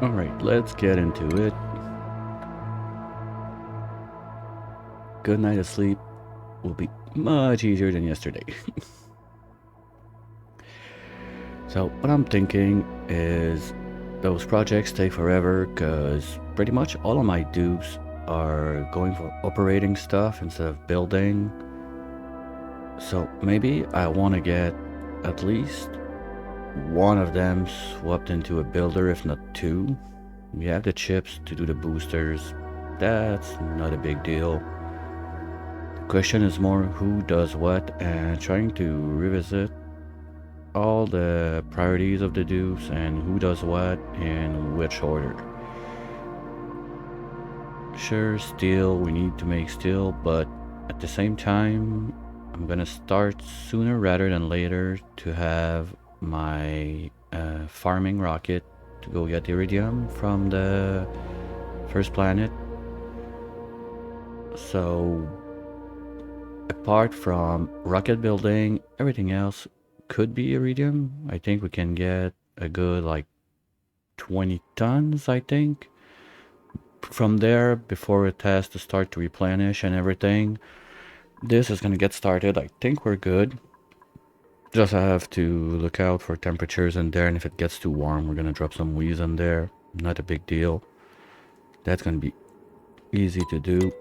Alright, let's get into it. Good night of sleep will be much easier than yesterday. So what I'm thinking is those projects take forever because pretty much all of my dupes are going for operating stuff instead of building. So maybe I want to get at least one of them swapped into a builder, if not two. We have the chips to do the boosters. That's not a big deal. The question is more who does what, and trying to revisit all the priorities of the dupes and who does what in which order. Sure, steel, we need to make steel, but at the same time, I'm gonna start sooner rather than later to have my farming rocket to go get iridium from the first planet. So apart from rocket building, everything else could be iridium. I think we can get a good like 20 tons, I think. From there, before it has to start to replenish and everything, this is gonna get started. I think we're good. Just have to look out for temperatures in there, and if it gets too warm, we're gonna drop some wheeze in there. Not a big deal. That's gonna be easy to do.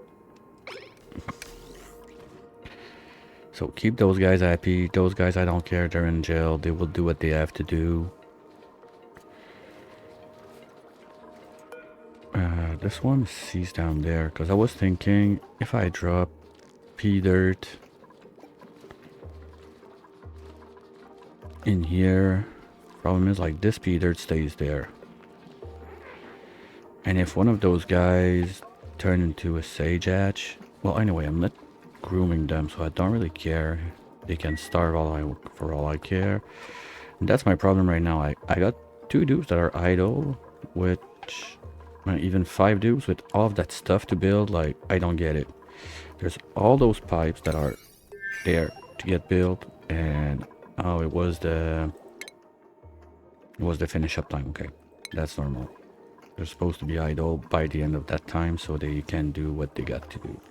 So keep those guys happy. Those guys, I don't care, they're in jail. They will do what they have to do. This one sees down there, because I was thinking if I drop pea dirt in here, problem is like this pea dirt stays there. And if one of those guys turn into a sage hatch, well, anyway, I'm not grooming them, so I don't really care. They can starve for all I care. And that's my problem right now. I got 2 dupes that are idle, which even 5 dupes with all of that stuff to build. Like, I don't get it. There's all those pipes that are there to get built, and oh, it was the finish up time. Okay, that's normal. They're supposed to be idle by the end of that time so they can do what they got to do.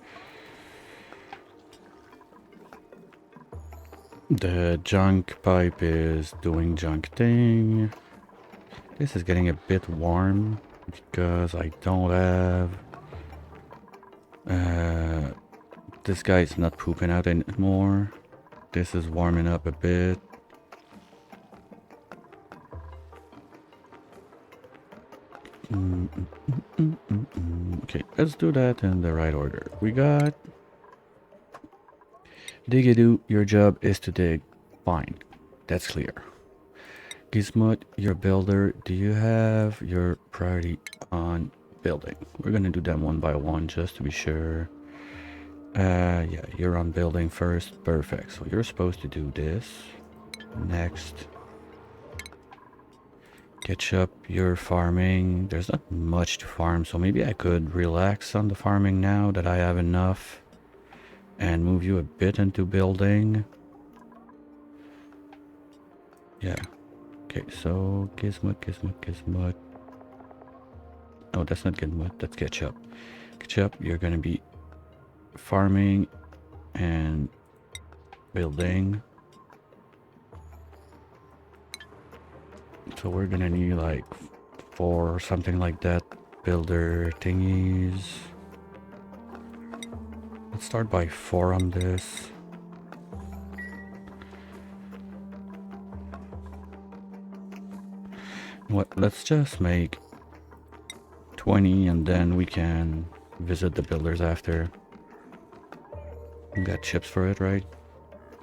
The junk pipe is doing junk thing. This is getting a bit warm because I don't have this guy's not pooping out anymore. This is warming up a bit. Okay, let's do that in the right order. We got Diggity, your job is to dig. Fine, that's clear. Gizmut, your builder, do you have your priority on building? We're gonna do them one by one just to be sure. Yeah, you're on building first. Perfect. So you're supposed to do this. Next. Ketchup, you're farming. There's not much to farm, so maybe I could relax on the farming now that I have enough and move you a bit into building. Yeah. Okay, so Gizmut. Oh, that's not Gizmut, that's Ketchup. Ketchup, you're gonna be farming and building. So we're gonna need like 4 or something like that builder thingies. Let's start by 4 on this. What? Let's just make 20 and then we can visit the builders after. We got chips for it, right?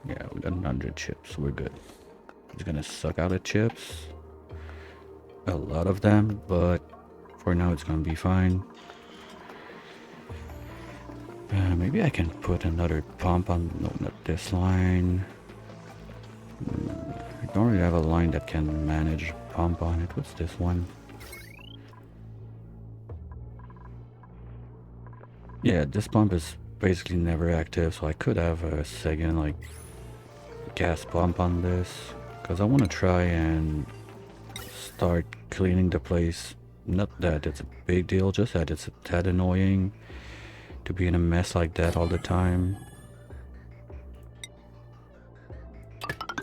Yeah, we got 100 chips. We're good. It's gonna suck out the chips. A lot of them, but for now it's gonna be fine. Maybe I can put another pump on. No, not this line. I don't really have a line that can manage pump on it. What's this one? Yeah, this pump is basically never active, so I could have a second like gas pump on this because I want to try and start cleaning the place Not that it's a big deal, just that it's a tad annoying to be in a mess like that all the time.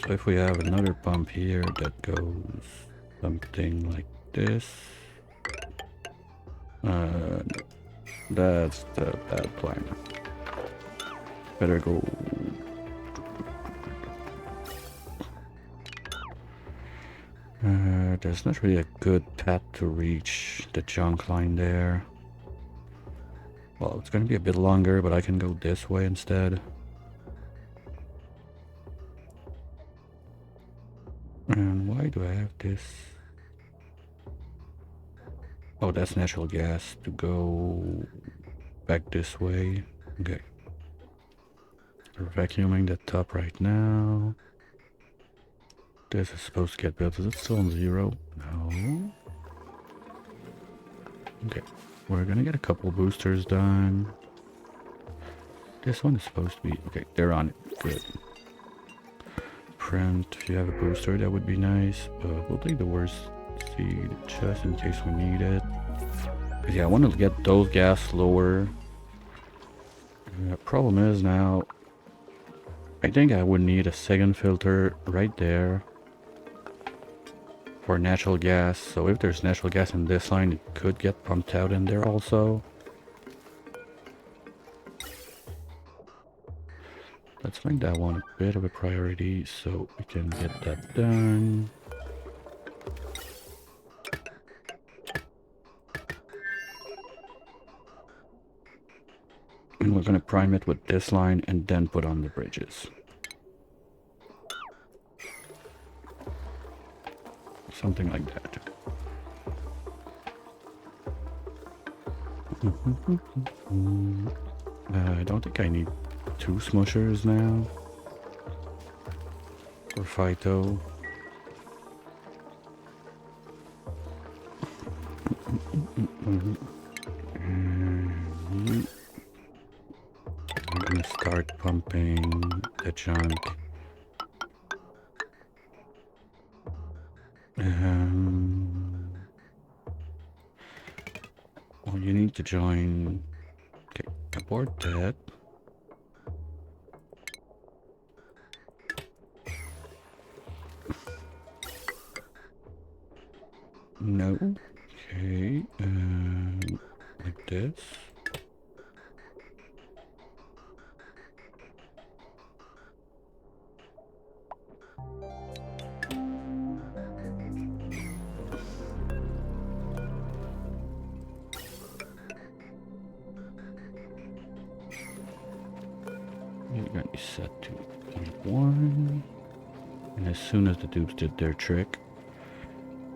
So if we have another pump here that goes something like this. No, that's the bad plan. Better go. There's not really a good path to reach the junk line there. Well, it's gonna be a bit longer, but I can go this way instead. And why do I have this? Oh, that's natural gas to go back this way. Okay. We're vacuuming the top right now. This is supposed to get built. Is it still on 0? No. Okay. We're gonna get a couple boosters done. This one is supposed to be... Okay, they're on it. Good. Print. If you have a booster, that would be nice. But we'll take the worst seed just in case we need it. Because yeah, I want to get those gas lower. Problem is now... I think I would need a second filter right there. For natural gas, so if there's natural gas in this line, it could get pumped out in there also. Let's make that one a bit of a priority so we can get that done. And we're gonna prime it with this line and then put on the bridges. Something like that. I don't think I need 2 smushers now. For Phyto. I'm gonna start pumping the junk. Well, you need to join. Okay, abort that. No. Okay, like this. You're gonna be set to 0.1. And as soon as the dupes did their trick,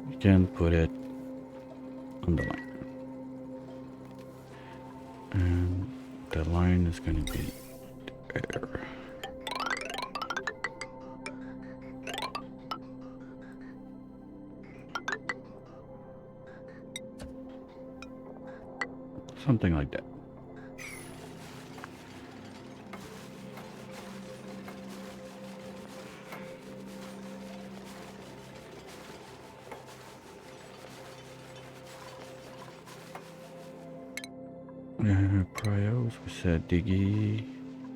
you can put it on the line. And the line is gonna be there. Something like that. Prios, we said diggy.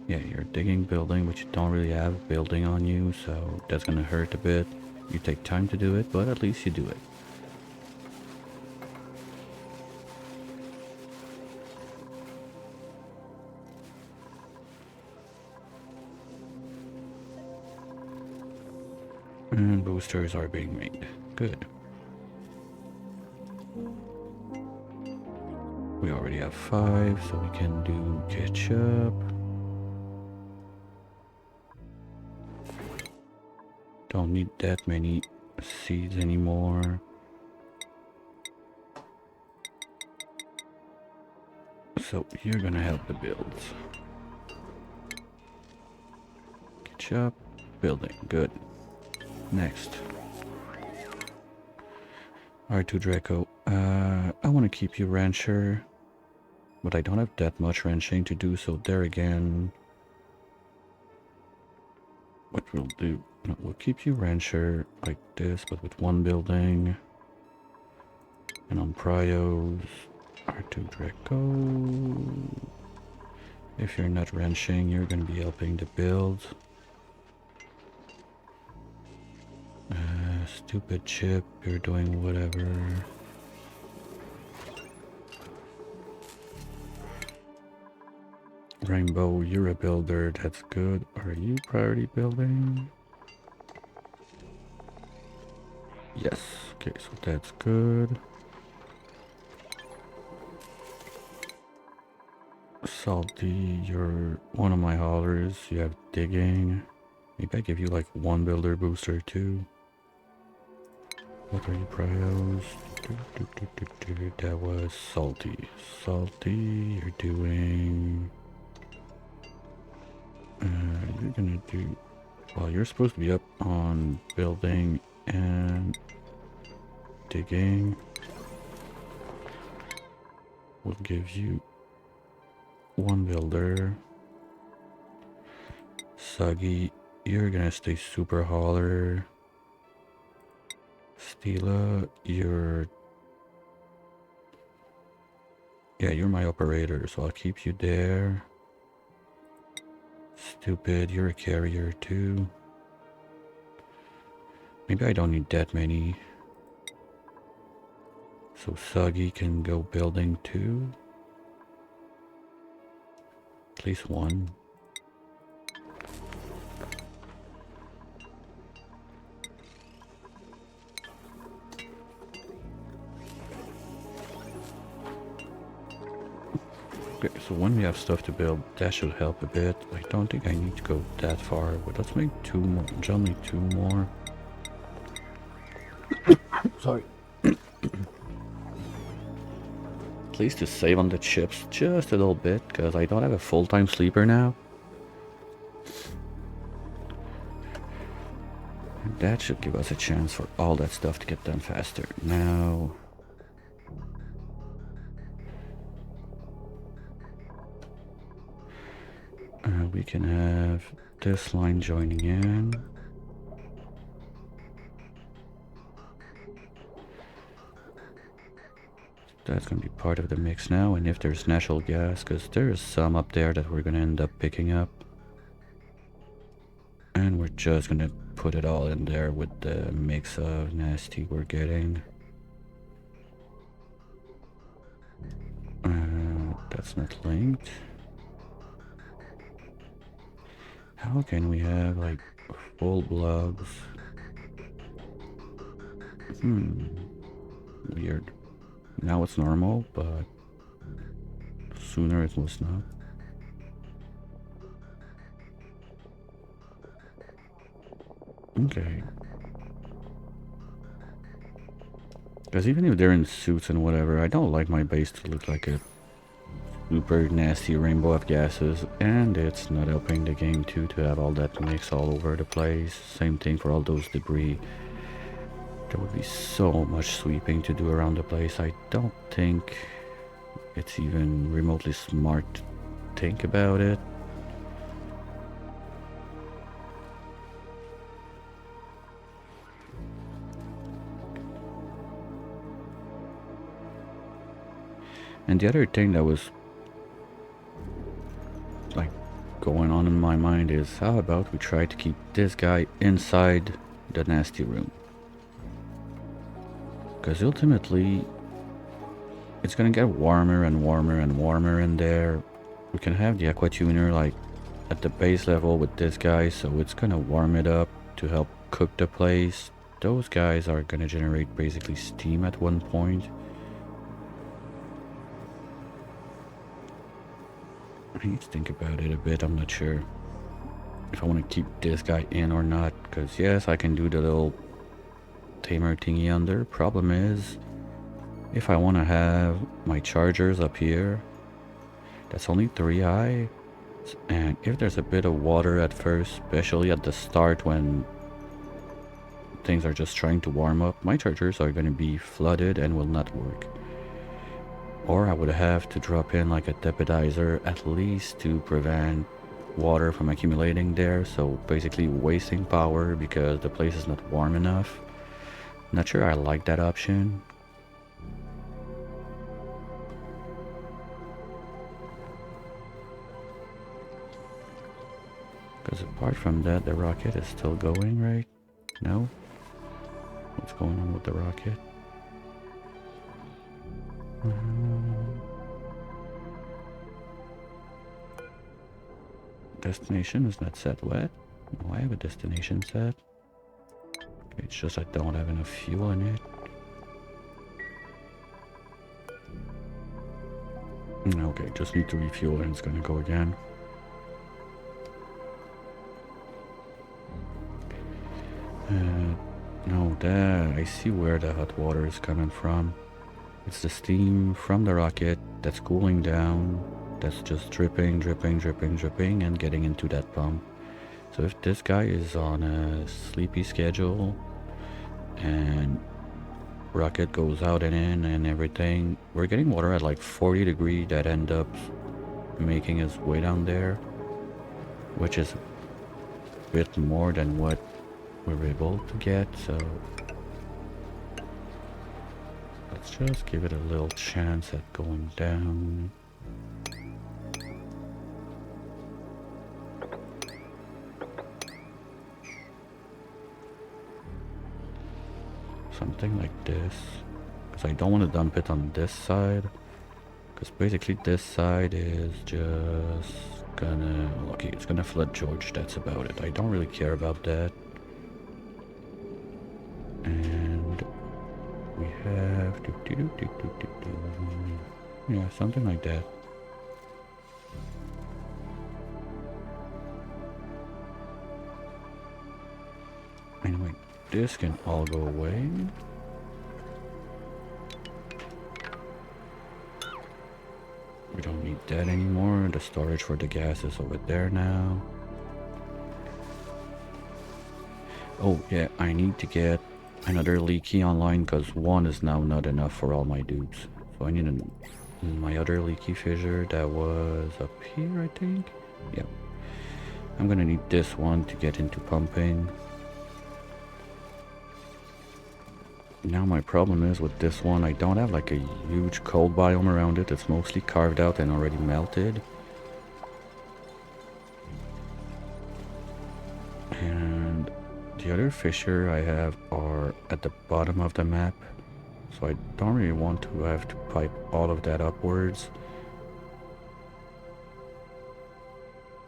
Yeah, you're digging building, but you don't really have building on you, so that's gonna hurt a bit. You take time to do it, but at least you do it. And boosters are being made. Good. We already have 5, so we can do ketchup. Don't need that many seeds anymore. So you're gonna help the builds. Ketchup, building, good. Next. R2 Dreco. I want to keep you rancher, but I don't have that much ranching to do, so there again, what we'll do, no, we'll keep you rancher like this, but with 1 building. And on Prios, R2 Dreckos. If you're not wrenching, you're gonna be helping the build. Stupid chip, you're doing whatever. Rainbow, you're a builder, that's good. Are you priority building? Yes, okay, so that's good. Salty, you're one of my haulers. You have digging. Maybe I give you like one builder booster too. What are you prios? That was salty. Salty, you're doing... you're gonna do... Well, you're supposed to be up on building and digging. We'll give you one builder. Suggy, you're gonna stay super hauler. Stila, you're my operator, so I'll keep you there. Stupid, you're a carrier too. Maybe I don't need that many. So Suggy can go building too. At least one. Okay, so when we have stuff to build, that should help a bit. I don't think I need to go that far, but let's make two more. John, make two more. Sorry. At least to save on the chips just a little bit, because I don't have a full-time sleeper now. And that should give us a chance for all that stuff to get done faster. Now... we can have this line joining in. That's going to be part of the mix now, and if there's natural gas, because there's some up there that we're going to end up picking up. And we're just going to put it all in there with the mix of nasty we're getting. That's not linked. How can we have like full blobs? Weird. Now it's normal, but sooner it was not. Okay. Because even if they're in suits and whatever, I don't like my base to look like a super nasty rainbow of gases, and it's not helping the game too to have all that mix all over the place. Same thing for all those debris. There would be so much sweeping to do around the place. I don't think it's even remotely smart to think about it. And the other thing that was like going on in my mind is, how about we try to keep this guy inside the nasty room? Because ultimately it's gonna get warmer and warmer and warmer in there. We can have the aqua tuner like at the base level with this guy, so it's gonna warm it up to help cook the place. Those guys are gonna generate basically steam at one point. I need to think about it a bit. I'm not sure if I want to keep this guy in or not, because yes, I can do the little tamer thingy under. Problem is, if I want to have my chargers up here, that's only 3 high, and if there's a bit of water at first, especially at the start when things are just trying to warm up, my chargers are going to be flooded and will not work. Or I would have to drop in like a depidizer at least to prevent water from accumulating there, so basically wasting power because the place is not warm enough. Not sure I like that option. Because apart from that, the rocket is still going, right? No? What's going on with the rocket? Destination is not set. What? No, I have a destination set. It's just I don't have enough fuel in it. Okay, just need to refuel and it's gonna go again. No, I see where the hot water is coming from. It's the steam from the rocket that's cooling down, that's just dripping, dripping, dripping, dripping, and getting into that pump. So if this guy is on a sleepy schedule and rocket goes out and in and everything, we're getting water at like 40 degrees that end up making its way down there, which is a bit more than what we're able to get, so let's just give it a little chance at going down. Something like this, because I don't want to dump it on this side, because basically this side is just gonna, okay, it's gonna flood George, that's about it. I don't really care about that. And we have yeah, something like that. Anyway, this can all go away. We don't need that anymore. The storage for the gas is over there now. Oh yeah, I need to get another leaky online because one is now not enough for all my dudes. So I need my other leaky fissure that was up here, I think. Yep. I'm gonna need this one to get into pumping. Now my problem is with this one, I don't have like a huge cold biome around it. It's mostly carved out and already melted. And the other fissure I have are at the bottom of the map. So I don't really want to have to pipe all of that upwards.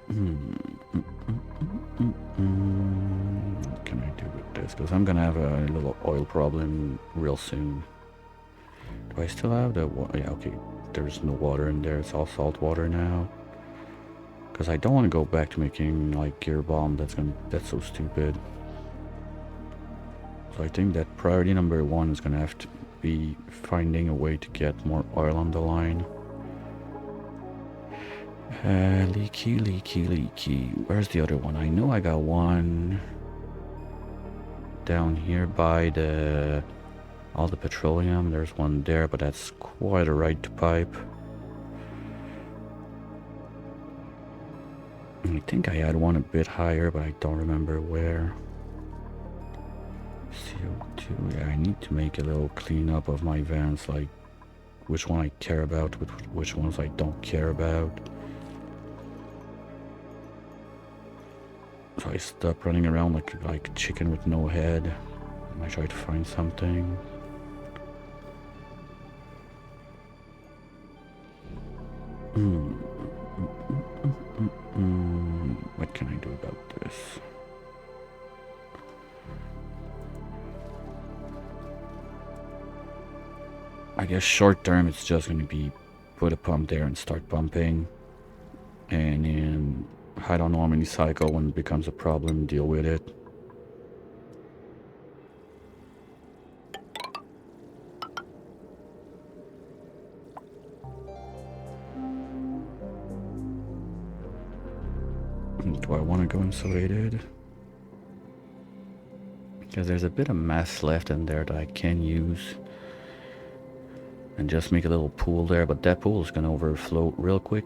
What can I do with this? Because I'm gonna have a little oil problem real soon. Do I still have the water? Yeah, okay. There's no water in there. It's all salt water now. Because I don't want to go back to making like gear bomb. That's so stupid. So I think that priority number one is gonna have to be finding a way to get more oil on the line. Leaky, leaky, leaky. Where's the other one? I know I got one down here by all the petroleum. There's one there, but that's quite a ride to pipe. I think I had one a bit higher, but I don't remember where. CO2, yeah, I need to make a little cleanup of my vents, like which one I care about, which ones I don't care about. So I stop running around like a chicken with no head, and I try to find something. What can I do about this? I guess short term it's just going to be put a pump there and start pumping, and in I don't know how many cycle, when it becomes a problem, deal with it. Do I want to go insulated? Because there's a bit of mass left in there that I can use and just make a little pool there, but that pool is going to overflow real quick.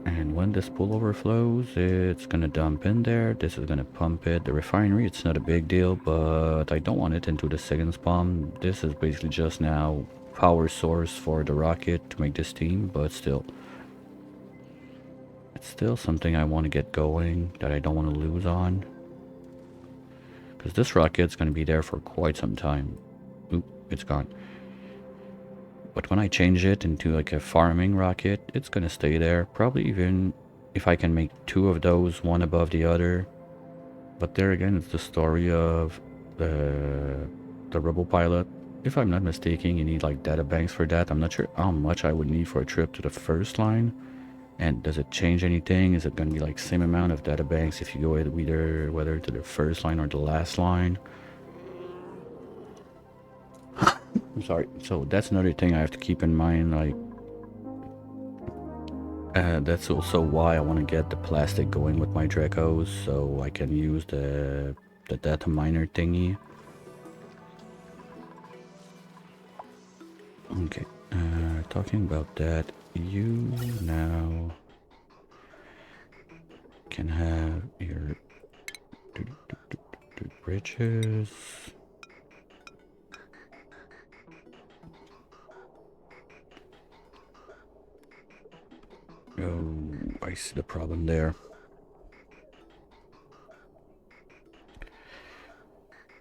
And when this pool overflows, it's going to dump in there. This is going to pump it. The refinery, it's not a big deal, but I don't want it into the second spawn. This is basically just now power source for the rocket to make this steam, but still. it's still something I want to get going, that I don't want to lose on. Because this rocket's going to be there for quite some time. Oop, it's gone. But when I change it into like a farming rocket, it's going to stay there. Probably even if I can make 2 of those, one above the other. But there again, it's the story of the RoboPilot. If I'm not mistaken, you need like data banks for that. I'm not sure how much I would need for a trip to the first line. And does it change anything? Is it going to be like same amount of data banks if you go either whether to the first line or the last line? I'm sorry. So that's another thing I have to keep in mind. Like, that's also why I want to get the plastic going with my Dreckos, so I can use the data miner thingy. Okay. Talking about that, you now can have your bridges. Oh, I see the problem there.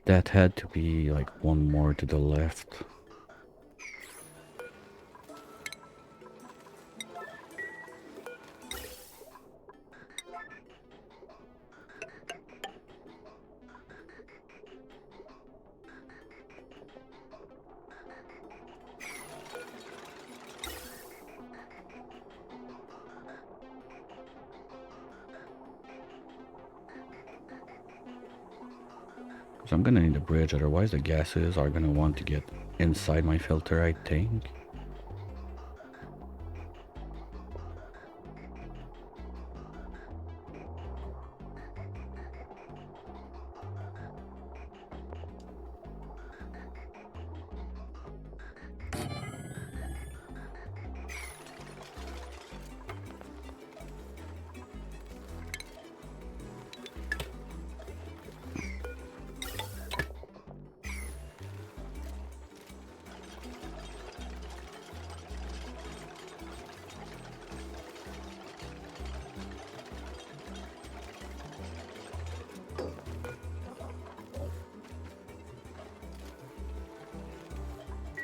That had to be like one more to the left. So I'm gonna need a bridge, otherwise the gases are gonna want to get inside my filter, I think.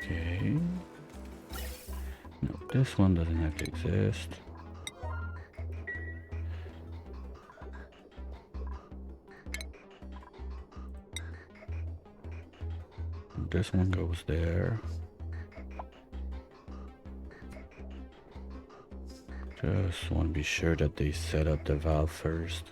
Okay. No, this one doesn't have to exist. This one goes there. Just want to be sure that they set up the valve first.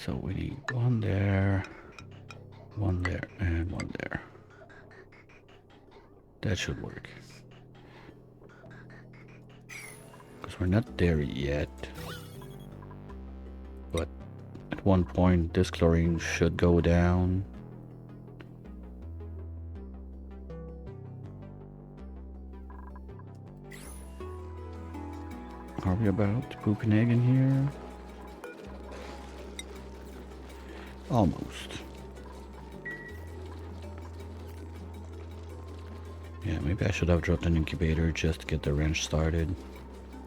So we need one there, and one there. That should work. Because we're not there yet. But at one point this chlorine should go down. Are we about to poop an egg in here? Almost. Yeah, maybe I should have dropped an incubator just to get the wrench started.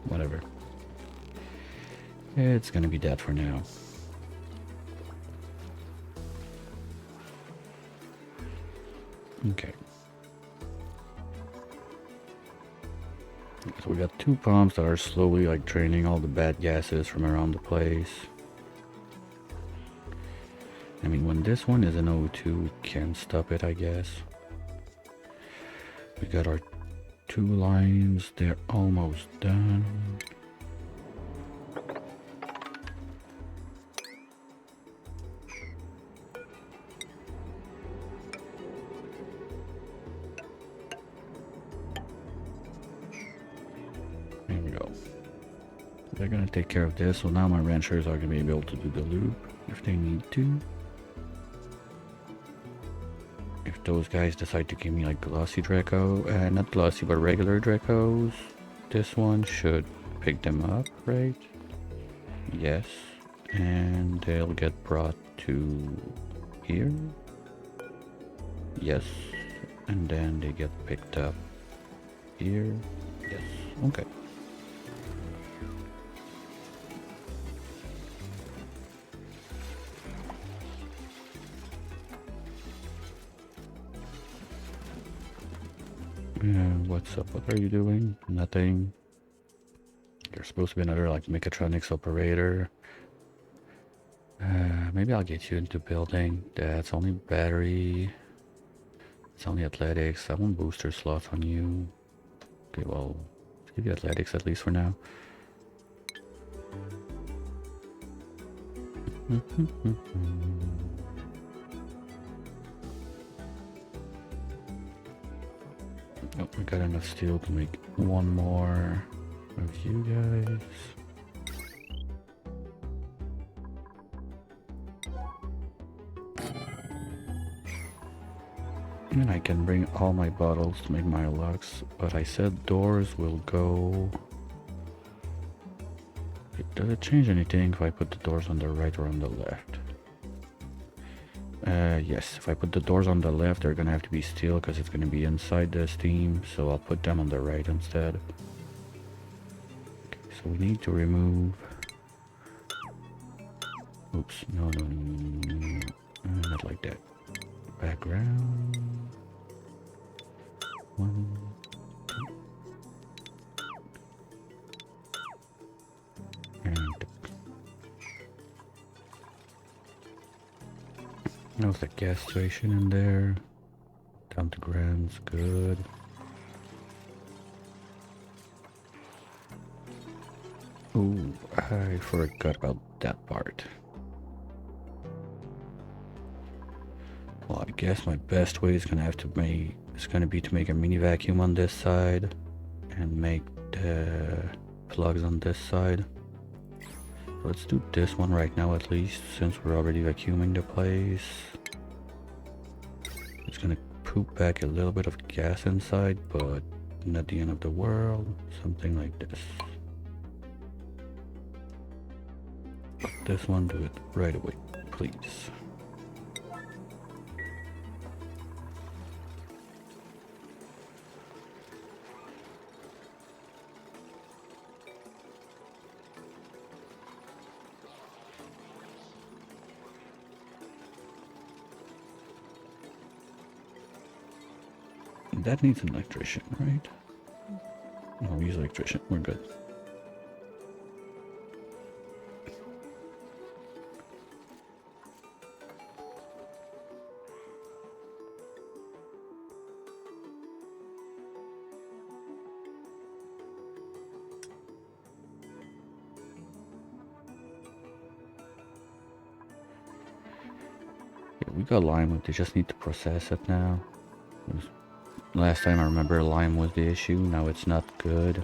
Whatever. It's gonna be that for now. Okay. So we got 2 pumps that are slowly like draining all the bad gases from around the place. I mean, when this one is an O2, we can stop it, I guess. We got our 2 lines, they're almost done. There we go. They're gonna take care of this, so now my ranchers are gonna be able to do the loop if they need to. those guys decide to give me like glossy Dreco, not glossy but regular Dreckos, this one should pick them up, right? Yes. And they'll get brought to here. Yes. And then they get picked up here. Yes. Okay. What's up? What are you doing? Nothing. You're supposed to be another like mechatronics operator. Maybe I'll get you into building. That's only battery. It's only athletics. I want booster slots on you. Okay, well, let's give you athletics at least for now. Oh, we got enough steel to make one more of you guys. And I can bring all my bottles to make my locks, but I said doors will go... Does it change anything if I put the doors on the right or on the left? Yes, if I put the doors on the left, they're gonna have to be steel because it's gonna be inside the steam, so I'll put them on the right instead. Okay, so we need to remove... Oops, no, not like that. Background... 1, 2, and... There's the gas station in there. Down to grams, good. Ooh, I forgot about that part. Well, I guess my best way is gonna be to make a mini vacuum on this side and make the plugs on this side. Let's do this one right now at least, since we're already vacuuming the place. It's gonna poop back a little bit of gas inside, but not the end of the world. Something like this. This one, do it right away, please. That needs an electrician, right? No, use electrician. We're good. Yeah, we got lime. They just need to process it now. Last time I remember lime was the issue, now it's not good.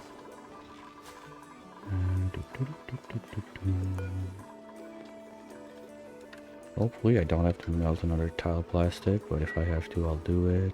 Hopefully I don't have to melt another tile plastic, but if I have to, I'll do it.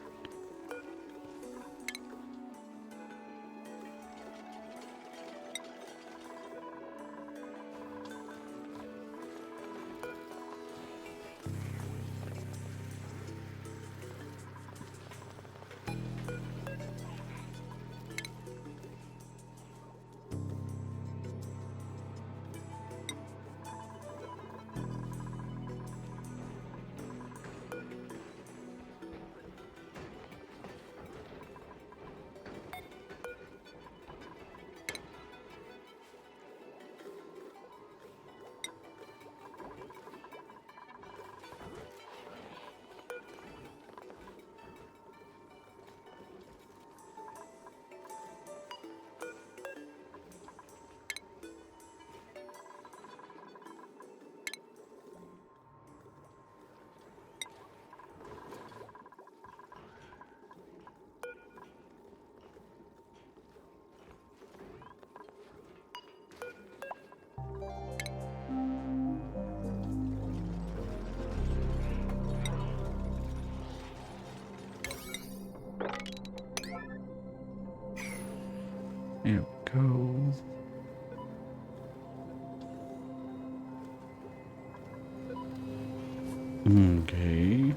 Okay.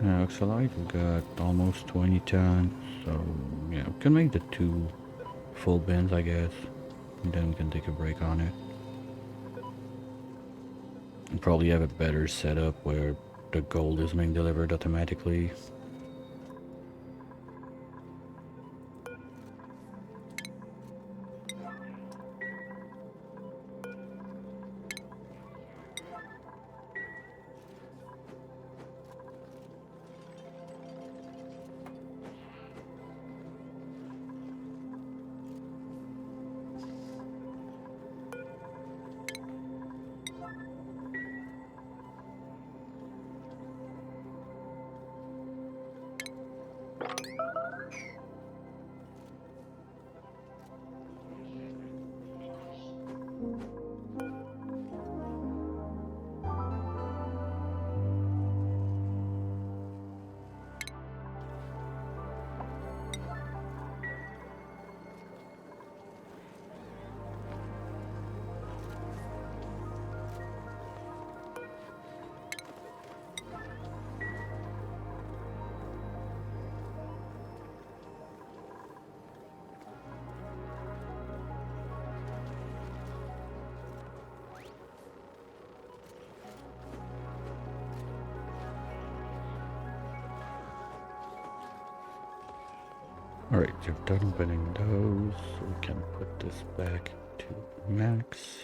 Looks like we got almost 20 tons, so yeah, we can make the 2 full bins, I guess, and then we can take a break on it. And probably have a better setup where the gold is being delivered automatically. Alright, you've done opening those, so we can put this back to max.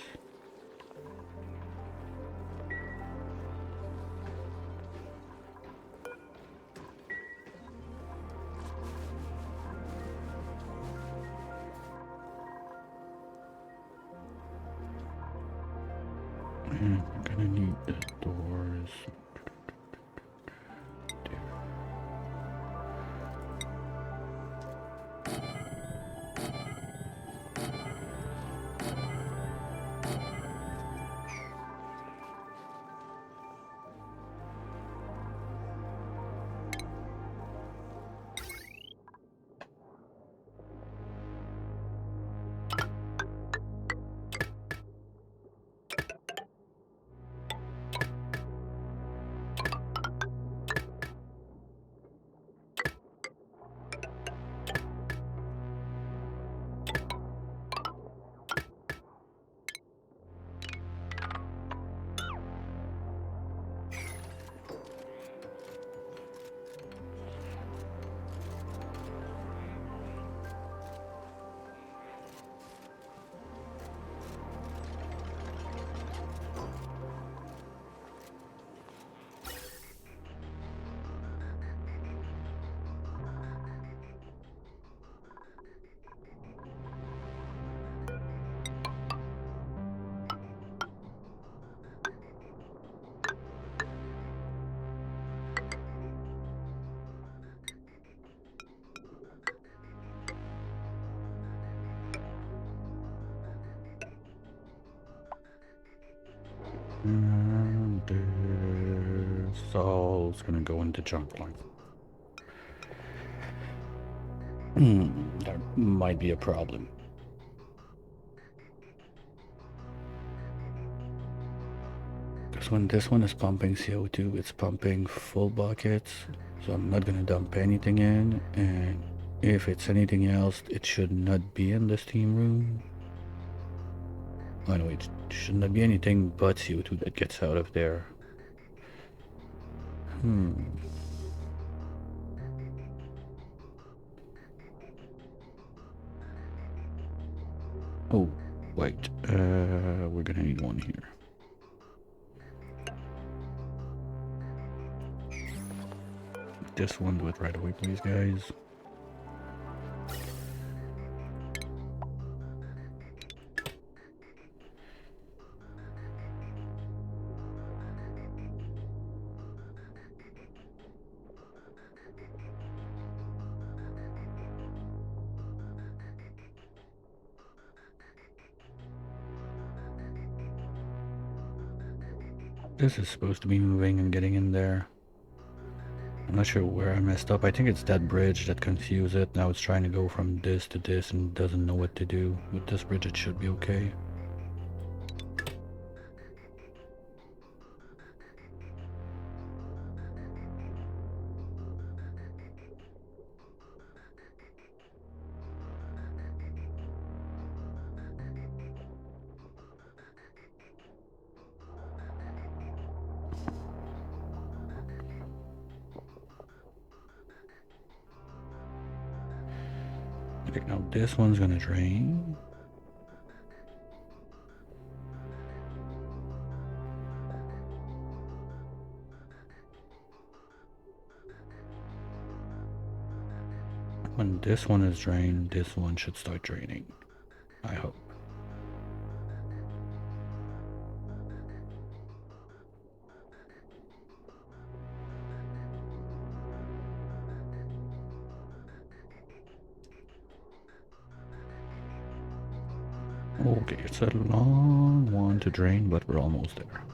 And we're gonna need the doors. And this all is gonna go into junk line. That might be a problem. Because when this one is pumping CO2, it's pumping full buckets, so I'm not gonna dump anything in, and if it's anything else, it should not be in the steam room. Oh no, it should not be anything but CO2 that gets out of there. Oh, wait, we're gonna need one here. This one, do it right away, please, guys. This is supposed to be moving and getting in there. I'm not sure where I messed up. I think it's that bridge that confused it. Now it's trying to go from this to this and doesn't know what to do. With this bridge it should be okay. Okay, now this one's gonna drain. When this one is drained, this one should start draining. I hope. Okay, it's a long one to drain, but we're almost there.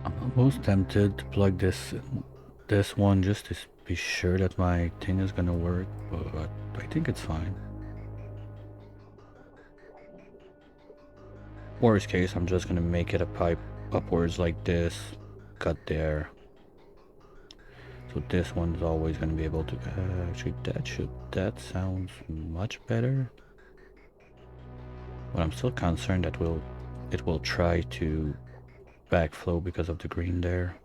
I'm almost tempted to plug this one just to be sure that my thing is gonna work, but I think it's fine. Worst case, I'm just gonna make it a pipe upwards like this, cut there. So this one's always gonna be able to, actually that sounds much better. But I'm still concerned that it will try to backflow because of the green there.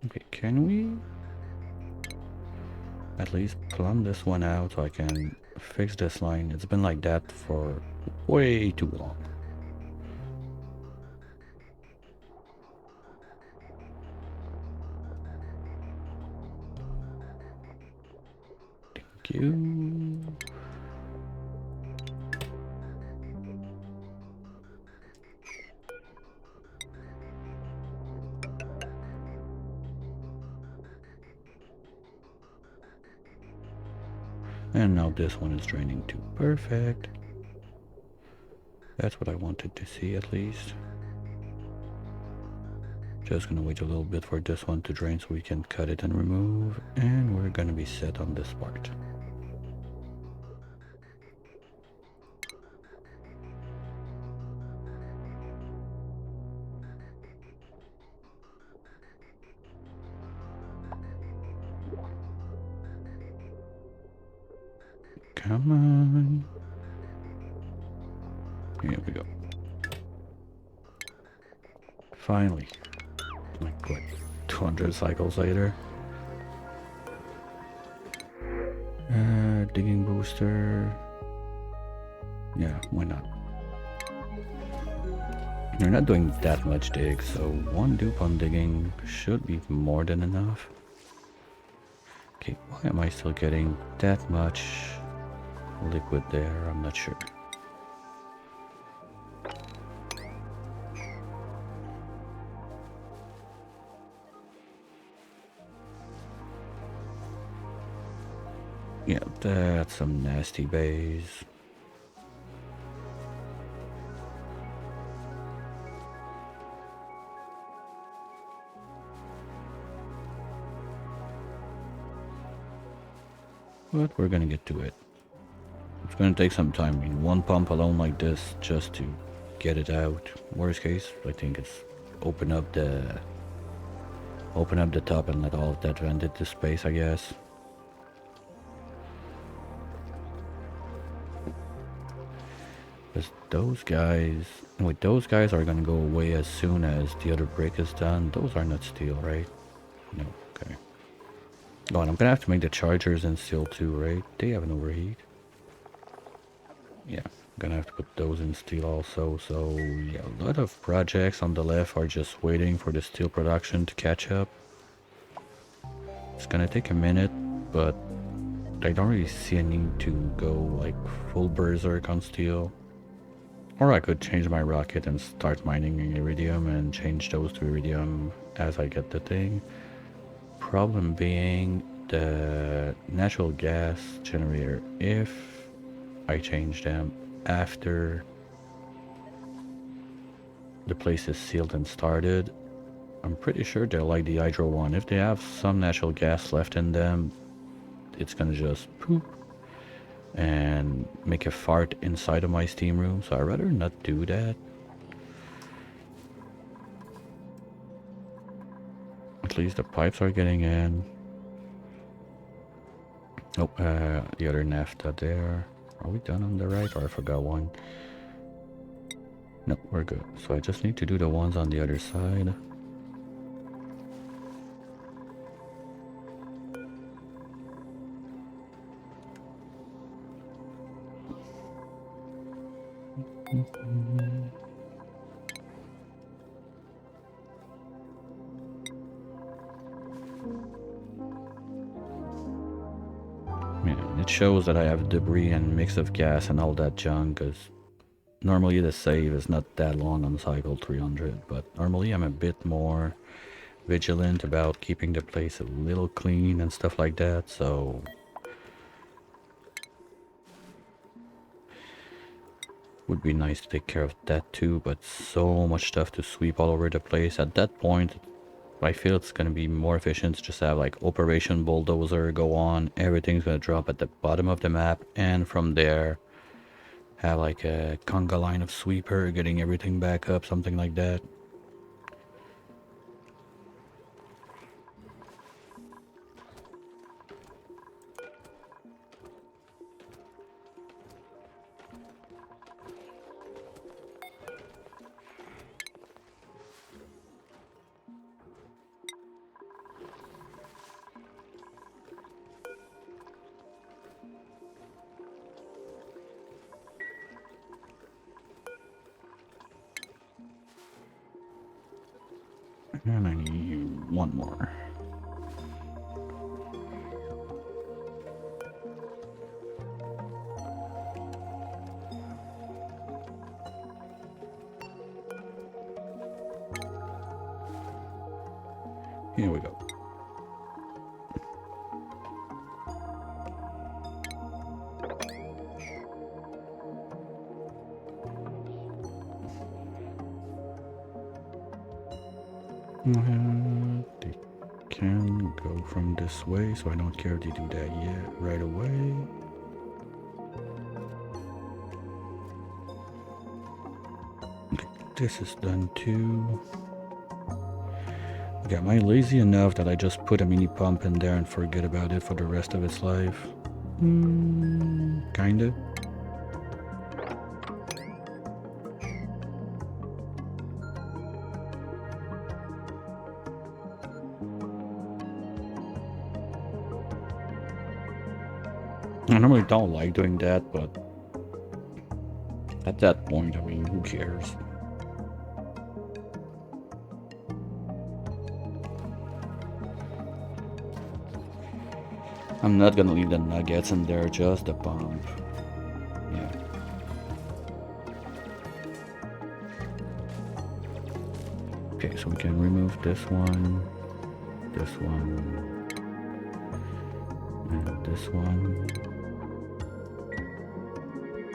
Okay, can we at least plumb this one out so I can fix this line? It's been like that for way too long. Thank you. And now this one is draining too. Perfect. That's what I wanted to see at least. Just gonna wait a little bit for this one to drain so we can cut it and remove. And we're gonna be set on this part. Come on. Here we go. Finally. Like what, 200 cycles later. Digging booster. Yeah, why not? You're not doing that much dig, so one dupe on digging should be more than enough. Okay, why am I still getting that much liquid there? I'm not sure. Yeah, that's some nasty bays. But we're gonna get to it. It's gonna take some time. I mean, one pump alone like this just to get it out. Worst case, I think it's open up the top and let all of that vent into space, I guess. Because those guys are gonna go away as soon as the other brick is done. Those are not steel, right? No, okay. Oh, and I'm gonna have to make the chargers in steel too, right? They have an overheat. Yeah, I'm gonna have to put those in steel also. So yeah, a lot of projects on the left are just waiting for the steel production to catch up. It's gonna take a minute, but I don't really see a need to go like full berserk on steel. Or I could change my rocket and start mining iridium and change those to iridium as I get the thing. Problem being the natural gas generator, if I change them after the place is sealed and started, I'm pretty sure they're like the hydro one. If they have some natural gas left in them, it's gonna just poop and make a fart inside of my steam room, so I'd rather not do that. At least the pipes are getting in. Oh, the other naphtha there. Are we done on the right, or I forgot one? No, we're good. So I just need to do the ones on the other side. Yeah, it shows that I have debris and mix of gas and all that junk, because normally the save is not that long on cycle 300, but normally I'm a bit more vigilant about keeping the place a little clean and stuff like that, so would be nice to take care of that too. But so much stuff to sweep all over the place. At that point, I feel it's going to be more efficient to just have like Operation Bulldozer go on. Everything's going to drop at the bottom of the map, and from there have like a conga line of sweeper getting everything back up, something like that. And I need one more. Here we go. They can go from this way, so I don't care if they do that yet, right away. Okay, this is done too. Okay, am I lazy enough that I just put a mini pump in there and forget about it for the rest of its life? Kinda. I normally don't like doing that, but at that point, I mean, who cares? I'm not gonna leave the nuggets in there, just the pump. Yeah. Okay, so we can remove this one, and this one.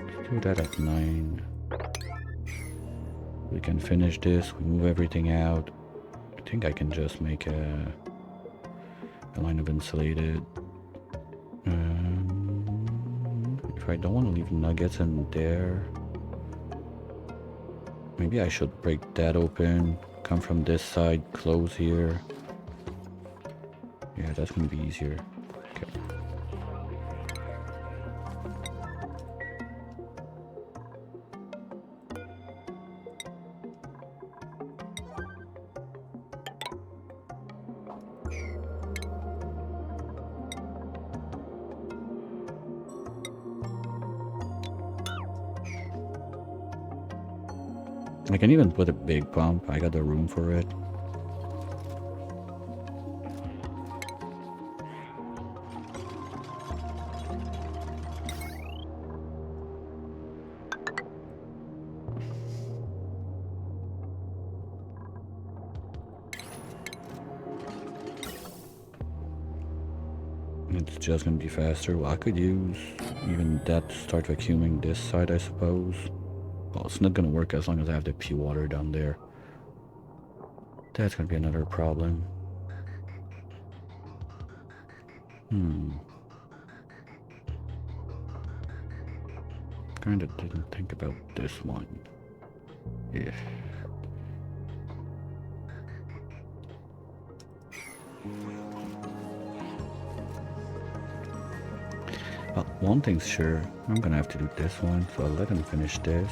Let's do that at 9. We can finish this, we move everything out. I think I can just make a line of insulated. If I don't want to leave nuggets in there, maybe I should break that open, come from this side, close here. Yeah, that's gonna be easier. Okay. I can even put a big pump, I got the room for it. It's just gonna be faster. Well, I could use even that to start vacuuming this side, I suppose. Well, it's not gonna work as long as I have the pure water down there. That's gonna be another problem. Kinda didn't think about this one. Yeah. Well, one thing's sure, I'm gonna have to do this one, so I'll let him finish this.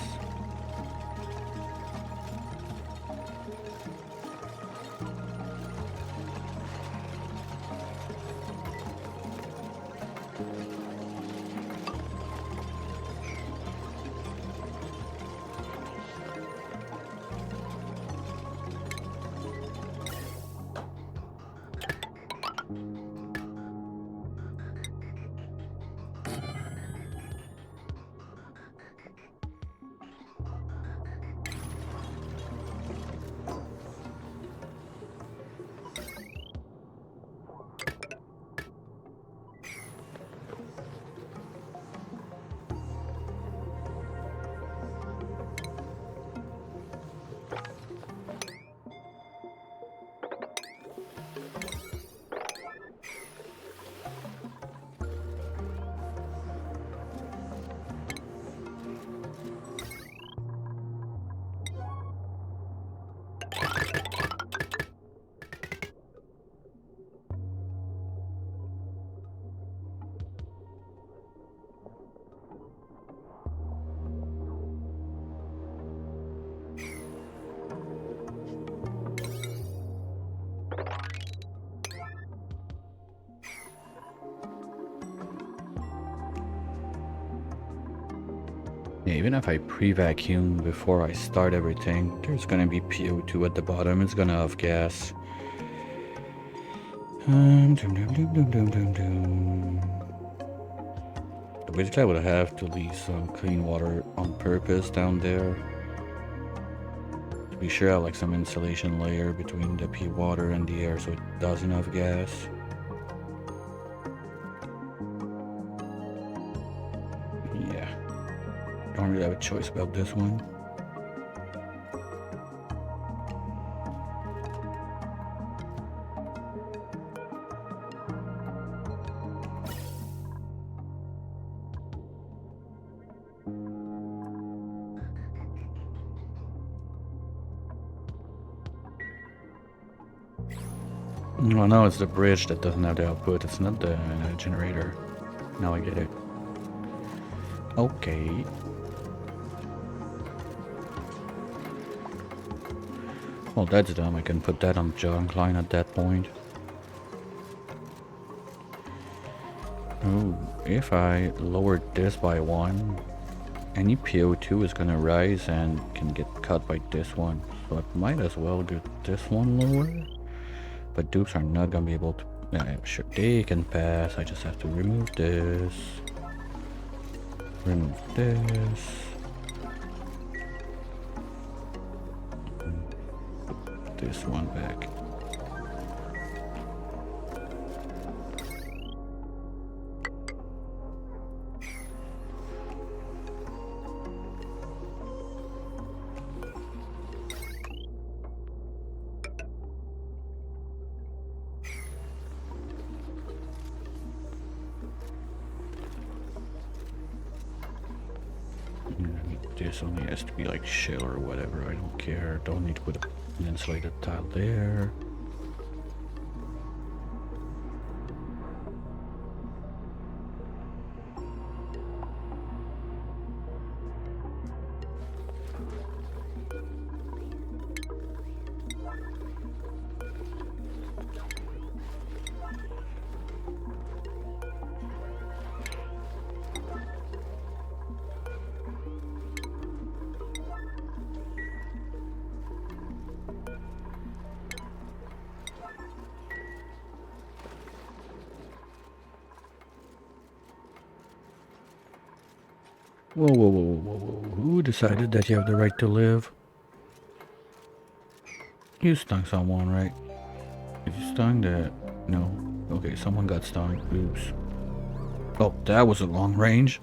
Yeah, even if I pre-vacuum before I start everything, there's gonna be PO2 at the bottom. It's gonna have gas. Basically, I would have to leave some clean water on purpose down there. To be sure I have like some insulation layer between the pea water and the air so it doesn't have gas. Yeah. Don't really have a choice about this one. Well, no, it's the bridge that doesn't have the output. It's not the generator. Now I get it. Okay. Well, that's dumb. I can put that on junk line at that point. Oh, if I lower this by 1, any PO2 is gonna rise and can get cut by this one. So I might as well get this one lower. But dupes are not gonna be able to. Yeah, sure, they can pass. I just have to remove this. Remove this. This one back. This only has to be like shell or whatever, I don't care. Don't need to put an insulated tile there. Whoa, whoa, whoa, whoa, whoa. Who decided that you have the right to live? You stung someone, right? Did you stung that? No. Okay, someone got stung. Oops. Oh, that was a long range.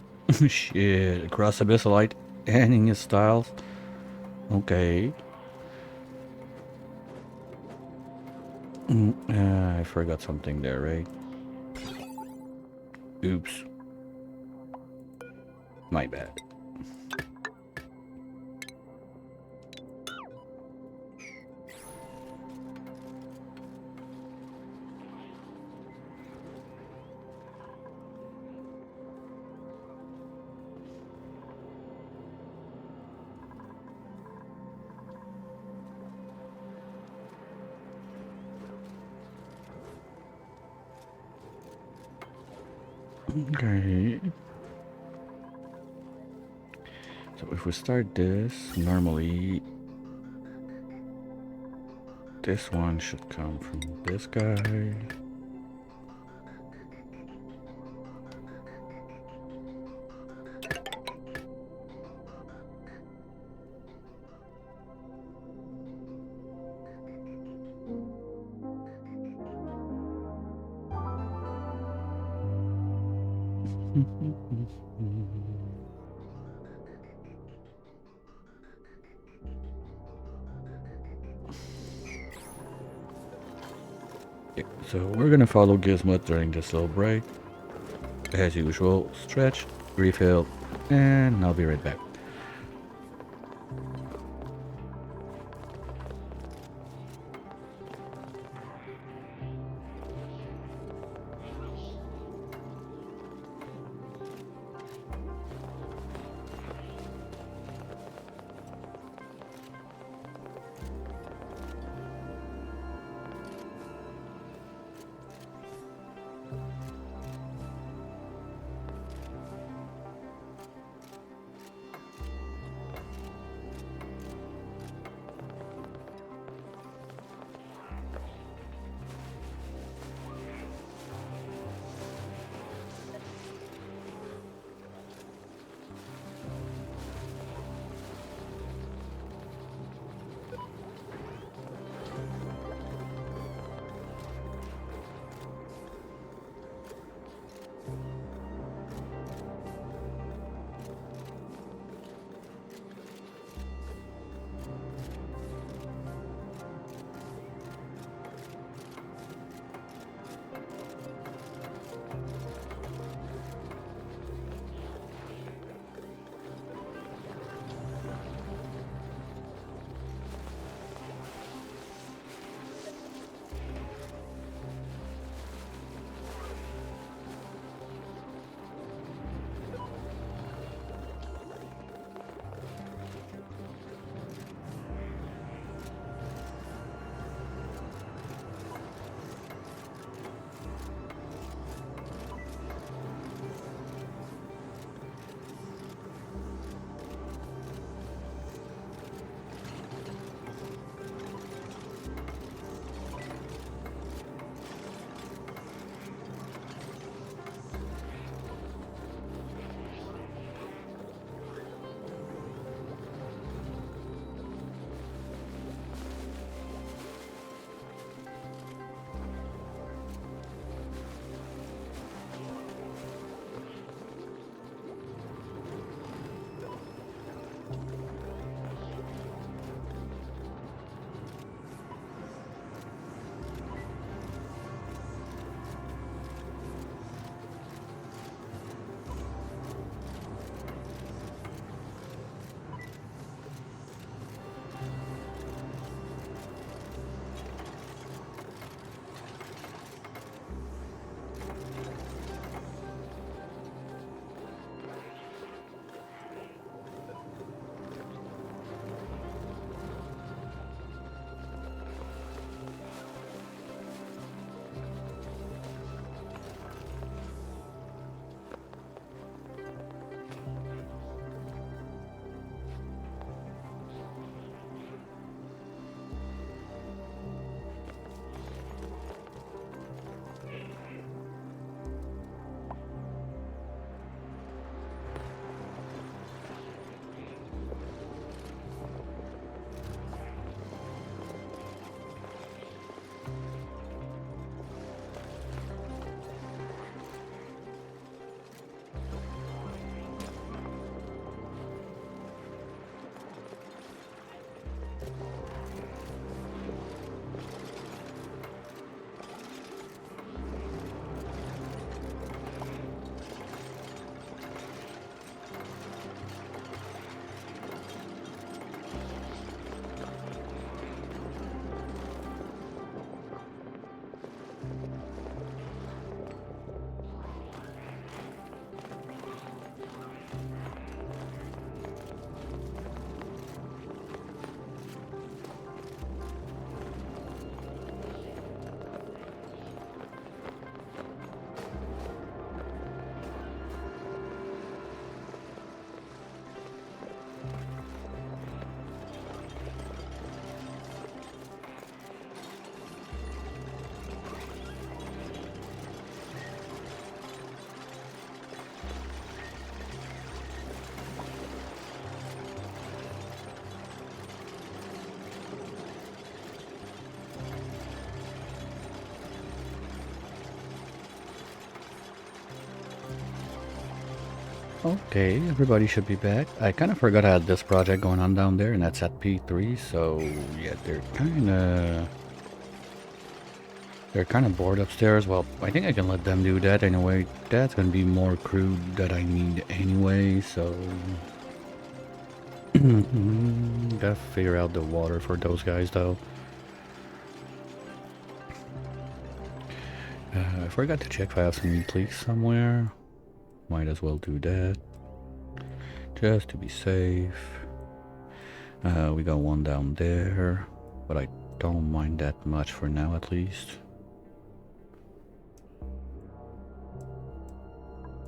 Shit, across Abyssalite. Adding his styles. Okay. I forgot something there, right? Oops. My bad. Okay. So if we start this, normally this one should come from this guy. Yeah, so we're gonna follow Gizmo during this little break. As usual, stretch, refill, and I'll be right back. Okay, everybody should be back. I kind of forgot I had this project going on down there, and that's at P3, so yeah, they're kind of bored upstairs. Well, I think I can let them do that anyway. That's gonna be more crude that I need anyway, so gotta figure out the water for those guys though. I forgot to check if I have some meat leaks somewhere. Might as well do that, just to be safe. We got one down there, but I don't mind that much for now at least.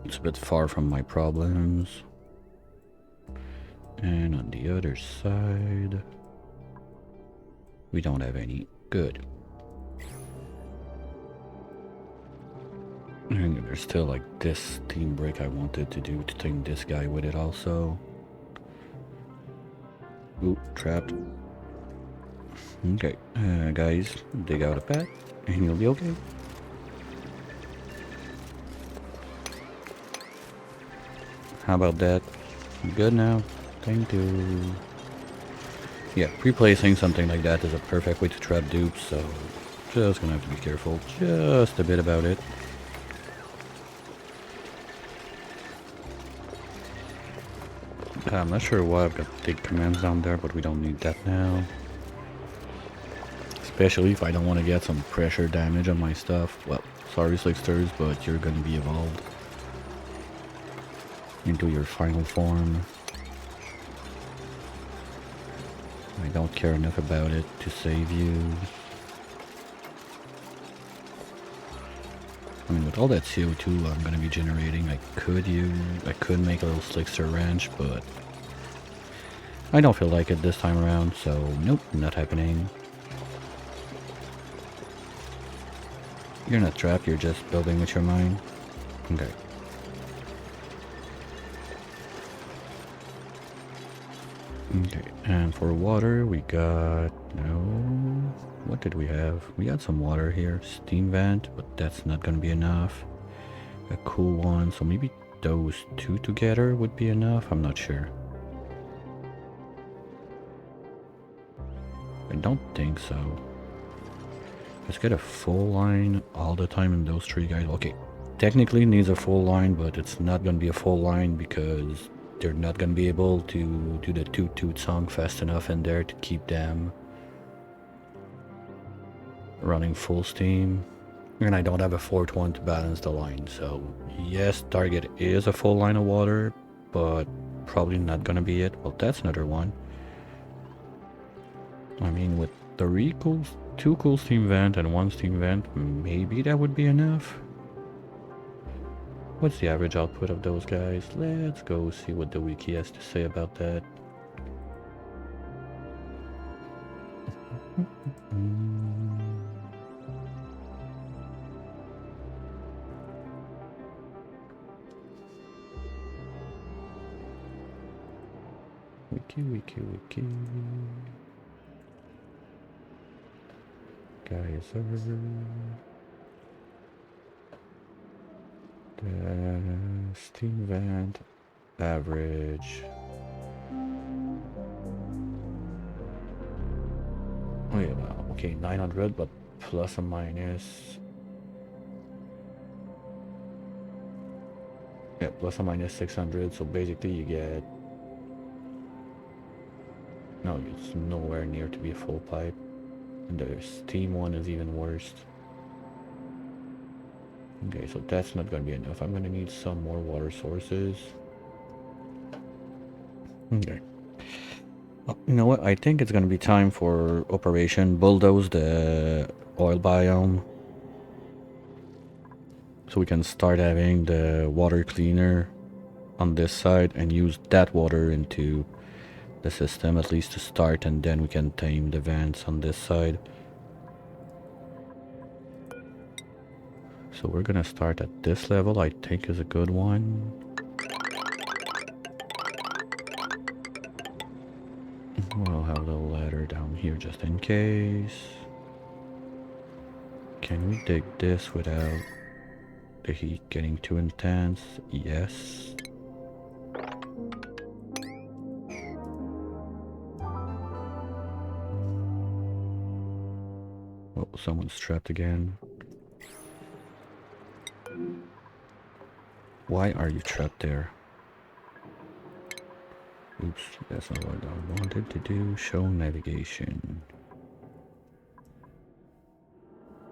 It's a bit far from my problems. And on the other side, we don't have any. Good. And there's still like this steam break I wanted to do to take this guy with it also. Ooh, trapped. Okay, guys, dig out a path and you'll be okay. How about that? Good now? Thank you. Yeah, replacing something like that is a perfect way to trap dupes, so just gonna have to be careful just a bit about it. I'm not sure why I've got big commands down there, but we don't need that now. Especially if I don't want to get some pressure damage on my stuff. Well, sorry Slicksters, but you're gonna be evolved into your final form. I don't care enough about it to save you. I mean, with all that CO2 I'm gonna be generating, I could make a little Slickster ranch, but I don't feel like it this time around, so nope, not happening. You're not trapped, you're just building with your mind. Okay. Okay, and for water we got... no... what did we have? We got some water here. Steam vent, but that's not gonna be enough. A cool one, so maybe those two together would be enough? I'm not sure. I don't think so. Let's get a full line all the time in those three guys. Okay, technically needs a full line, but it's not gonna be a full line because they're not gonna be able to do the toot toot song fast enough in there to keep them running full steam. And I don't have a fourth one to balance the line, so yes, target is a full line of water, but probably not gonna be it. Well, that's another one. I mean, with two cool steam vent and one steam vent, maybe that would be enough. What's the average output of those guys? Let's go see what the wiki has to say about that. Wiki. Geyser. The steam vent average. Oh yeah, okay, 900, but plus or minus. Yeah, plus or minus 600. So basically, you get. No, it's nowhere near to be a full pipe. And the steam one is even worse. Okay, so that's not going to be enough. I'm going to need some more water sources. Okay. Well, you know what? I think it's going to be time for Operation Bulldoze the oil biome. So we can start having the water cleaner on this side and use that water into the system, at least to start, and then we can tame the vents on this side. So we're gonna start at this level, I think is a good one. We'll have a little ladder down here just in case. Can we dig this without the heat getting too intense? Yes. Oh, someone's trapped again. Why are you trapped there? Oops, that's not what I wanted to do. Show navigation.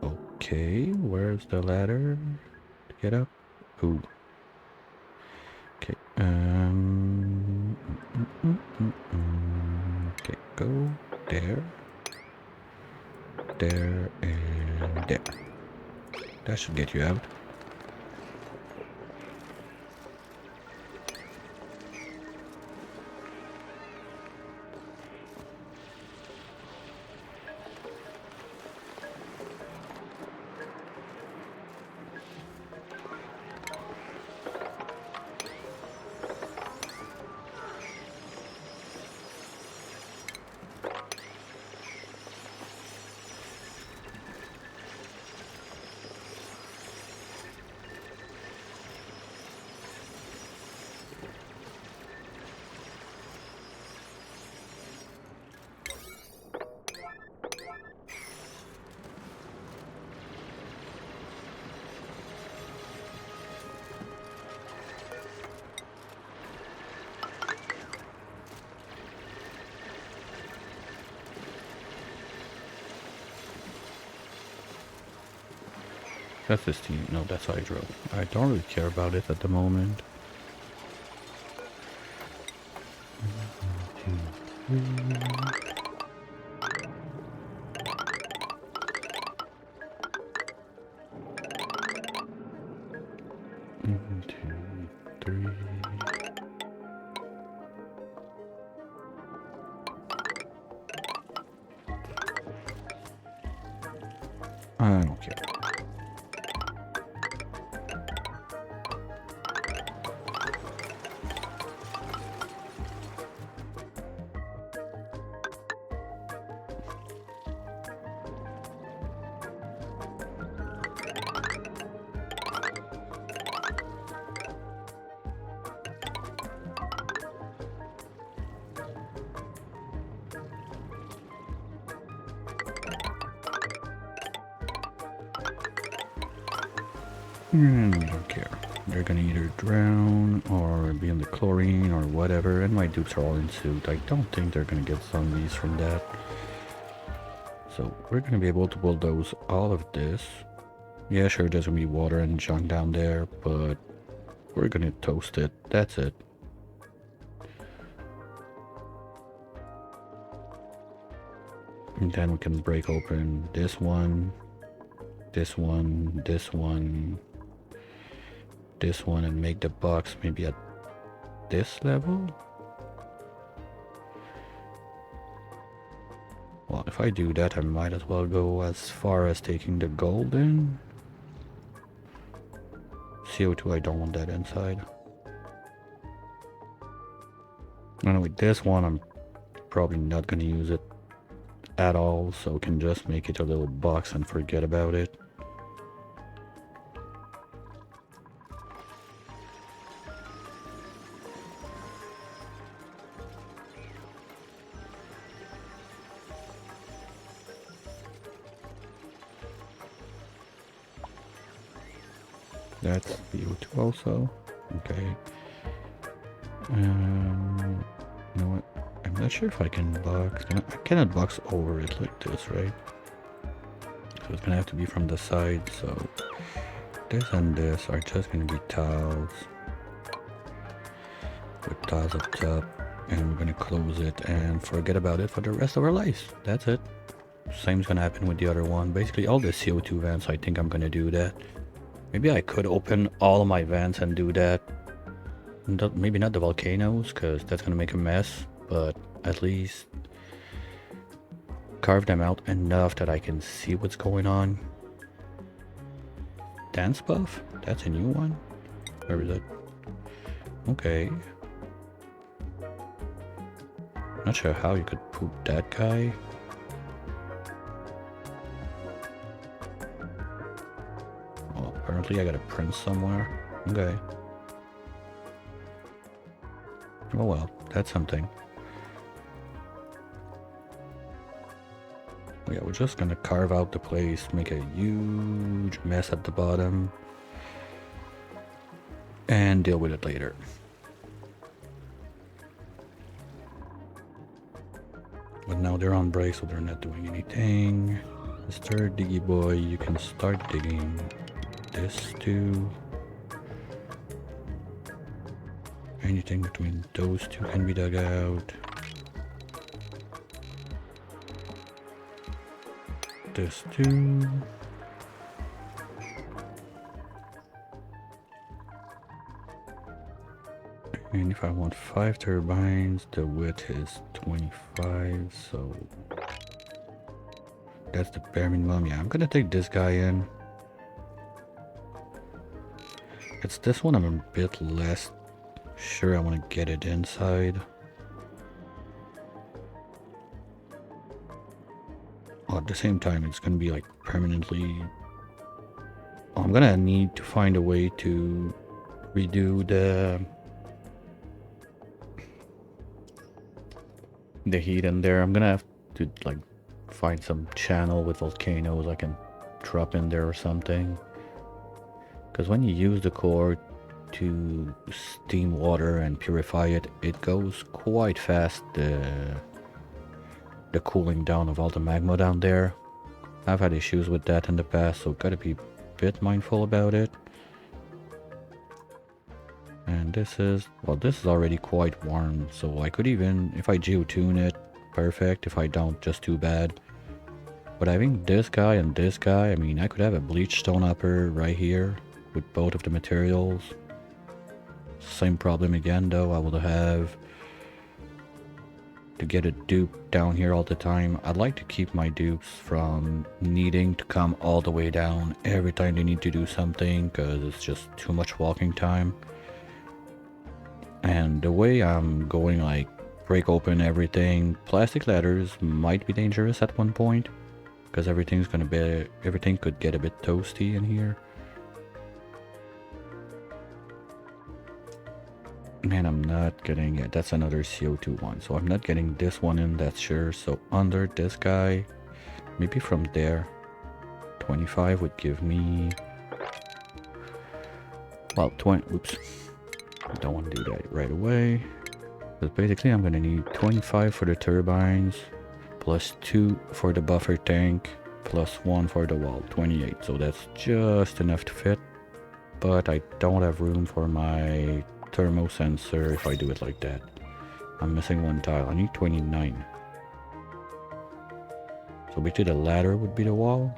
Okay, where's the ladder to get up? Ooh. Okay, okay, go there, there, and there. That should get you out. That's this team. No, that's Hydro. I don't really care about it at the moment. 1, 2, 3. I don't care. I don't care. They're gonna either drown or be in the chlorine or whatever, and my dupes are all in suit. I don't think they're gonna get zombies from that. So we're gonna be able to bulldoze all of this. Yeah, sure, there's gonna be water and junk down there, but we're gonna toast it. That's it. And then we can break open this one, this one, this one, this one, and make the box maybe at this level. Well, if I do that, I might as well go as far as taking the gold in. CO2, I don't want that inside. Anyway, this one, I'm probably not gonna use it at all, so can just make it a little box and forget about it. That's CO2 also. Okay. You know what? I'm not sure if I can box. I cannot box over it like this, right? So it's gonna have to be from the side. So this and this are just gonna be tiles with tiles up top, and we're gonna close it and forget about it for the rest of our lives. That's it. Same's gonna happen with the other one. Basically, all the CO2 vents, I think I'm gonna do that. Maybe I could open all of my vents and do that. Maybe not the volcanoes, because that's gonna make a mess, but at least carve them out enough that I can see what's going on. Dance buff? That's a new one? Where is it? Okay. Not sure how you could poop that guy. Oh, apparently I got a print somewhere. Okay. Oh well, that's something. yeah, we're just gonna carve out the place, make a huge mess at the bottom, and deal with it later. But now they're on break, so they're not doing anything. Mr. Diggy Boy, you can start digging this too. Anything between those two can be dug out. This too. And if I want 5 turbines, the width is 25, so that's the bare minimum. Yeah, I'm gonna take this guy in. It's this one I'm a bit less sure I want to get it inside. Well, at the same time, it's gonna be like permanently. I'm gonna need to find a way to redo the heat in there. I'm gonna have to like find some channel with volcanoes I can drop in there or something. Because when you use the core to steam water and purify it, it goes quite fast, the cooling down of all the magma down there. I've had issues with that in the past, so gotta be a bit mindful about it. And this is, well, this is already quite warm, so I could even, if I geotune it, perfect. If I don't, just too bad. But having this guy and this guy, I mean, I could have a bleach stone upper right here with both of the materials. Same problem again though, I will have to get a dupe down here all the time. I'd like to keep my dupes from needing to come all the way down every time they need to do something, because it's just too much walking time. And the way I'm going, like, break open everything, plastic ladders might be dangerous at one point, because everything could get a bit toasty in here. And I'm not getting it. That's another CO2 one. So I'm not getting this one in, that's sure. So under this guy, maybe from there, 25 would give me, well, 20, oops. I don't want to do that right away. But basically I'm gonna need 25 for the turbines, plus 2 for the buffer tank, plus 1 for the wall, 28. So that's just enough to fit. But I don't have room for my thermo sensor if I do it like that. I'm missing one tile. I need 29. So basically the ladder would be the wall.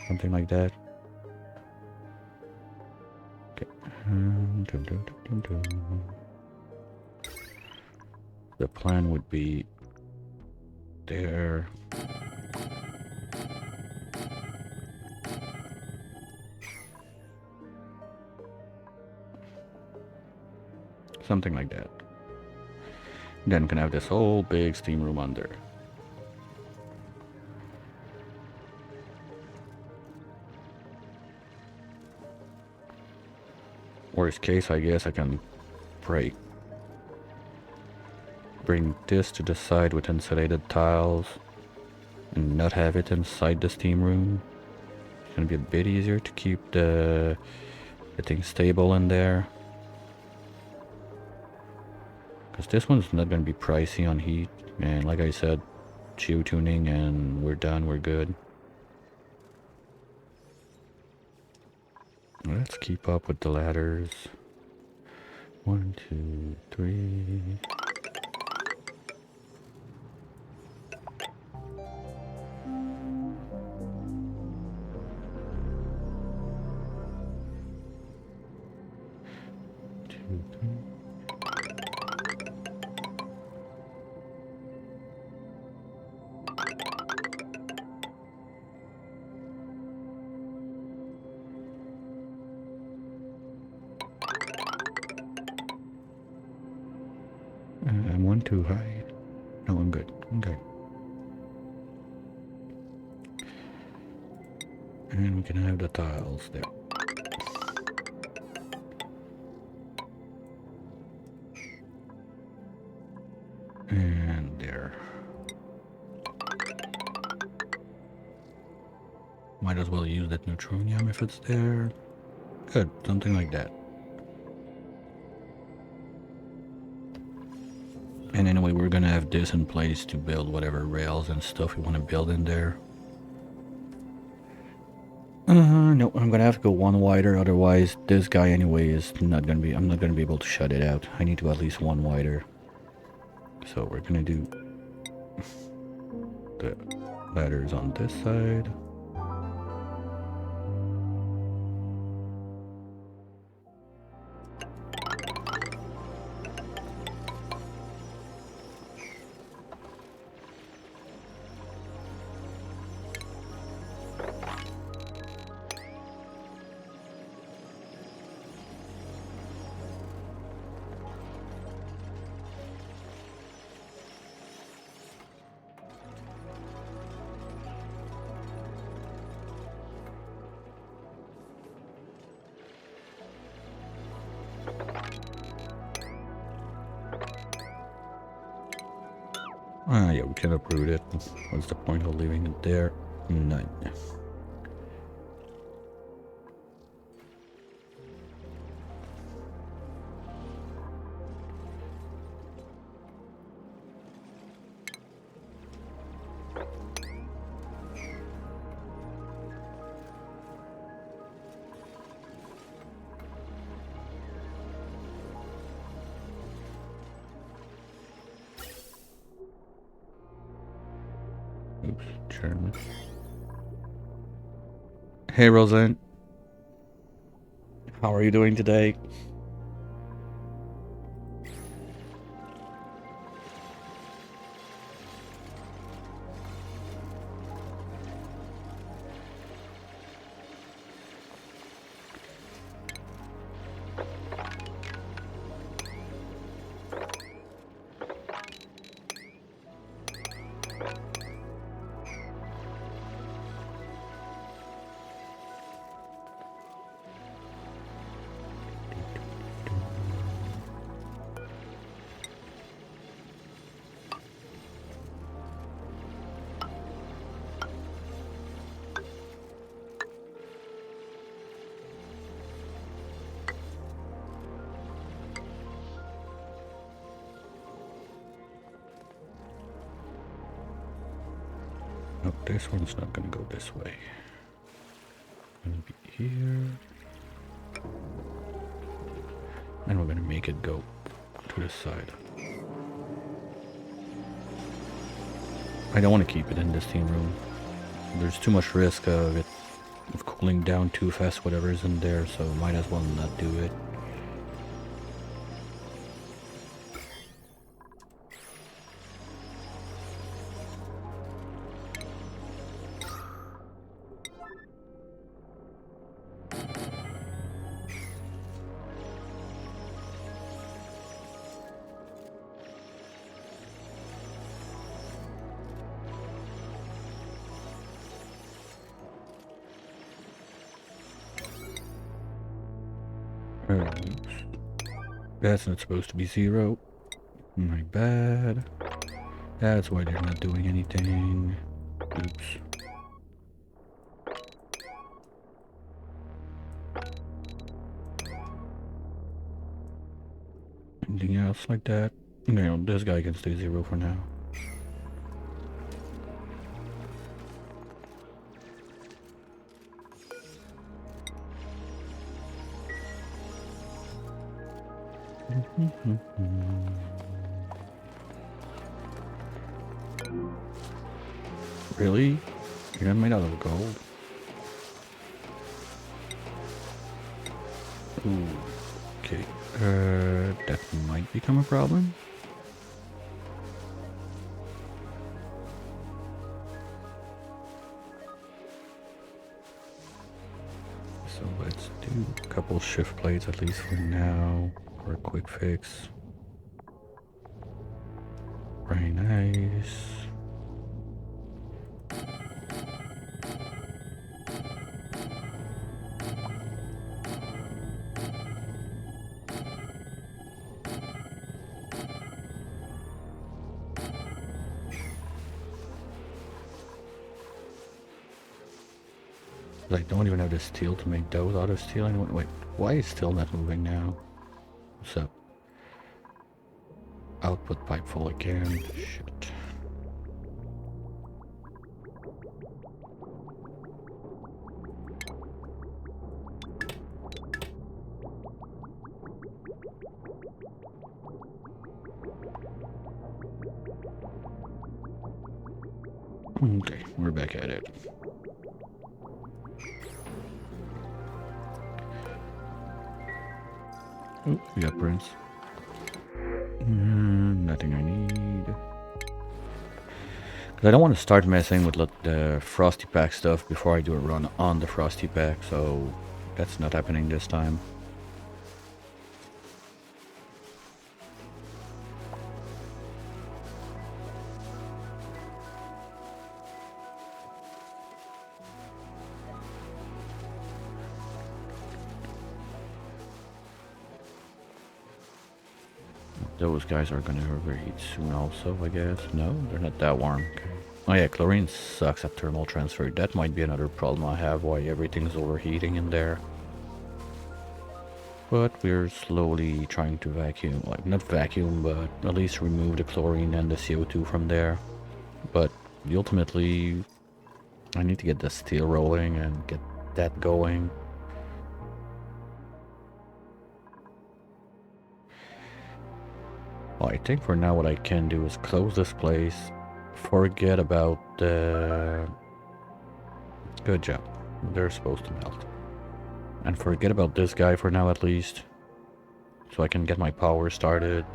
Something like that. Okay. The plan would be there. Something like that. Then can have this whole big steam room under. Worst case, I guess I can bring this to the side with insulated tiles and not have it inside the steam room. It's gonna be a bit easier to keep the thing stable in there. Because this one's not going to be pricey on heat, and like I said, geotuning and we're done, we're good. Let's keep up with the ladders. 1, 2, 3. I'm one too high. No, I'm good. Okay. And we can have the tiles there. And there. Might as well use that neutronium if it's there. Good, something like that. And anyway, we're gonna have this in place to build whatever rails and stuff we want to build in there. No, I'm gonna have to go one wider, otherwise this guy anyway is not gonna be, I'm not gonna be able to shut it out. I need to at least one wider. So we're gonna do the ladders on this side. Yeah, we can uproot it. What's the point of leaving it there? None. Oops, German. Hey, Roseanne. How are you doing today? Oh, this one's not gonna go this way. Gonna be here. And we're gonna make it go to the side. I don't want to keep it in this steam room. There's too much risk of it cooling down too fast, whatever's in there, so might as well not do it. That's not supposed to be 0. My bad. That's why they're not doing anything. Oops. Anything else like that? No, this guy can stay 0 for now. Really? You're not made out of gold? Ooh, okay. That might become a problem. So let's do a couple shift plates at least for now, for a quick fix. Very nice. I don't even have the steel to make those out of steel anyway. Wait, why is steel not moving now? So, output pipe full again. Shit. Okay, we're back at it. Oh, we got prints. Nothing I need. Cause I don't want to start messing with the Frosty Pack stuff before I do a run on the Frosty Pack, so that's not happening this time. Those guys are gonna overheat soon also, I guess. No, they're not that warm. Okay. Oh yeah, chlorine sucks at thermal transfer. That might be another problem I have, why everything's overheating in there. But we're slowly trying to vacuum, like not vacuum, but at least remove the chlorine and the CO2 from there. But ultimately, I need to get the steel rolling and get that going. Well, I think for now what I can do is close this place, forget about the... Good job. They're supposed to melt. And forget about this guy for now at least. So I can get my power started.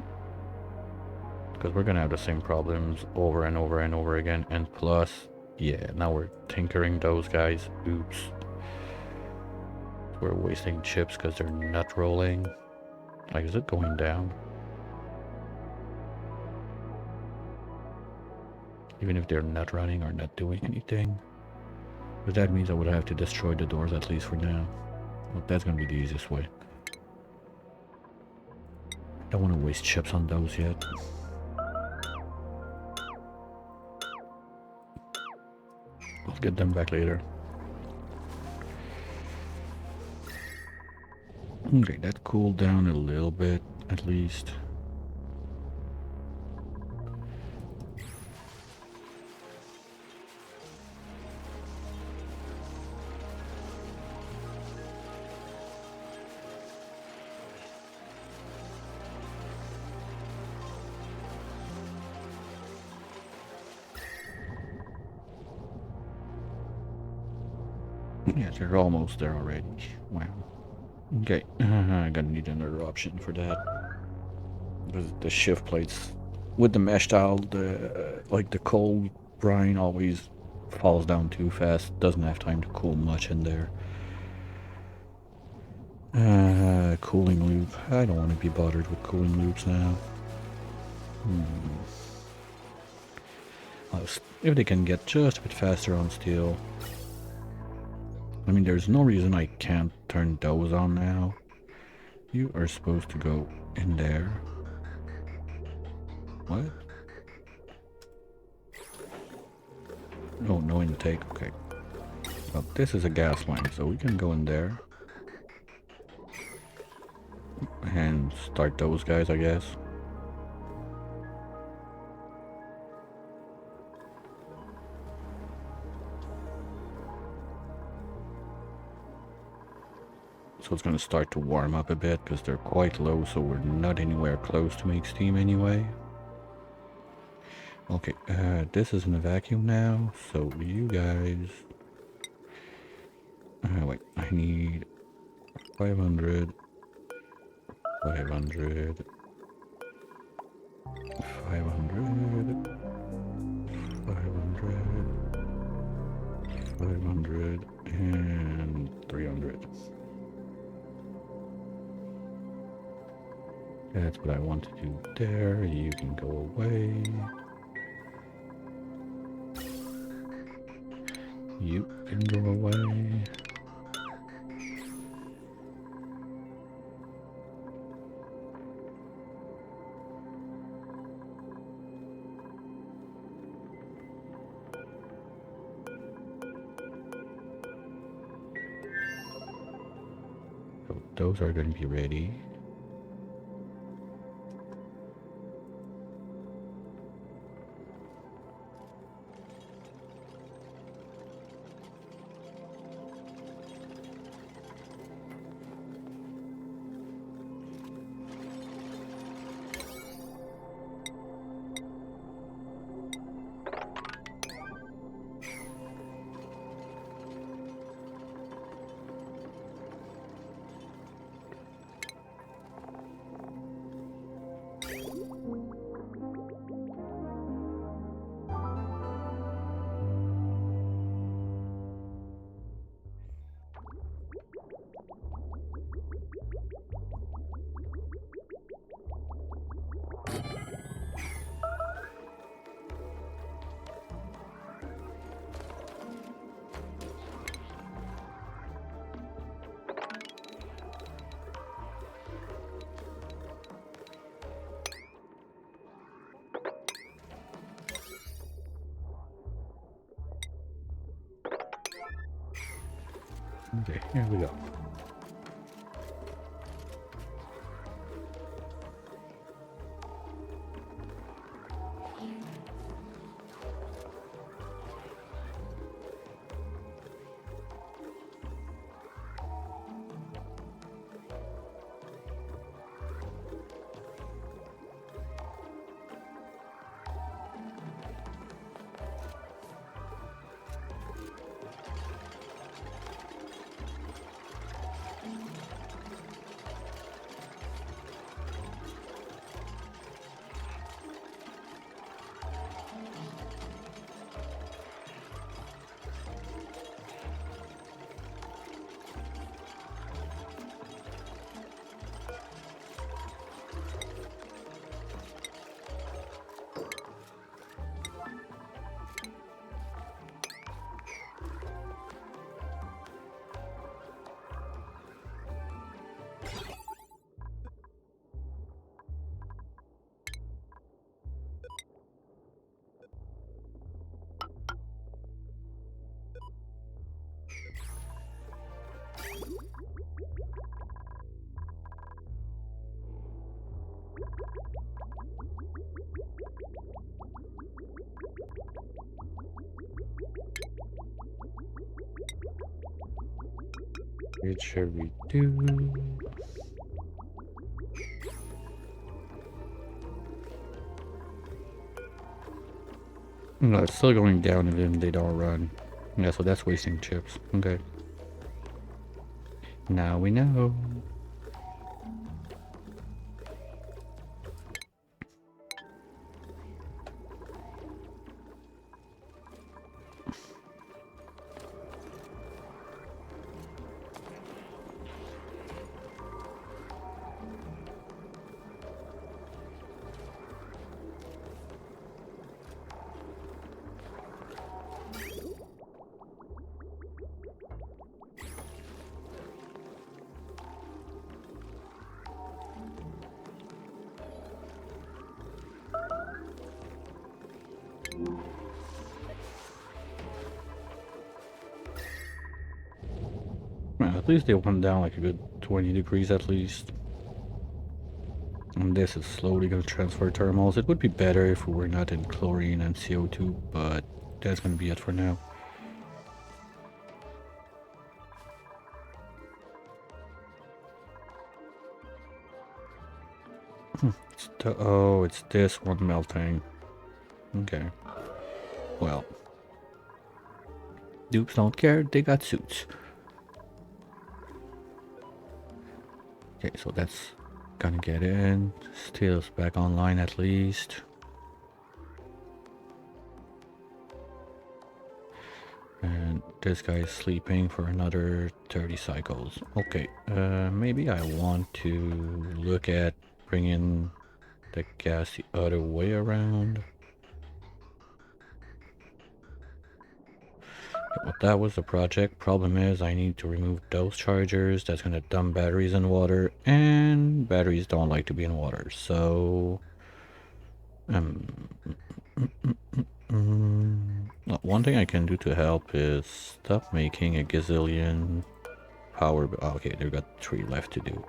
Because we're gonna have the same problems over and over and over again. And plus, yeah, now we're tinkering those guys. Oops. We're wasting chips because they're not rolling. Like, is it going down? Even if they're not running or not doing anything. But that means I would have to destroy the doors at least for now. Well, that's gonna be the easiest way. Don't want to waste chips on those yet. I'll get them back later. Okay, that cooled down a little bit, at least. Yeah, they're almost there already. Wow. Okay, I'm gonna need another option for that. The shift plates with the mesh tile, like the cold brine always falls down too fast. Doesn't have time to cool much in there. Cooling loop. I don't want to be bothered with cooling loops now. If they can get just a bit faster on steel. I mean, there's no reason I can't turn those on now. You are supposed to go in there. What? Oh, no intake. Okay. Well, this is a gas line, so we can go in there. And start those guys, I guess. So it's going to start to warm up a bit because they're quite low, so we're not anywhere close to make steam anyway. Okay, this is in a vacuum now, so you guys... wait, I need 500, 500, 500, 500, 500, and 300. That's what I want to do there. You can go away. You can go away. those are going to be ready. Okay, here we go. What should we do? No, it's still going down and then they don't run. Yeah, so that's wasting chips. Okay. Now we know. Well, at least they went down like a good 20 degrees at least. And this is slowly going to transfer thermals. It would be better if we were not in chlorine and CO2, but that's going to be it for now. Oh, it's this one melting. Okay. Well. Dupes don't care, they got suits. Okay, so that's gonna get in. Steel's back online at least. And this guy's sleeping for another 30 cycles. Okay, maybe I want to look at bringing the gas the other way around. Well, that was the project. Problem is I need to remove those chargers. That's gonna dump batteries in water, and batteries don't like to be in water. So, one thing I can do to help is stop making a gazillion power. Oh, okay, they've got 3 left to do.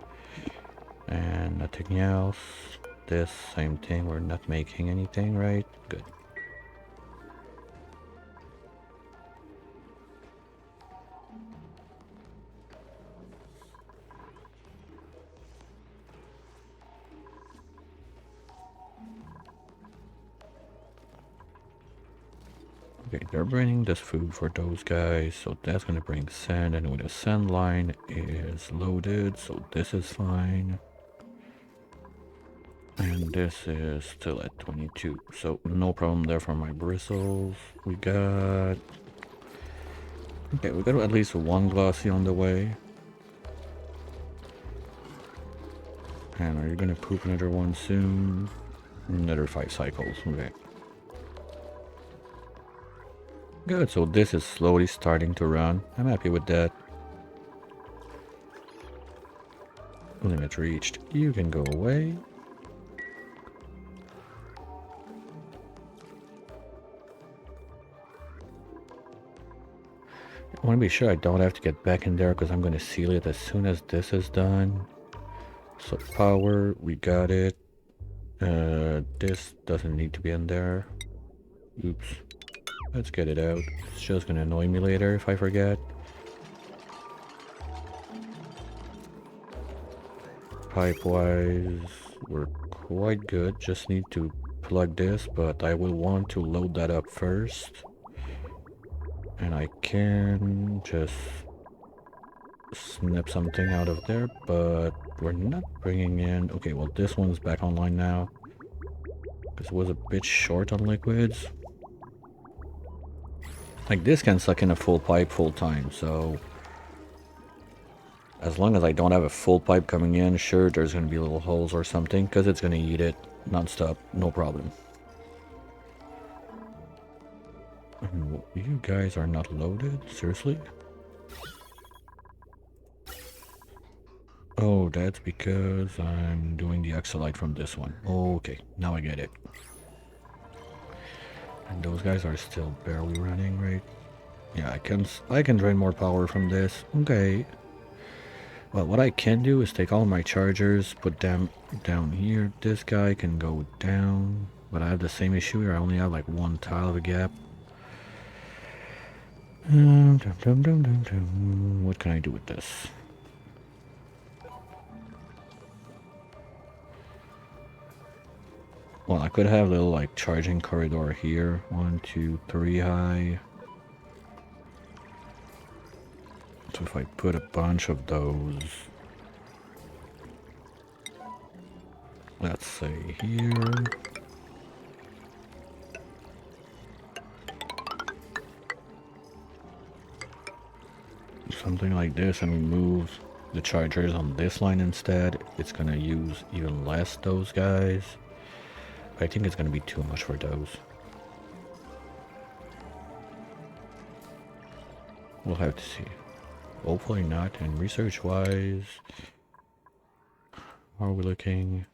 And nothing else. This, same thing. We're not making anything, right? Good. Okay, they're bringing this food for those guys, so that's gonna bring sand, and with the sand line is loaded, so this is fine. And this is still at 22, so no problem there for my bristles. We got... Okay, we got at least 1 glossy on the way. And are you gonna poop another one soon? Another 5 cycles, okay. Good, so this is slowly starting to run. I'm happy with that. Limit reached. You can go away. I want to be sure I don't have to get back in there because I'm going to seal it as soon as this is done. So power, we got it. This doesn't need to be in there. Oops. Let's get it out. It's just going to annoy me later if I forget. Pipe-wise, we're quite good. Just need to plug this, but I will want to load that up first. And I can just snip something out of there, but we're not bringing in... Okay, well this one's back online now. Because it was a bit short on liquids. Like this can suck in a full pipe full time, so... As long as I don't have a full pipe coming in, sure there's going to be little holes or something, because it's going to eat it non-stop, no problem. You guys are not loaded? Seriously? Oh, that's because I'm doing the Exolite from this one. Okay, now I get it. And those guys are still barely running, right? Yeah, I can drain more power from this. Okay. Well, what I can do is take all my chargers, put them down here. This guy can go down, but I have the same issue here. I only have like 1 tile of a gap. What can I do with this? Well, I could have a little like charging corridor here. 1, 2, 3 high. So if I put a bunch of those, let's say here. Something like this, and we move the chargers on this line instead. It's gonna use even less those guys. But I think it's gonna be too much for those. We'll have to see. Hopefully not. And research wise, how are we looking?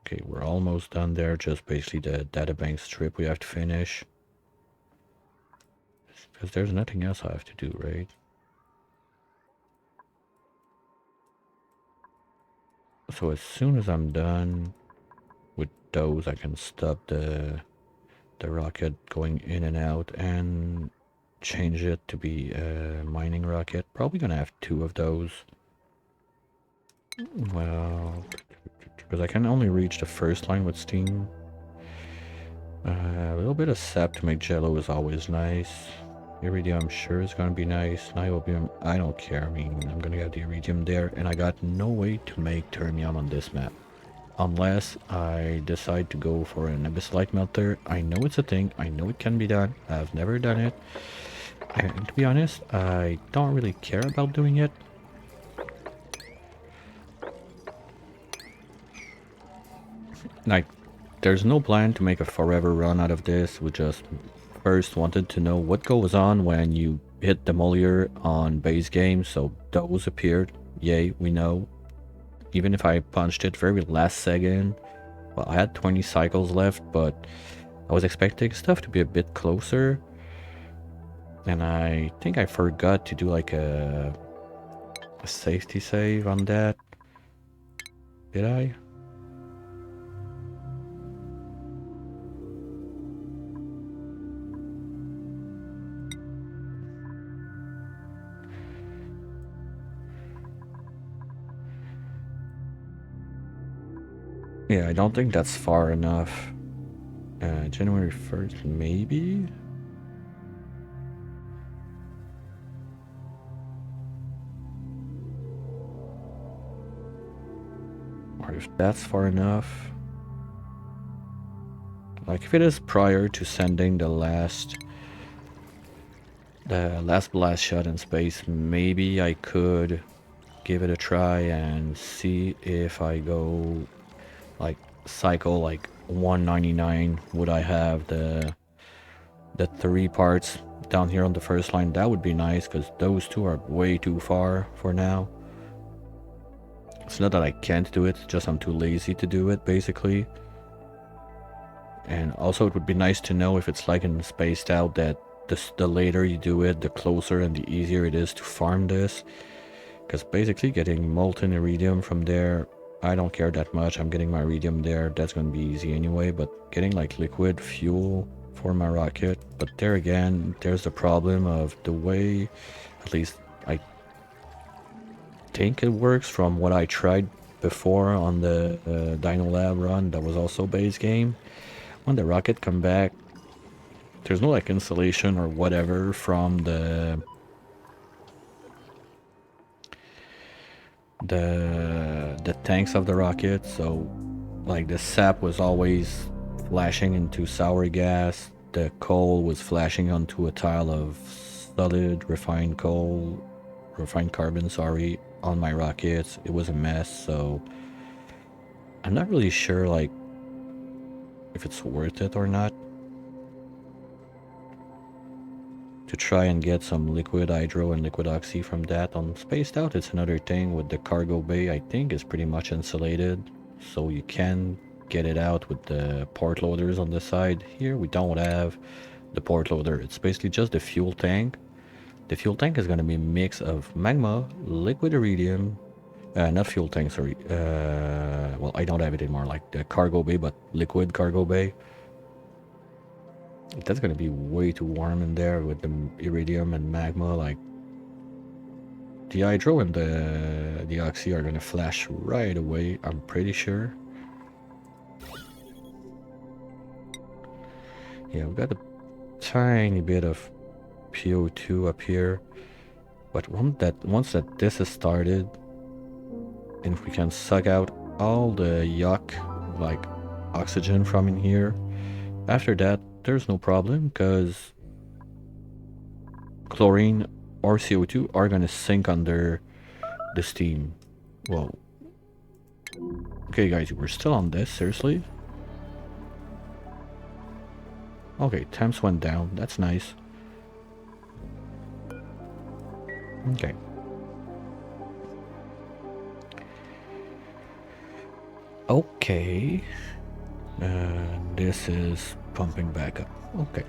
Okay, we're almost done there. Just basically the databank strip we have to finish. Because there's nothing else I have to do, right? So as soon as I'm done with those, I can stop the rocket going in and out and change it to be a mining rocket. Probably gonna have 2 of those. Well, because I can only reach the first line with steam. A little bit of sap to make jello is always nice. Iridium, I'm sure is gonna be nice. Niobium, I don't care. I mean, I'm gonna get the iridium there, and I got no way to make termium on this map. Unless I decide to go for an abyssalite melter. I know it's a thing. I know it can be done. I've never done it. And to be honest, I don't really care about doing it. Like, there's no plan to make a forever run out of this. We just first wanted to know what goes on when you hit the Demolier on base game. So those appeared. Yay, we know. Even if I punched it very last second. Well, I had 20 cycles left, but I was expecting stuff to be a bit closer. And I think I forgot to do like a a safety save on that. Did I? Yeah, I don't think that's far enough. January 1st, maybe? Or if that's far enough. Like, if it is prior to sending the last blast shot in space, maybe I could give it a try and see if I go, like, cycle, like, 199. Would I have the 3 parts down here on the first line? That would be nice, because those 2 are way too far for now. It's not that I can't do it, just I'm too lazy to do it, basically. And also it would be nice to know if it's like in Spaced Out that the later you do it, the closer and the easier it is to farm this. Because basically getting molten iridium from there, I don't care that much. I'm getting my iridium there, that's going to be easy anyway. But getting like liquid fuel for my rocket. But there again, there's the problem of the way, at least I think it works from what I tried before on the Dino Lab run that was also base game. When the rocket come back, there's no like insulation or whatever from the tanks of the rocket, so like the sap was always flashing into sour gas, the coal was flashing onto a tile of solid refined carbon, sorry, on my rockets. It was a mess, so I'm not really sure like if it's worth it or not to try and get some liquid hydro and liquid oxy from that. On Spaced Out, it's another thing with the cargo bay, I think is pretty much insulated, so you can get it out with the port loaders on the side. Here we don't have the port loader, it's basically just the fuel tank. The fuel tank is going to be a mix of magma, liquid iridium, not fuel tank, sorry, well, I don't have it anymore, like the cargo bay, but liquid cargo bay. That's gonna be way too warm in there with the iridium and magma. Like the hydro and the oxy are gonna flash right away, I'm pretty sure. Yeah, we've got a tiny bit of PO2 up here, but once that this is started, and if we can suck out all the yuck like oxygen from in here, after that there's no problem, because chlorine or CO2 are gonna sink under the steam. Whoa. Okay guys, we're still on this, seriously? Okay, temps went down, that's nice. Okay. Okay. This is pumping back up. Okay.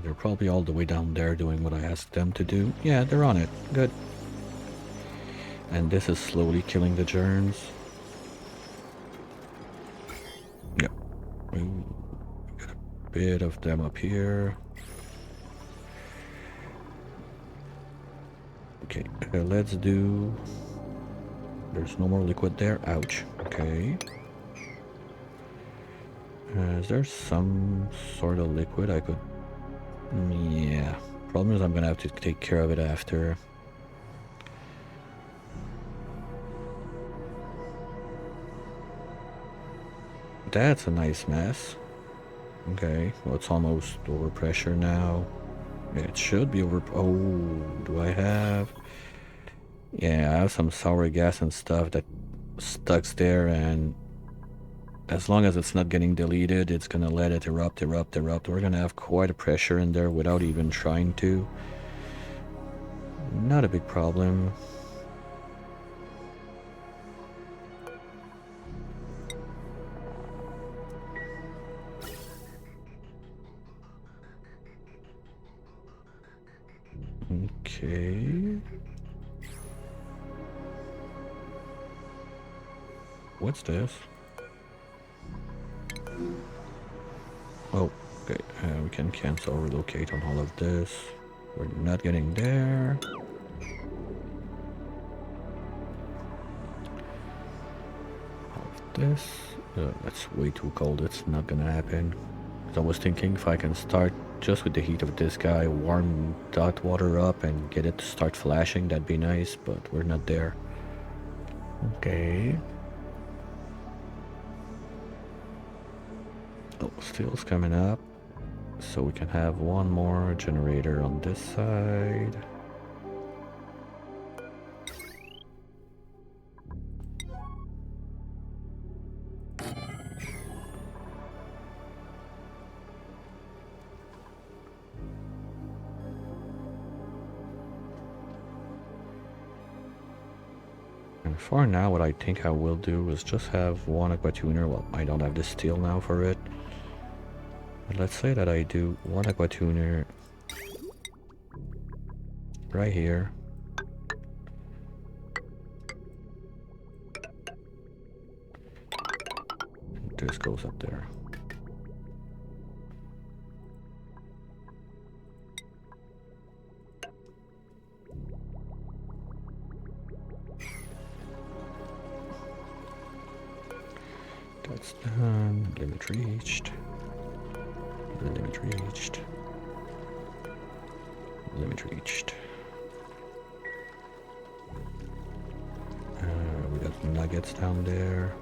They're probably all the way down there doing what I asked them to do. Yeah, they're on it. Good. And this is slowly killing the germs. Yep. Ooh, got a bit of them up here. Okay, let's do... There's no more liquid there. Ouch. Okay. Is there some sort of liquid I could... Yeah. Problem is I'm gonna have to take care of it after. That's a nice mess. Okay, well it's almost over pressure now. It should be over... Oh, do I have... Yeah, I have some sour gas and stuff that stucks there, and as long as it's not getting deleted, it's gonna let it erupt. We're gonna have quite a pressure in there without even trying to. Not a big problem. Okay. what's this? Oh, okay. We can cancel relocate on all of this. We're not getting there. All of this. That's way too cold. It's not gonna happen. I was thinking if I can start just with the heat of this guy, warm that water up and get it to start flashing, that'd be nice, but we're not there. Okay. Oh, steel's coming up. So we can have one more generator on this side. And for now, what I think I will do is just have one aquatuner. Well, I don't have the steel now for it. But let's say that I do one aquatuner right here. This goes up there. That's done. Limit reached. Limit reached. Limit reached. We got nuggets down there.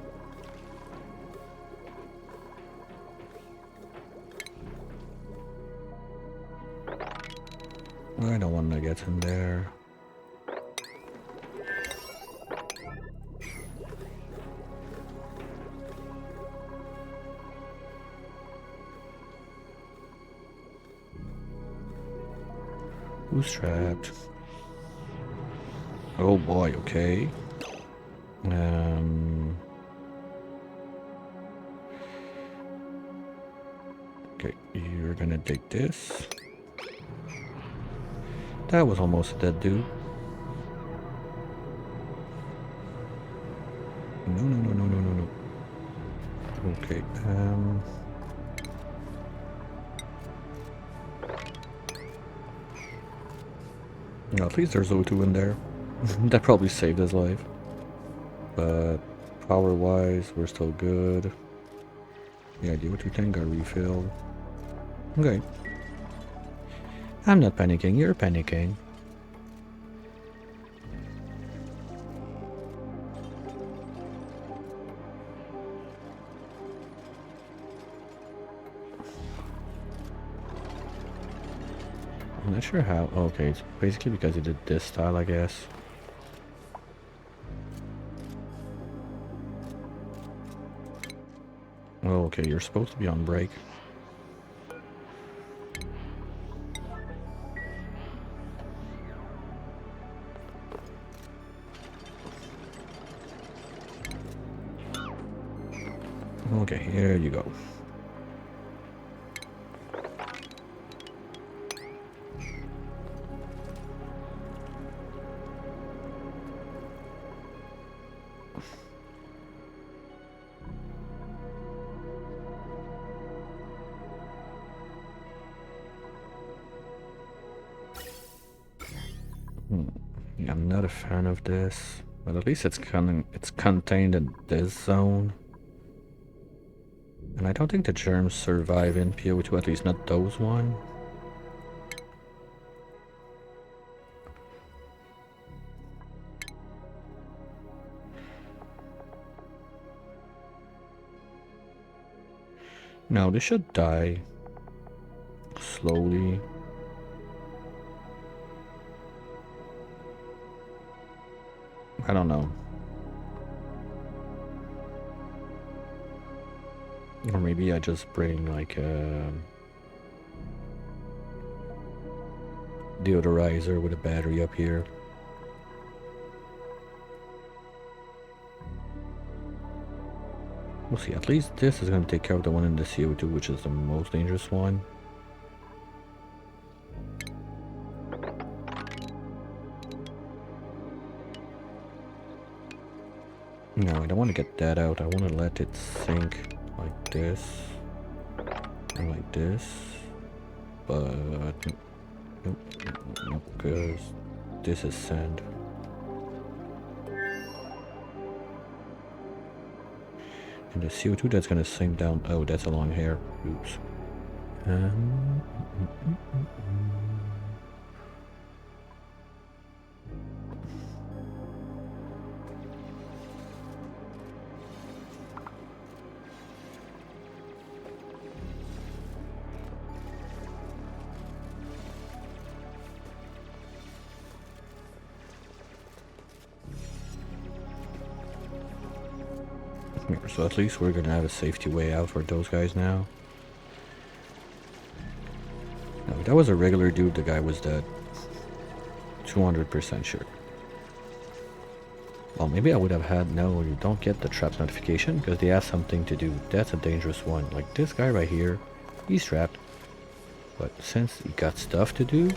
I don't want nuggets in there. Who's trapped? Oh boy, okay. Okay, you're gonna take this. That was almost a dead dude. No, no, no, no, no, no, no. Okay, well, at least there's O2 in there. That probably saved his life. But power-wise, we're still good. Yeah, the O2 tank got refilled. Okay. I'm not panicking, you're panicking. I'm not sure how. Oh, okay, it's basically because he did this style, I guess. Oh, okay, you're supposed to be on break. Okay, here you go. I'm not a fan of this, but at least it's contained in this zone. And I don't think the germs survive in PO2, at least not those one. No, they should die slowly. I don't know. Or maybe I just bring like a deodorizer with a battery up here. We'll see. At least this is going to take care of the one in the CO2, which is the most dangerous one. No, I don't want to get that out. I want to let it sink like this and like this. But nope, nope, because this is sand. And the CO2 that's gonna sink down. Oh, that's a long hair. Oops. Um, So at least we're gonna have a safety way out for those guys now. No, if that was a regular dude, the guy was dead. 200% sure. Well, maybe I would have had, no, you don't get the traps notification because they have something to do. That's a dangerous one. Like this guy right here, he's trapped. But since he got stuff to do,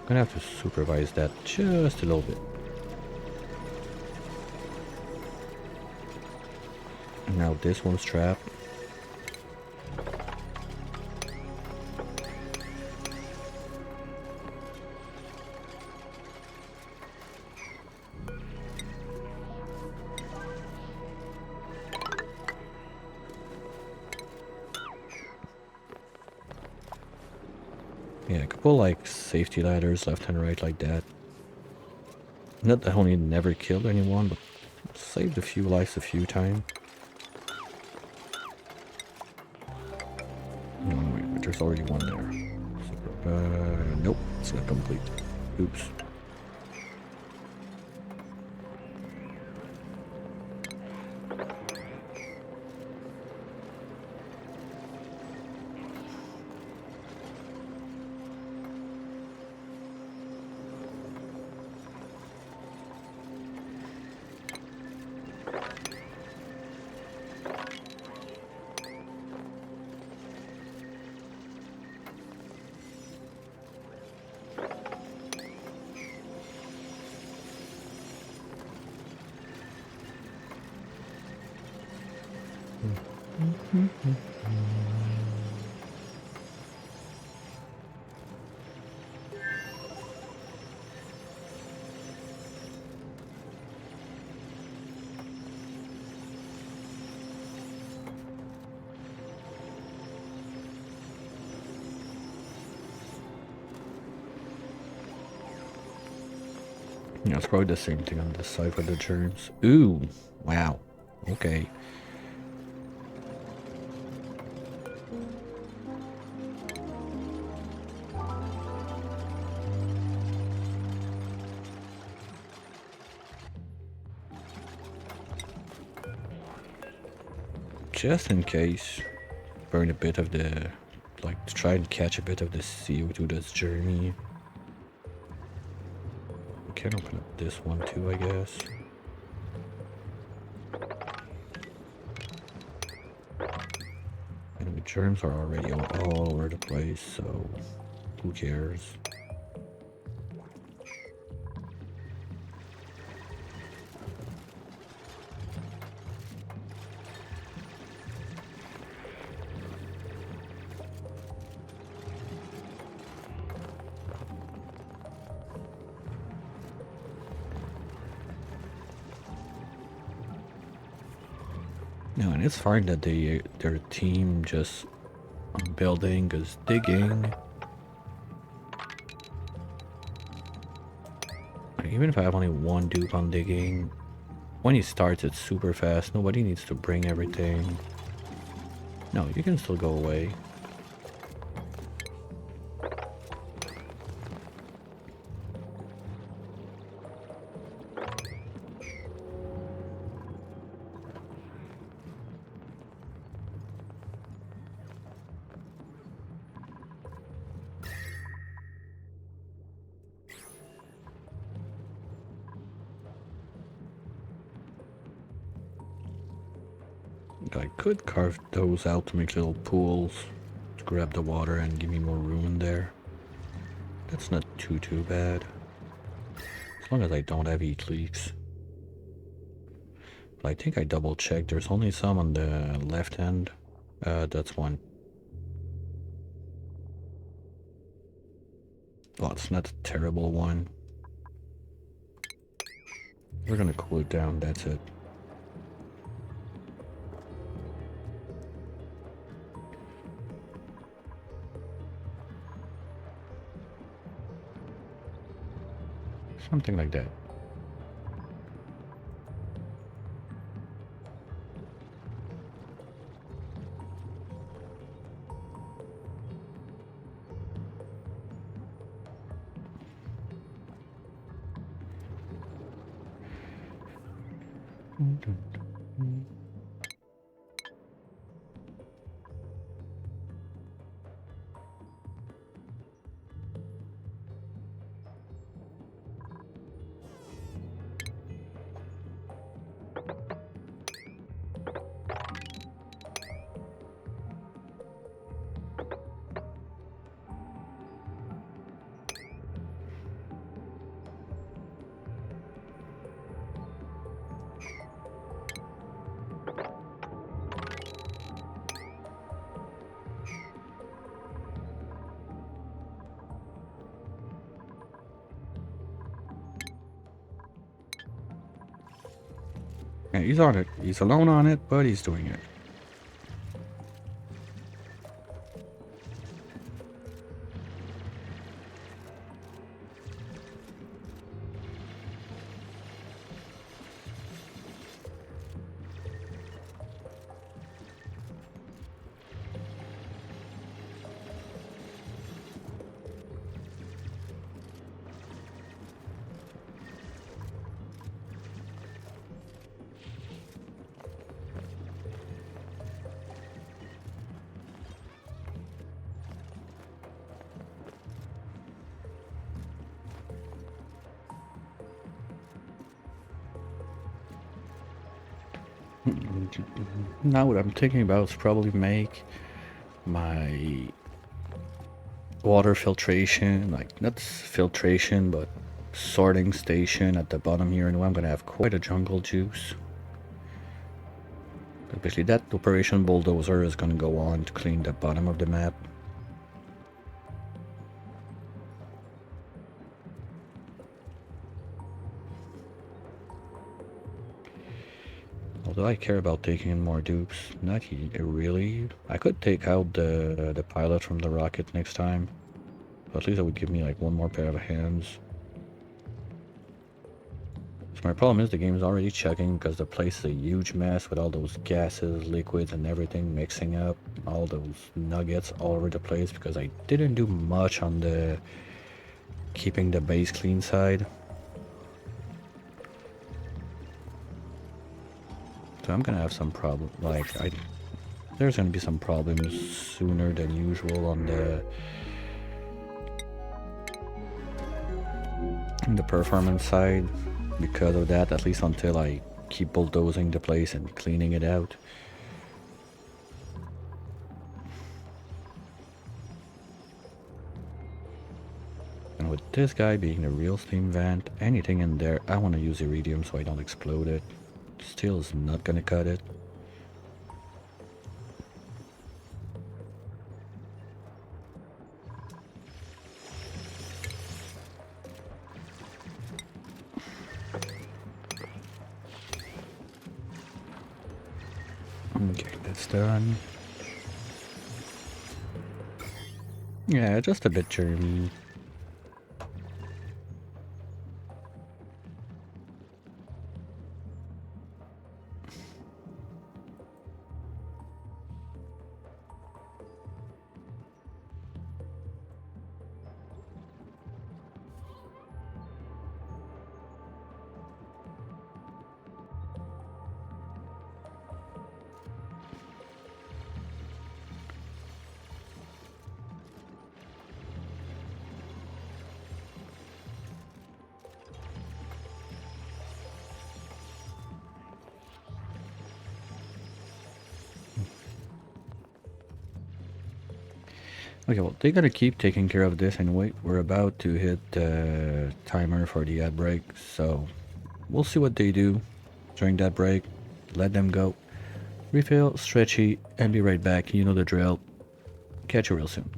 I'm gonna have to supervise that just a little bit. And now this one's trapped. Yeah, a couple like safety ladders left and right like that. Not that only never killed anyone, but saved a few lives a few times. No, wait, but there's already one there. Nope, it's not complete. Oops. Yeah, it's probably the same thing on this side for the germs. Ooh, wow. Okay. Just in case, burn a bit of the, like, to try and catch a bit of the CO2 that's journey. We can open up this one too, I guess. And the germs are already all over the place, so who cares? No, and it's fine that their team just building is digging. Even if I have only one dude on digging, when he starts it's super fast. Nobody needs to bring everything. No, you can still go away. I could carve those out to make little pools to grab the water and give me more room in there. That's not too bad. As long as I don't have heat leaks. But I think I double checked. There's only some on the left hand. That's one. Well, it's not a terrible one. We're gonna cool it down, that's it. Something like that. Yeah, he's on it. He's alone on it, but he's doing it. Now what I'm thinking about is probably make my water filtration, like not filtration, but sorting station at the bottom here, and I'm gonna have quite a jungle juice. But basically that operation bulldozer is gonna go on to clean the bottom of the map. Although I care about taking in more dupes, not really. I could take out the pilot from the rocket next time. But at least that would give me like one more pair of hands. So my problem is the game is already checking because the place is a huge mess with all those gases, liquids, and everything mixing up. All those nuggets all over the place because I didn't do much on the keeping the base clean side. So I'm gonna have some problem. There's gonna be some problems sooner than usual on the performance side because of that. At least until I keep bulldozing the place and cleaning it out. And with this guy being a real steam vent, anything in there, I want to use iridium so I don't explode it. Steel is not gonna cut it. Okay, that's done. Yeah, just a bit germy. Okay, well, they're gonna keep taking care of this anyway. We're about to hit the timer for the ad break, so we'll see what they do during that break. Let them go. Refill, stretchy, and be right back. You know the drill. Catch you real soon.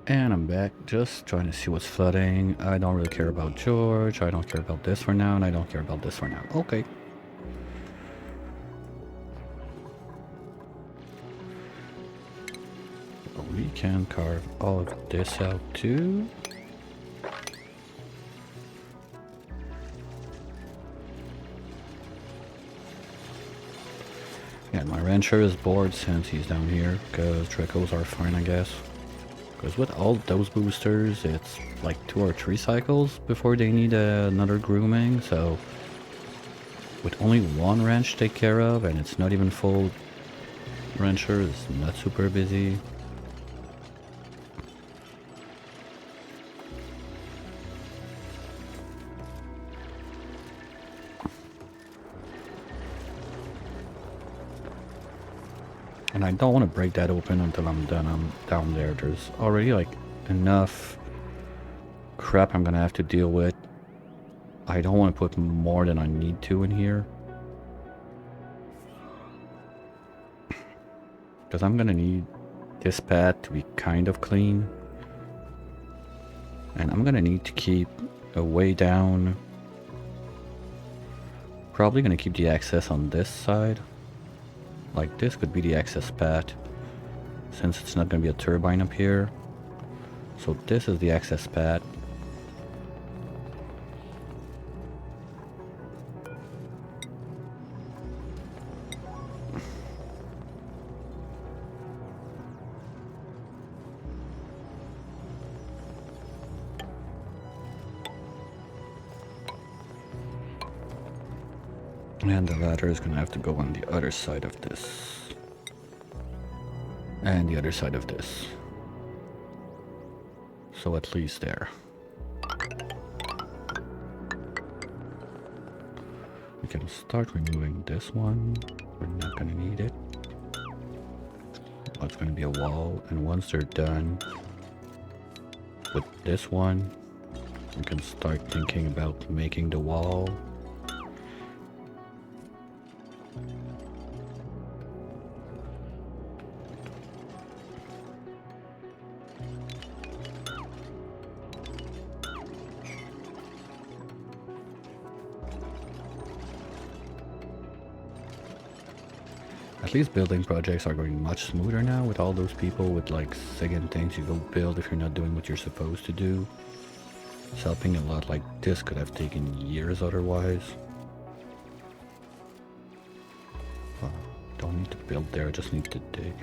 And I'm back, just trying to see what's flooding. I don't really care about George, I don't care about this for now, and I don't care about this for now. Okay. We can carve all of this out too. Yeah, my rancher is bored since he's down here, because Dreckos are fine, I guess. Because with all those boosters, it's like 2 or 3 cycles before they need another grooming, so with only one ranch to take care of, and it's not even full, rancher is not super busy. And I don't want to break that open until I'm done. I'm down there. There's already like enough crap I'm gonna have to deal with. I don't want to put more than I need to in here. Because I'm gonna need this pad to be kind of clean. And I'm gonna need to keep a way down. Probably gonna keep the access on this side. Like this could be the access pad, since it's not gonna be a turbine up here. So this is the access pad. And the ladder is gonna have to go on the other side of this. And the other side of this. So at least there. We can start removing this one. We're not gonna need it. Oh, it's gonna be a wall, and once they're done with this one, we can start thinking about making the wall. At least building projects are going much smoother now with all those people with like second things you go build if you're not doing what you're supposed to do. It's helping a lot. Like this could have taken years otherwise. Don't need to build there, I just need to dig.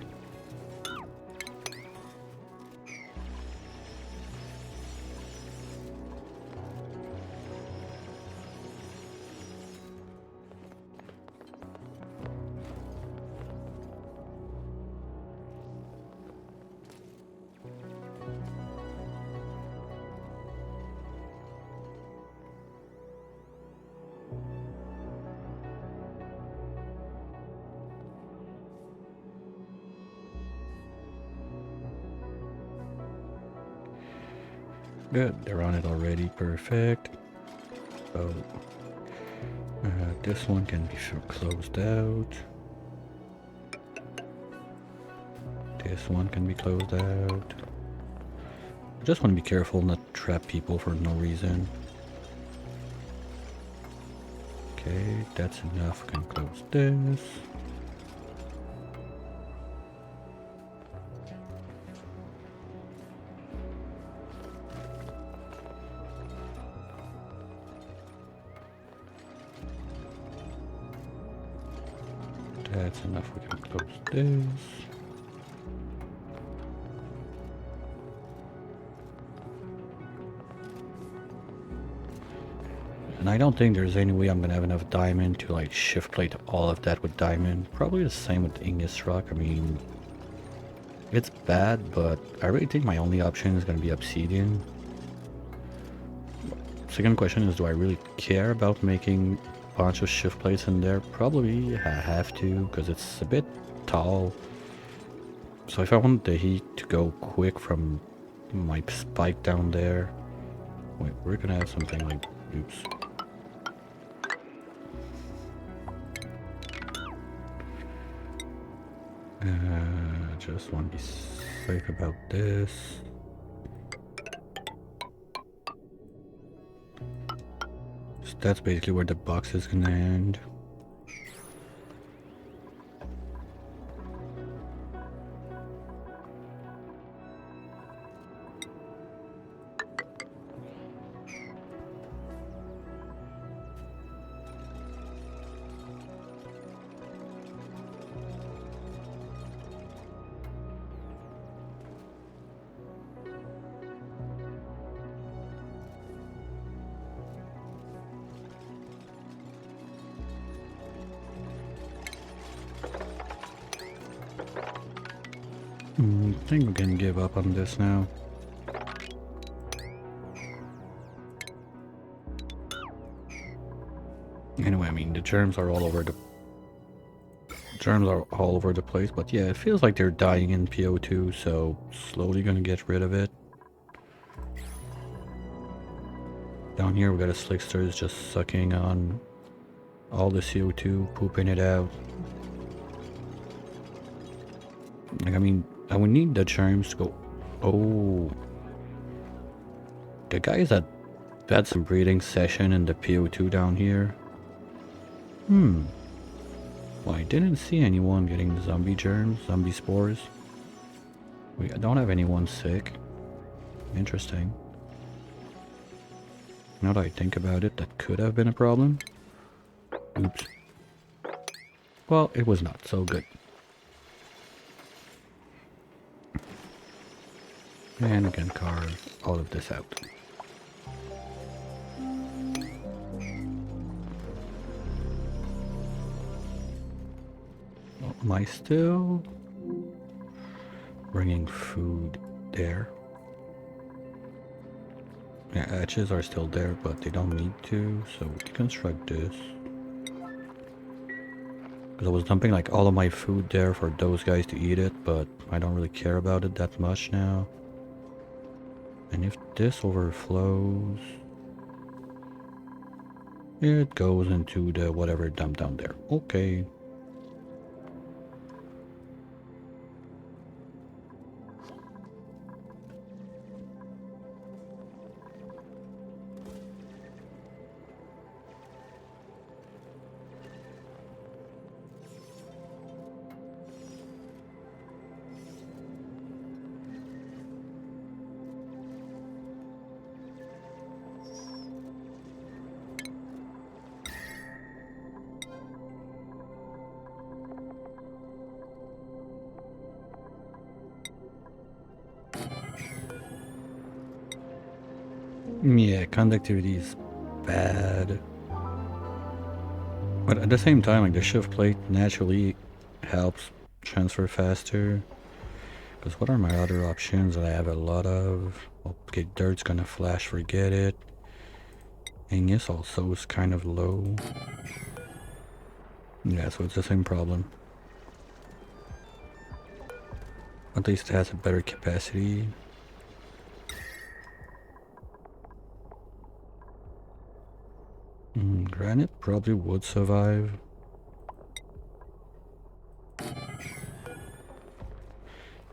Good, they're on it already, perfect. So, this one can be closed out. This one can be closed out. I just want to be careful not to trap people for no reason. Okay, that's enough, we can close this. That's enough, we can close this. And I don't think there's any way I'm gonna have enough diamond to like shift plate all of that with diamond. Probably the same with Ignis rock. I mean, it's bad, but I really think my only option is gonna be obsidian. Second question is, do I really care about making a bunch of shift plates in there? Probably I have to, because it's a bit tall. So if I want the heat to go quick from my spike down there, wait, we're gonna have something like, oops. just want to be safe about this. So that's basically where the box is gonna end. I think we can give up on this now. Anyway, I mean, the germs are all over the place, but yeah, it feels like they're dying in PO2, so slowly gonna get rid of it. Down here we got a Slicksters just sucking on all the CO2, pooping it out. Like, I mean, I would need the germs to go. Oh, the guys that had some breeding session in the PO2 down here. Well, I didn't see anyone getting the zombie germs, zombie spores. We don't have anyone sick. Interesting. Now that I think about it, that could have been a problem. Oops. Well, it was not, so good. And we can carve all of this out. Am I still bringing food there? Yeah, hatches are still there, but they don't need to, so we can construct this. Because I was dumping like all of my food there for those guys to eat it, but I don't really care about it that much now. And if this overflows, it goes into the whatever dump down there. Okay. Yeah, conductivity is bad. But at the same time, like the shift plate naturally helps transfer faster. Because what are my other options that I have a lot of? Okay, dirt's gonna flash, forget it. Ignis also is kind of low. Yeah, so it's the same problem. At least it has a better capacity. Granite probably would survive.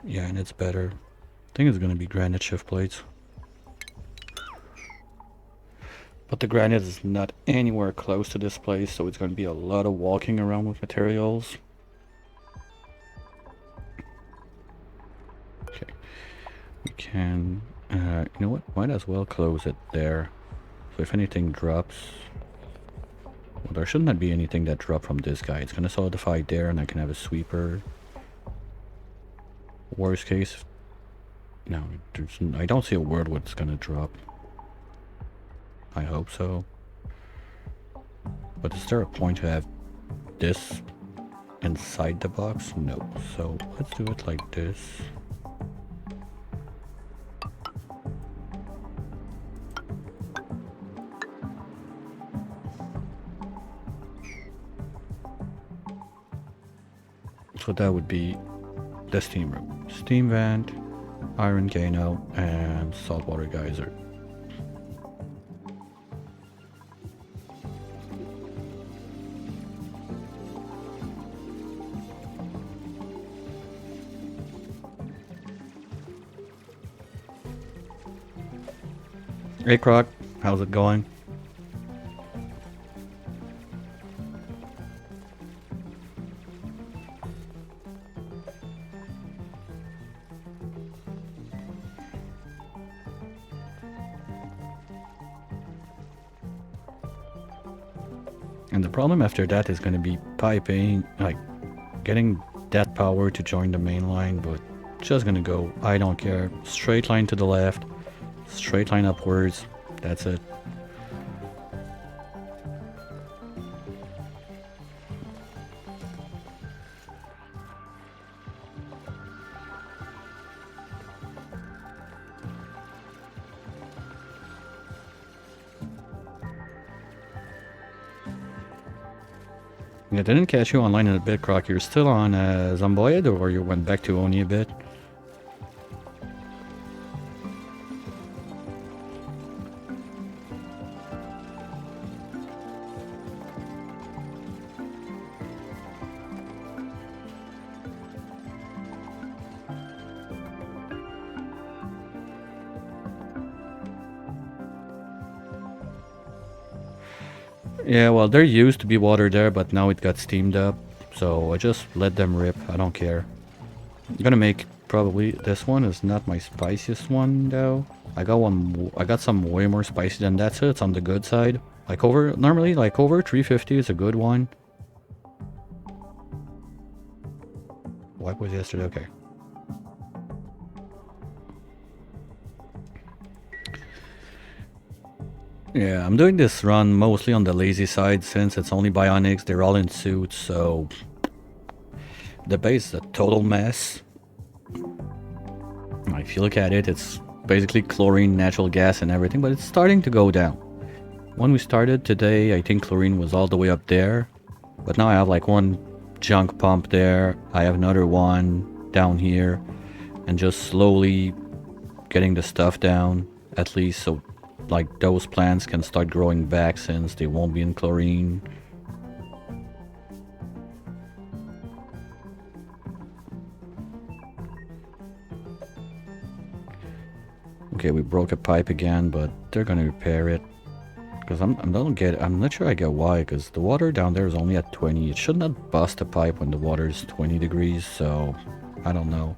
Yeah, and it's better. I think it's gonna be granite shift plates. But the granite is not anywhere close to this place, so it's gonna be a lot of walking around with materials. Okay. We can, you know what? Might as well close it there. So if anything drops, well, there should not be anything that dropped from this guy. It's gonna solidify there, and I can have a sweeper. Worst case, no, I don't see a word what's gonna drop. I hope so. But is there a point to have this inside the box? No. So let's do it like this. So that would be the steam room. Steam vent, iron Gano, and saltwater geyser. Hey Croc, how's it going? And the problem after that is going to be piping, like getting that power to join the main line, but just gonna go, I don't care, straight line to the left, straight line upwards, that's it. Yeah, didn't catch you online in a bit, Croc. You're still on Zomboid, or you went back to Oni a bit? Yeah, well, there used to be water there, but now it got steamed up. So I just let them rip. I don't care. I'm gonna make probably this one is not my spiciest one though. I got some way more spicy than that, so it's on the good side. Like normally like over 350 is a good one. What was yesterday? Okay. Yeah, I'm doing this run mostly on the lazy side since it's only bionics, they're all in suits, so the base is a total mess. If you look at it, it's basically chlorine, natural gas and everything, but it's starting to go down. When we started today, I think chlorine was all the way up there, but now I have like one junk pump there, I have another one down here, and just slowly getting the stuff down, at least so like those plants can start growing back since they won't be in chlorine. Okay, we broke a pipe again, but they're gonna repair it. Because I'm not sure I get why, because the water down there is only at 20. It should not bust a pipe when the water is 20 degrees, so I don't know.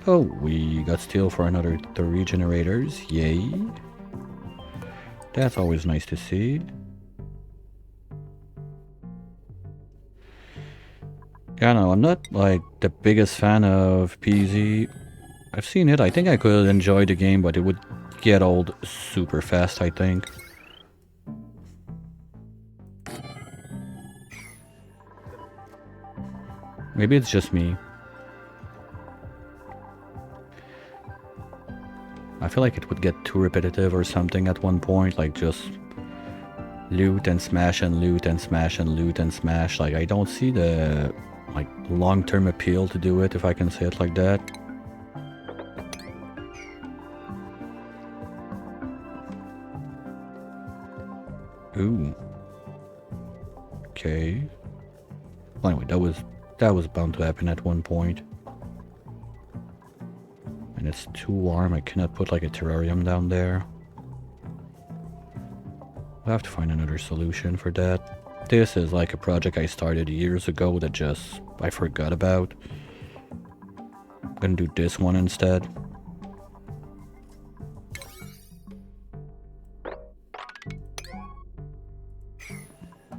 Oh, we got steel for another 3 generators, yay. That's always nice to see. Yeah, no, I'm not like the biggest fan of PZ. I've seen it, I think I could enjoy the game, but it would get old super fast, I think. Maybe it's just me. I feel like it would get too repetitive or something at one point, like just loot and smash and loot and smash and loot and smash. Like I don't see the like long-term appeal to do it, if I can say it like that. Ooh. Okay. Well, anyway, that was bound to happen at one point. And it's too warm, I cannot put like a terrarium down there. We'll have to find another solution for that. This is like a project I started years ago that just I forgot about. I'm gonna do this one instead.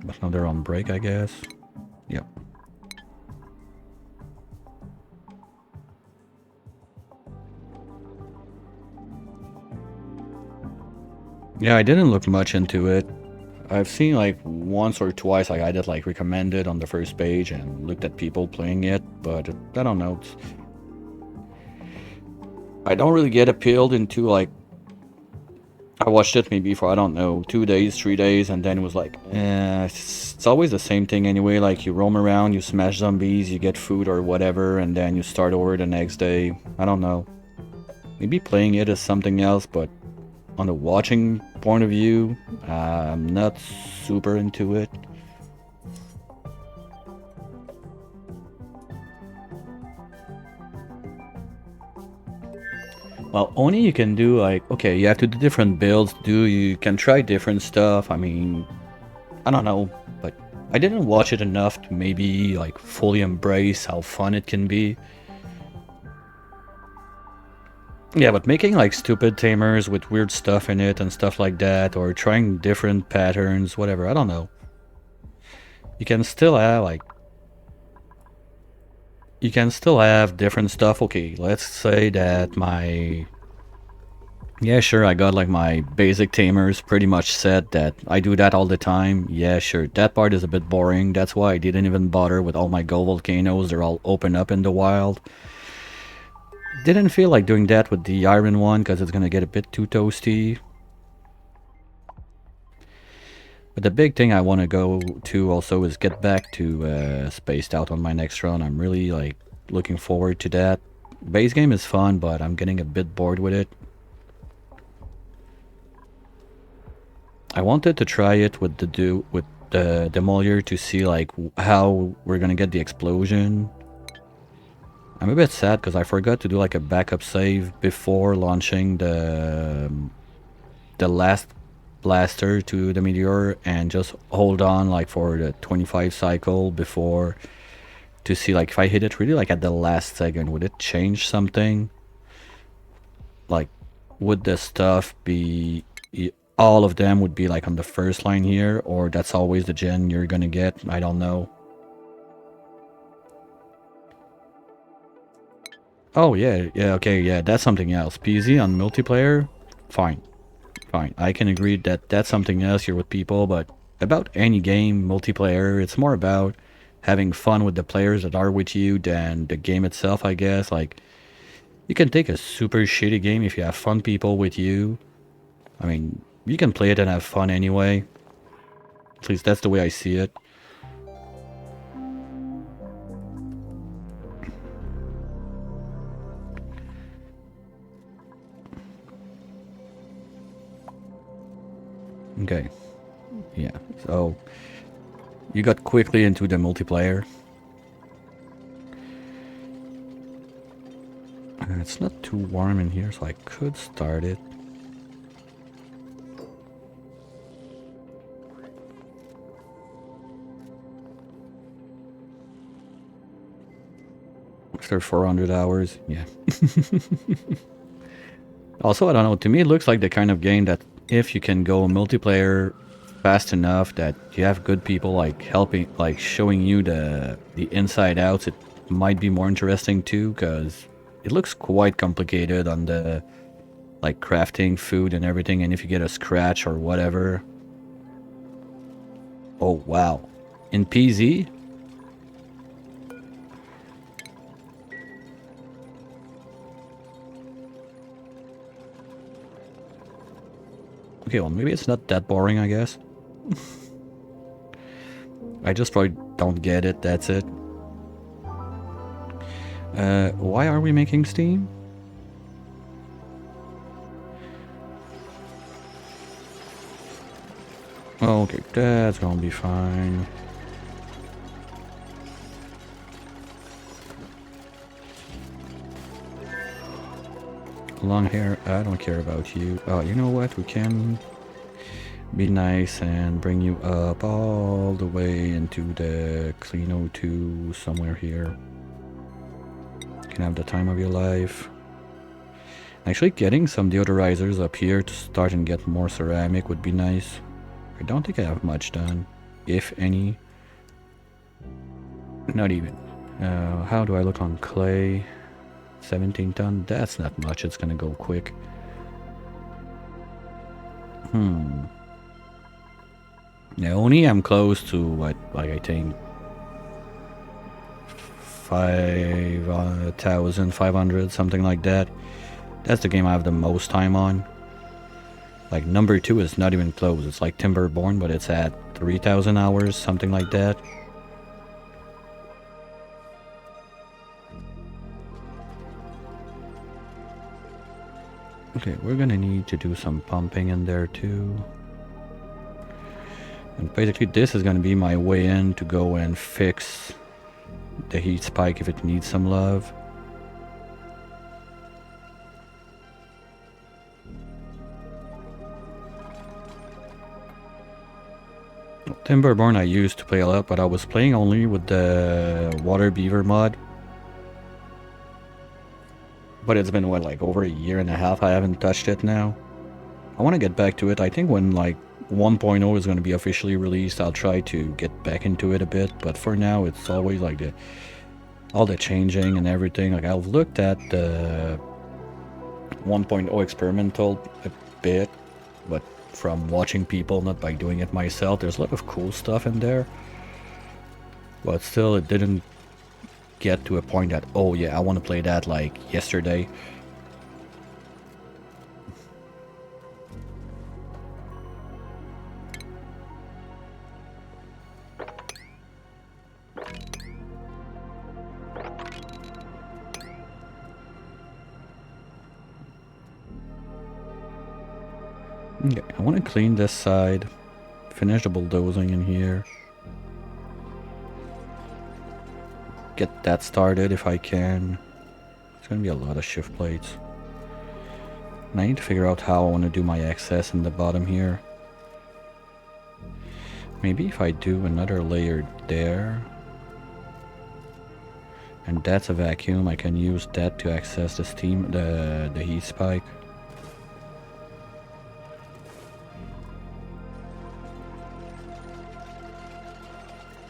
But now they're on break, I guess. Yep. Yeah, I didn't look much into it. I've seen like once or twice, like I did like recommended on the first page and looked at people playing it, but I don't know. I don't really get appealed into like, I watched it maybe for, I don't know, 2 days, 3 days, and then it was like, it's always the same thing anyway. Like you roam around, you smash zombies, you get food or whatever, and then you start over the next day. I don't know. Maybe playing it is something else, but on the watching point of view, I'm not super into it. Well, only you can do like, okay, you have to do different builds, you can try different stuff. I mean, I don't know, but I didn't watch it enough to maybe like fully embrace how fun it can be. Yeah, but making like stupid tamers with weird stuff in it and stuff like that, or trying different patterns, whatever, I don't know. You can still have like, you can still have different stuff. Okay, let's say that my, yeah, sure, I got like my basic tamers pretty much set, that I do that all the time. Yeah, sure, that part is a bit boring. That's why I didn't even bother with all my gold volcanoes. They're all open up in the wild. Didn't feel like doing that with the iron one because it's gonna get a bit too toasty. But the big thing I want to go to also is get back to Spaced Out on my next run. I'm really like looking forward to that. Base game is fun, but I'm getting a bit bored with it. I wanted to try it with the Demolier to see like how we're gonna get the explosion. I'm a bit sad because I forgot to do like a backup save before launching the last blaster to the meteor, and just hold on like for the 25 cycle before, to see like if I hit it really like at the last second, would it change something? Like, would the stuff be, all of them would be like on the first line here, or that's always the gen you're gonna get? I don't know. Oh yeah, yeah, okay, yeah, that's something else. PZ on multiplayer, fine. Fine, I can agree that that's something else. You're with people, but about any game, multiplayer, it's more about having fun with the players that are with you than the game itself, I guess. Like, you can take a super shitty game if you have fun people with you. I mean, you can play it and have fun anyway. At least that's the way I see it. Okay, yeah, so you got quickly into the multiplayer. It's not too warm in here, so I could start it. After 400 hours, yeah. Also, I don't know, to me it looks like the kind of game that if you can go multiplayer fast enough, that you have good people like helping, like showing you the inside outs, it might be more interesting too, because it looks quite complicated on the like crafting food and everything, and if you get a scratch or whatever. Oh wow, in PZ. Okay, well maybe it's not that boring, I guess. I just probably don't get it, that's it. Why are we making steam? Okay, that's gonna be fine. Long hair, I don't care about you. Oh, you know what? We can be nice and bring you up all the way into the clean O2 somewhere here. You can have the time of your life. Actually, getting some deodorizers up here to start and get more ceramic would be nice. I don't think I have much done, if any. Not even. How do I look on clay? 17 ton? That's not much, it's gonna go quick. Yeah, only I'm close to what, like I think 5,500, something like that. That's the game I have the most time on. Like number 2 is not even close. It's like Timberborn, but it's at 3,000 hours, something like that. Okay, we're gonna need to do some pumping in there too. And basically this is gonna be my way in to go and fix the heat spike if it needs some love. Timberborn I used to play a lot, but I was playing only with the Water Beaver mod. But it's been, what, like over a year and a half I haven't touched it now. I want to get back to it. I think when like 1.0 is going to be officially released, I'll try to get back into it a bit. But for now, it's always like all the changing and everything. Like I've looked at the 1.0 experimental a bit, but from watching people, not by doing it myself, there's a lot of cool stuff in there. But still, it didn't get to a point that, oh yeah, I want to play that like yesterday. Okay, I want to clean this side, finish the bulldozing in here, get that started if I can. It's gonna be a lot of shift plates. And I need to figure out how I want to do my access in the bottom here. Maybe if I do another layer there, and that's a vacuum, I can use that to access the steam, the heat spike.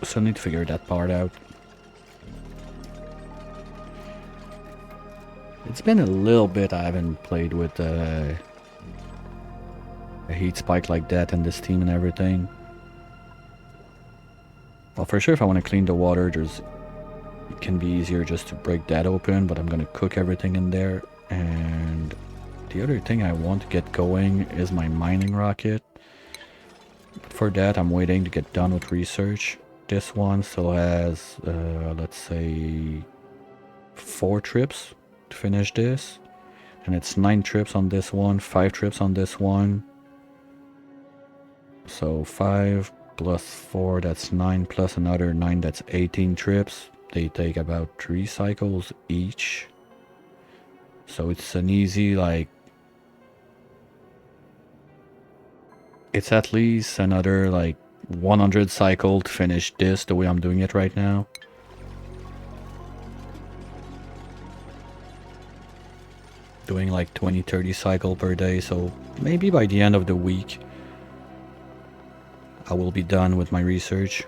So I need to figure that part out. It's been a little bit I haven't played with a heat spike like that and the steam and everything. Well, for sure if I want to clean the water, it can be easier just to break that open, but I'm gonna cook everything in there. And the other thing I want to get going is my mining rocket. But for that, I'm waiting to get done with research. This one still has, let's say, 4 trips to finish this. And it's 9 trips on this one, 5 trips on this one. So 5 plus 4, that's 9, plus another 9, that's 18 trips. They take about 3 cycles each. So it's an easy, like, it's at least another, like, 100 cycle to finish this the way I'm doing it right now. Doing like 20-30 cycle per day, so maybe by the end of the week I will be done with my research.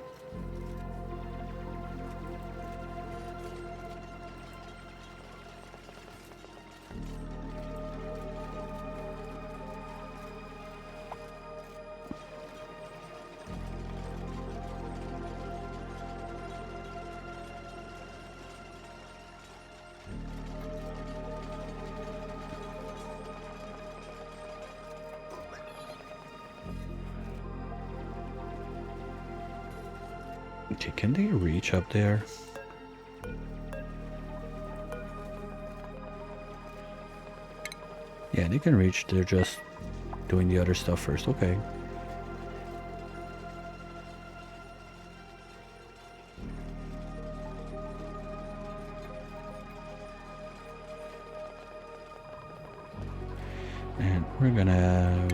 Okay, can they reach up there? Yeah, they can reach. They're just doing the other stuff first. Okay. And we're gonna have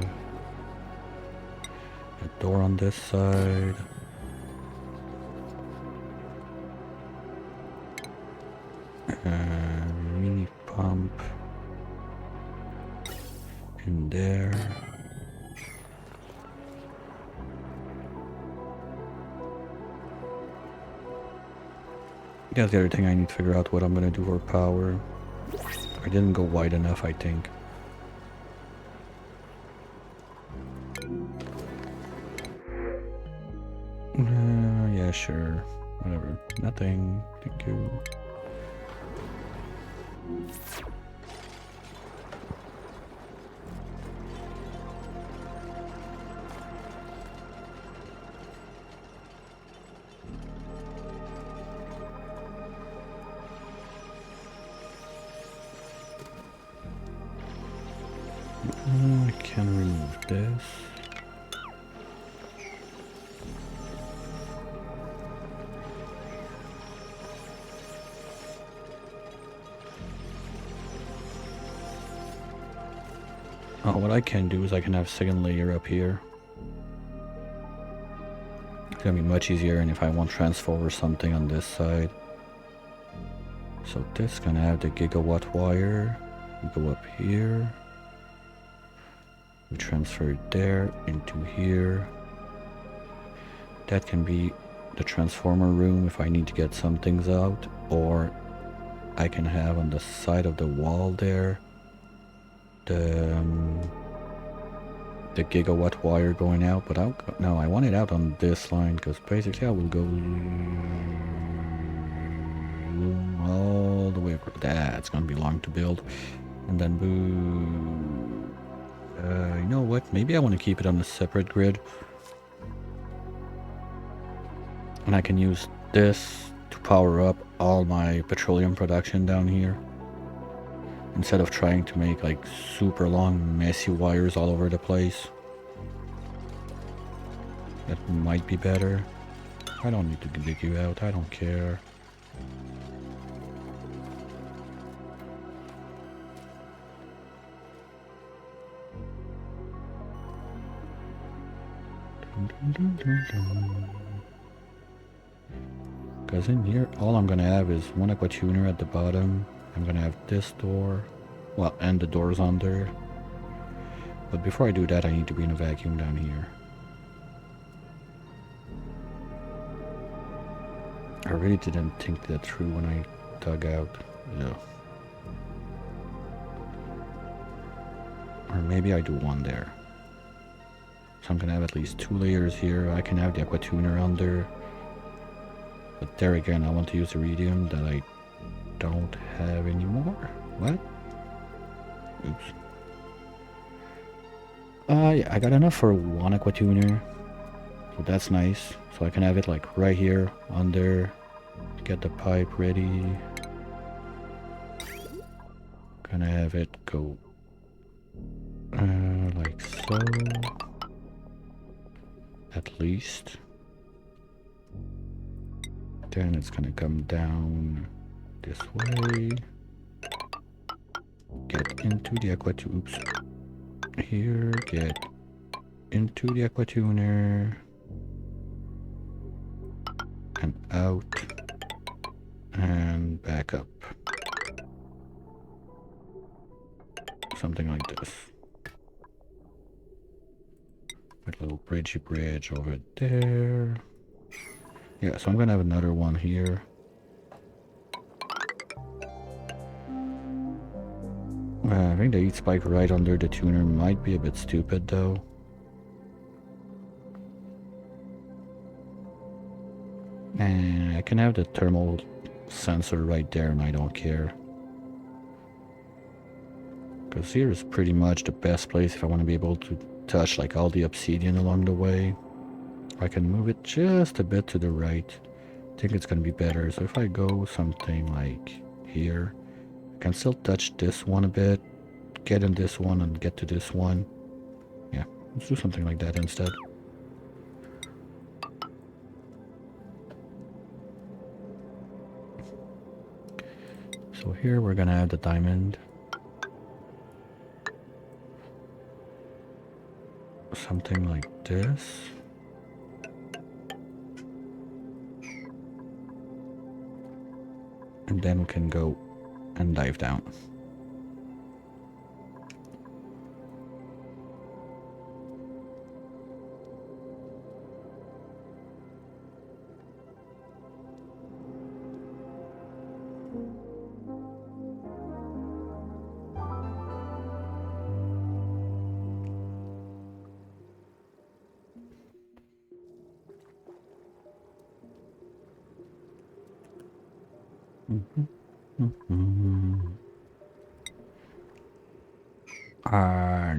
a door on this side. Mini pump in there. That's the other thing I need to figure out what I'm gonna do for power. I didn't go wide enough, I think. Yeah, sure. Whatever. Nothing. Thank you. I can remove this. Oh, what I can do is I can have a second layer up here. gonna be much easier, and if I want transfer or something on this side. So this is gonna have the gigawatt wire. We go up here. We transfer it there into here. That can be the transformer room if I need to get some things out, or I can have on the side of the wall there the gigawatt wire going out, but no, I want it out on this line, because basically I will go all the way across. That's gonna be long to build, and then boo. You know what? Maybe I want to keep it on a separate grid, and I can use this to power up all my petroleum production down here, instead of trying to make like super long messy wires all over the place. That might be better. I don't need to dig you out, I don't care. Because in here, all I'm gonna have is one aqua tuner at the bottom. I'm gonna have this door, well, and the doors under. But before I do that, I need to bring a vacuum down here. I really didn't think that through when I dug out. Yeah. Or maybe I do one there. So I'm gonna have at least 2 layers here. I can have the aqua tuner under. But there again, I want to use iridium that I don't have anymore. What? Oops. Yeah, I got enough for one aqua tuner. So that's nice. So I can have it like right here, under. Get the pipe ready. Gonna have it go like so. At least. Then it's gonna come down this way. Get into the aqua tuner. Oops. Here, get into the aqua tuner. And out. And back up. Something like this. With a little bridgey bridge over there. Yeah, so I'm gonna have another one here. I think the heat spike right under the tuner might be a bit stupid though. And I can have the thermal sensor right there and I don't care. Because here is pretty much the best place if I want to be able to touch like all the obsidian along the way. I can move it just a bit to the right. I think it's going to be better. So if I go something like here, I can still touch this one a bit, get in this one and get to this one. Yeah, let's do something like that instead. So here we're going to add the diamond. Something like this. And then we can go and dive down.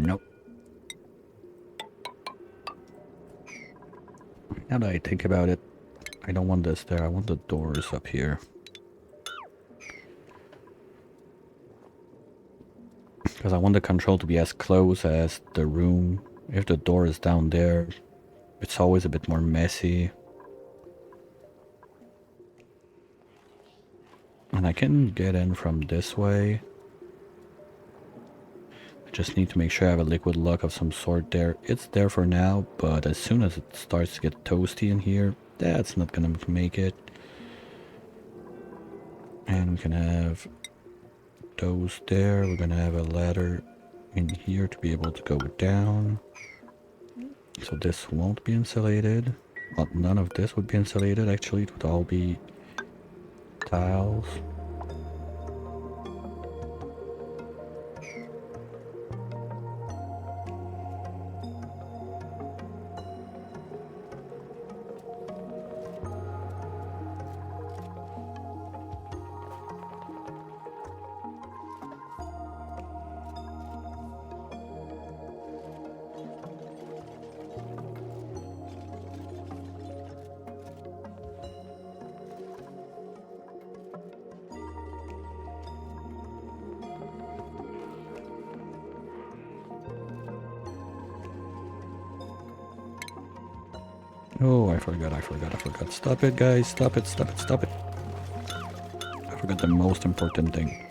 Nope. Now that I think about it, I don't want this there. I want the doors up here. Because I want the control to be as close as the room. If the door is down there, it's always a bit more messy. And I can get in from this way. I just need to make sure I have a liquid lock of some sort there. It's there for now, but as soon as it starts to get toasty in here, that's not gonna make it. And we can have those there. We're gonna have a ladder in here to be able to go down. So this won't be insulated. Well, none of this would be insulated actually. It would all be tiles. Oh, I forgot. Stop it, guys. Stop it. I forgot the most important thing.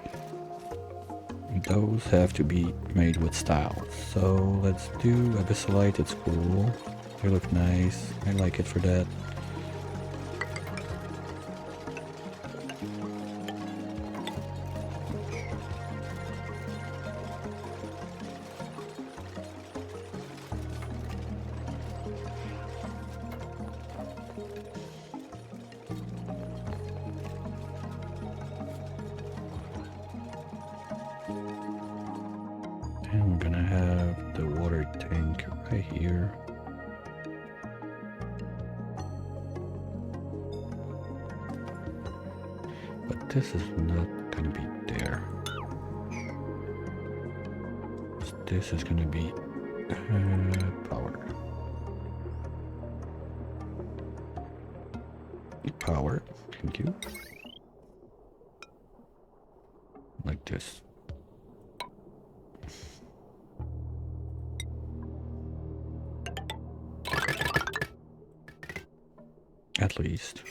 Those have to be made with style. So let's do abyssalite. It's cool. They look nice. I like it for that. And we're gonna have the water tank right here. But this is not gonna be there. This is gonna be power. Power, thank you. Like this. At least.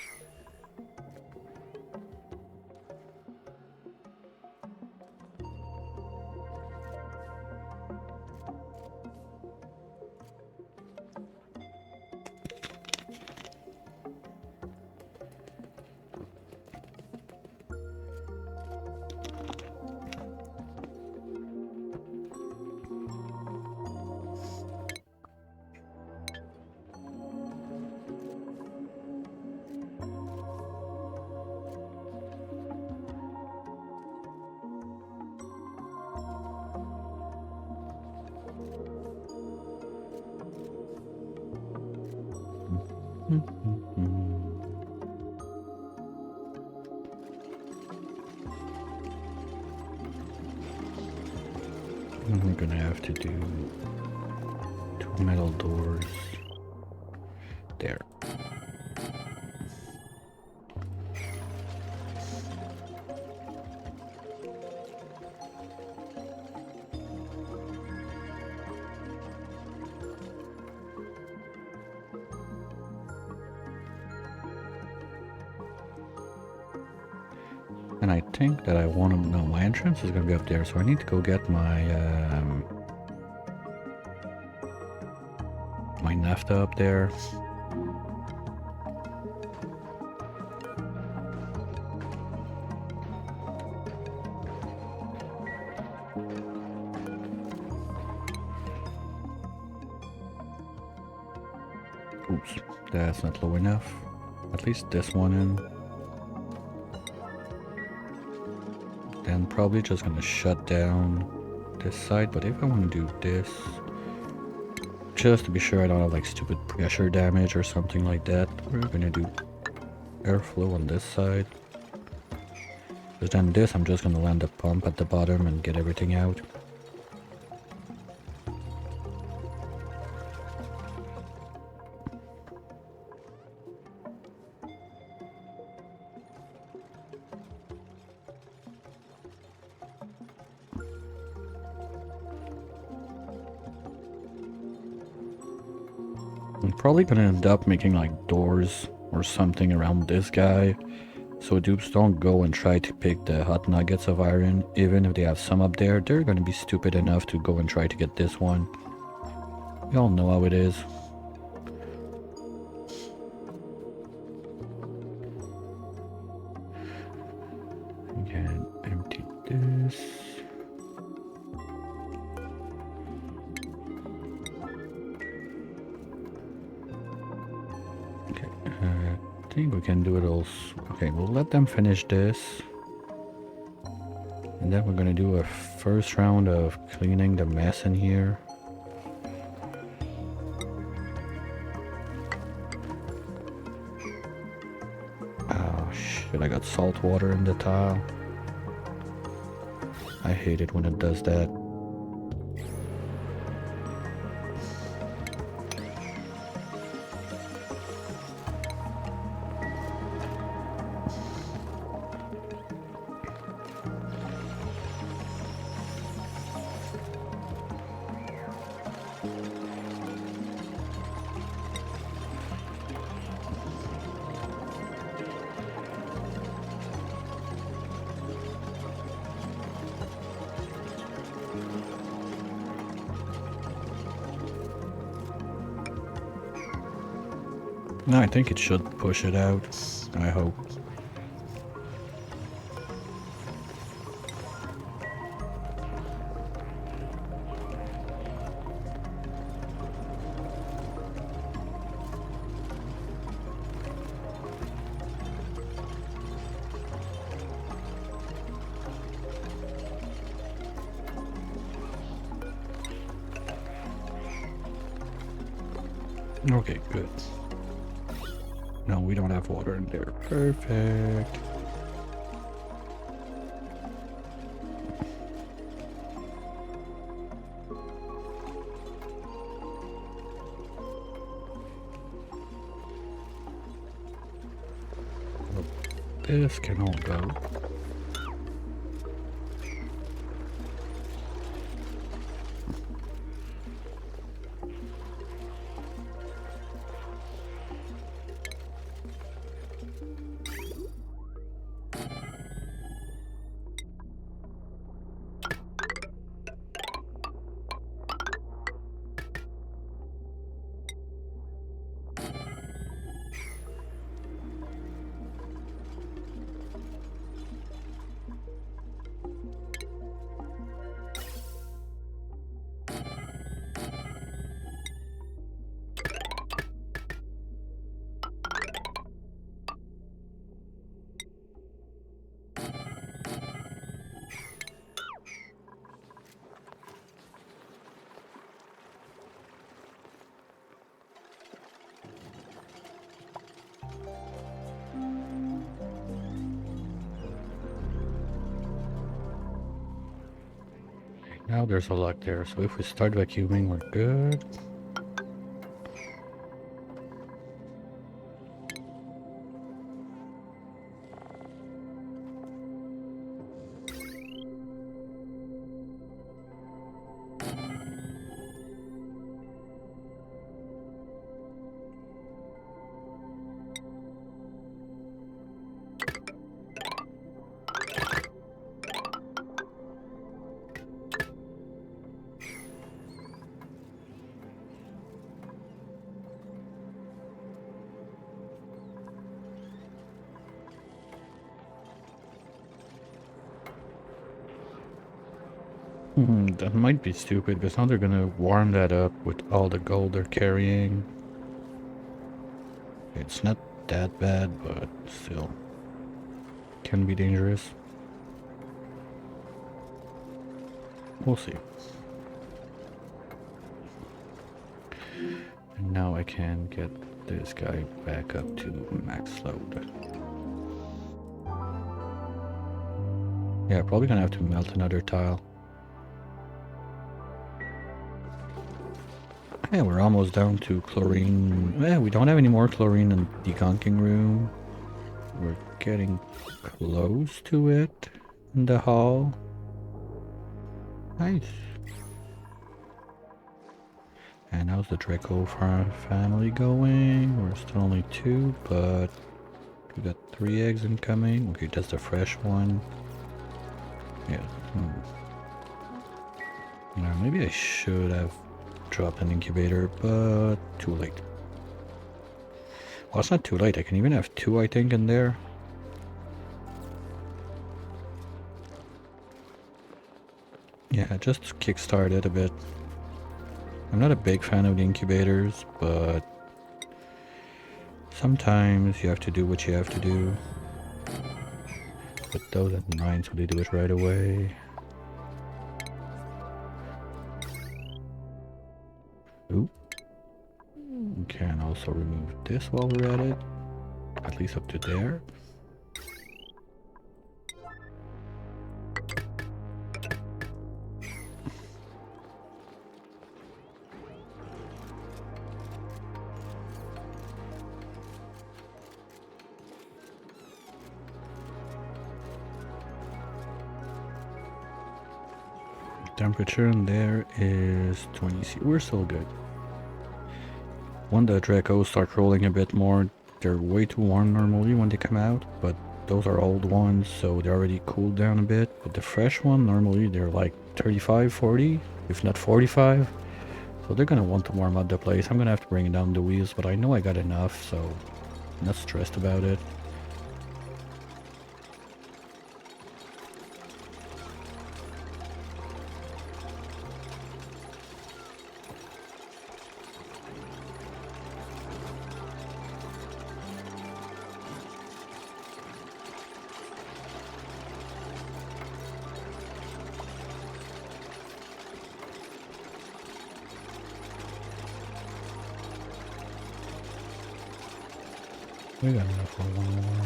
And we're gonna have to do 2 metal doors there. And I think that I want to know my entrance is going to be up there, so I need to go get my my naphtha up there. Oops, that's not low enough. At least this one in. Then probably just gonna shut down this side, but if I want to do this, just to be sure I don't have like stupid pressure damage or something like that, we're gonna do airflow on this side. Because then this, I'm just gonna land a pump at the bottom and get everything out. I'm probably gonna end up making like doors or something around this guy, So dupes, don't go and try to pick the hot nuggets of iron. Even if they have some up there, they're gonna be stupid enough to go and try to get this one. Y'all know how it is. We can empty this. Okay, I think we can do it all. Okay, we'll let them finish this. And then we're gonna do a first round of cleaning the mess in here. Oh shit, I got salt water in the tile. I hate it when it does that. No, I think it should push it out. I hope. Okay, good. No, we don't have water in there. Perfect. This can all go. Now there's a lock there, so if we start vacuuming, we're good. That might be stupid, because now they're gonna warm that up with all the gold they're carrying. It's not that bad, but still can be dangerous. We'll see. And now I can get this guy back up to max load. Yeah, probably gonna have to melt another tile. Yeah, we're almost down to chlorine. Yeah, we don't have any more chlorine in the deconking room. We're getting close to it in the hall. Nice. And how's the Dreckos family going? We're still only 2, but We got 3 eggs incoming. Okay, that's the fresh one. Yeah. Now, maybe I should have dropped an incubator, but too late. Well, it's not too late. I can even have 2, I think, in there. Yeah, just kickstart it a bit. I'm not a big fan of the incubators, but sometimes you have to do what you have to do. Put those at 9 so they do it right away. Ooh. We can also remove this while we're at it. At least up to there. Temperature in there is 20 C. We're still good. When the Dreckos start rolling a bit more, they're way too warm normally when they come out, but those are old ones, so they're already cooled down a bit. But the fresh one, normally they're like 35, 40, if not 45. So they're gonna want to warm up the place. I'm gonna have to bring down the wheels, but I know I got enough, so I'm not stressed about it. We got enough for one more,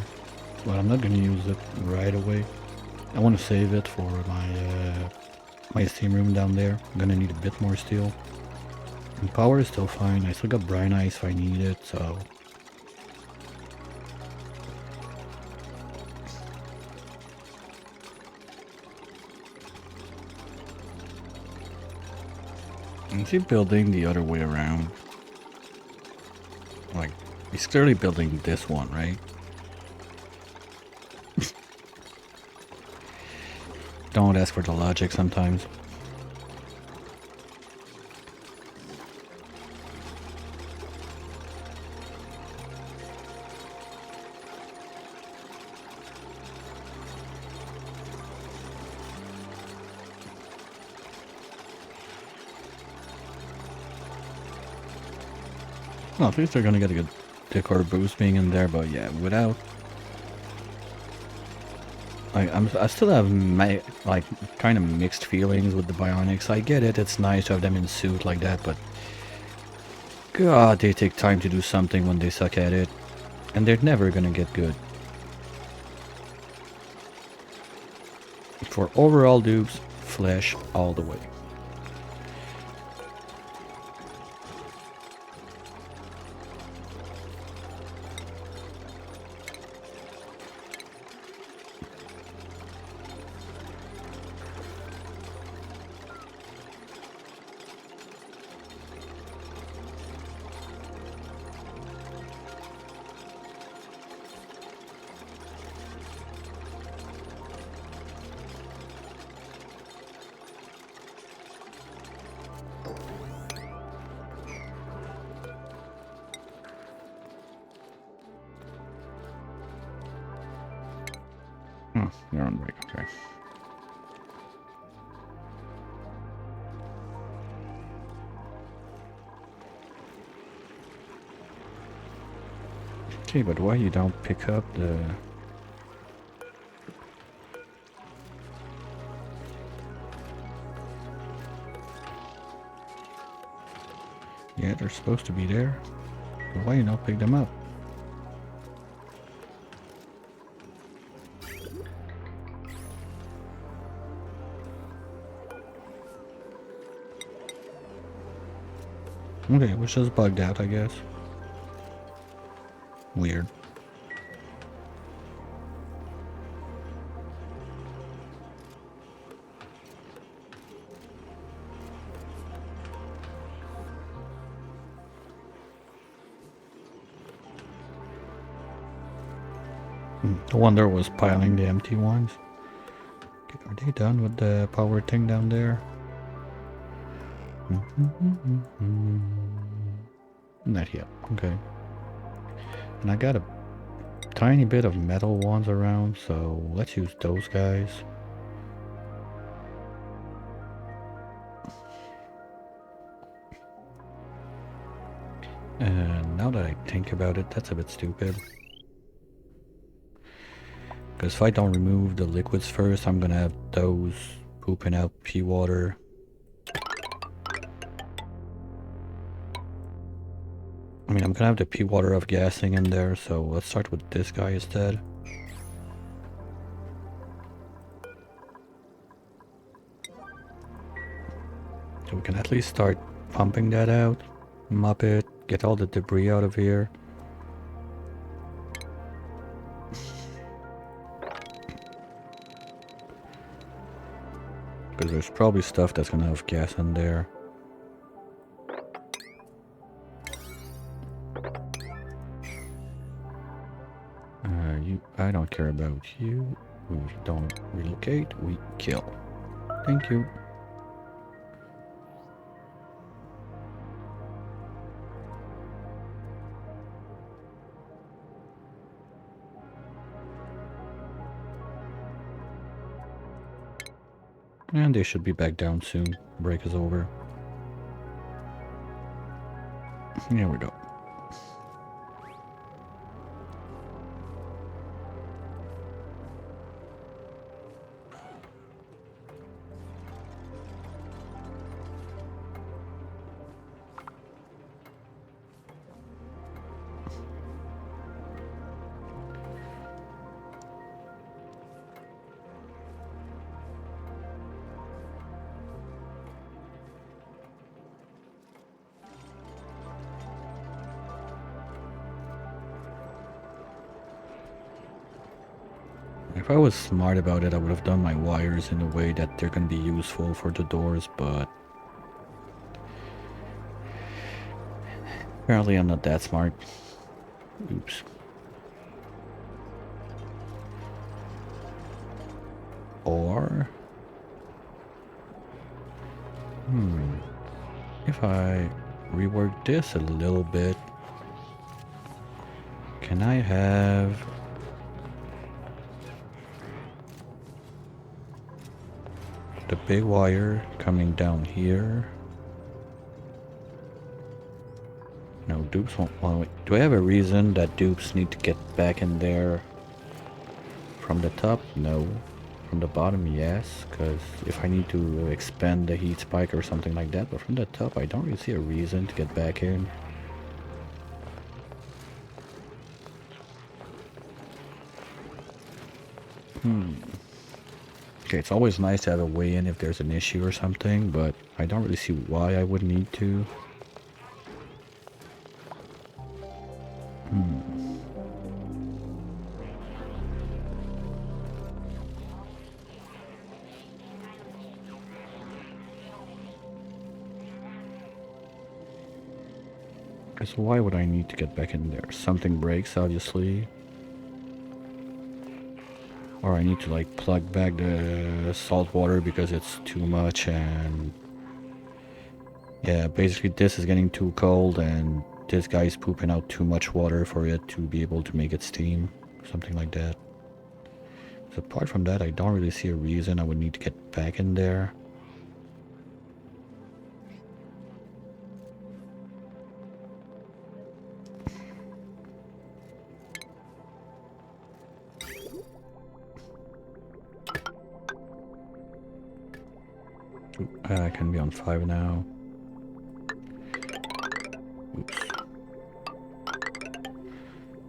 but I'm not gonna use it right away. I want to save it for my steam room down there. I'm gonna need a bit more steel. And power is still fine. I still got brine ice if I need it, so. I keep building the other way around. Like, he's clearly building this one, right? Don't ask for the logic sometimes. Well, at least they're gonna get a good decor boost being in there, but yeah, without... I still have like kind of mixed feelings with the Bionics. I get it, it's nice to have them in suit like that, but God, they take time to do something when they suck at it, and they're never gonna get good. For overall dupes, flesh all the way. Oh, they're on break, okay. Okay, but why you don't pick up the... Yeah, they're supposed to be there. But why you not pick them up? Okay, it was just bugged out, I guess. Weird. No wonder it was piling the empty ones. Okay, are they done with the power thing down there? Not yet. Okay. And I got a tiny bit of metal ones around, so let's use those guys. And now that I think about it, that's a bit stupid. Because if I don't remove the liquids first, I'm gonna have those pooping out pea water. I mean, I'm gonna have the pea water of gassing in there, so let's start with this guy instead. So we can at least start pumping that out, mop it, get all the debris out of here. Because there's probably stuff that's gonna have gas in there. I don't care about you. We don't relocate, we kill. Thank you. And they should be back down soon. Break is over. Here we go. If I was smart about it, I would have done my wires in a way that they're going to be useful for the doors, but apparently I'm not that smart. Oops. Or... if I rework this a little bit, can I have... the big wire coming down here? No, dupes won't... well, wait. Do I have a reason that dupes need to get back in there from the top? No. From the bottom, yes, because if I need to expand the heat spike or something like that, but from the top I don't really see a reason to get back in. Okay, it's always nice to have a way in if there's an issue or something, but I don't really see why I would need to. So why would I need to get back in there? Something breaks, obviously. Or I need to like plug back the salt water because it's too much, and yeah, basically this is getting too cold and this guy's pooping out too much water for it to be able to make it steam. Something like that. So apart from that, I don't really see a reason I would need to get back in there. I can be on 5 now. Oops.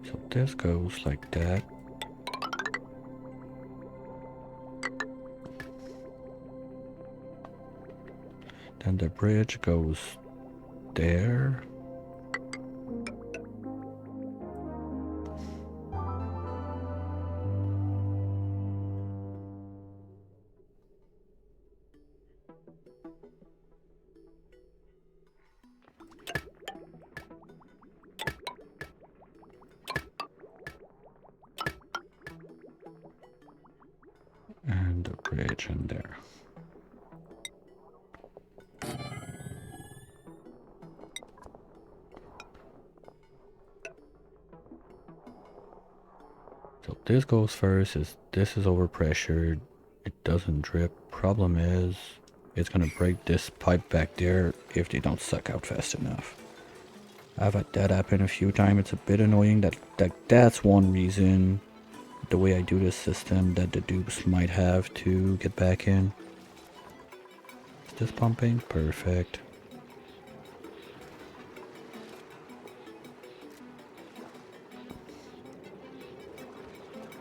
So this goes like that. Then the bridge goes there. and the bridge in there. So this goes first. This is overpressured. It doesn't drip. Problem is, it's gonna break this pipe back there if they don't suck out fast enough. I've had that happen a few times. It's a bit annoying. That's one reason the way I do this system that the dupes might have to get back in. Is this pumping? Perfect.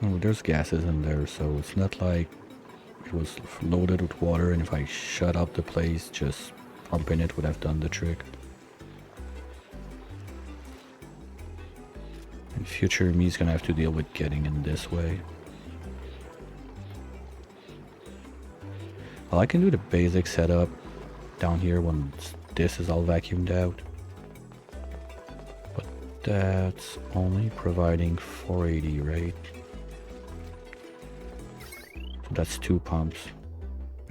Oh, there's gases in there, so it's not like it was loaded with water, and if I shut up the place, just pumping it would have done the trick. In future, me's gonna have to deal with getting in this way. Well, I can do the basic setup down here once this is all vacuumed out. But that's only providing 480, right? So that's 2 pumps.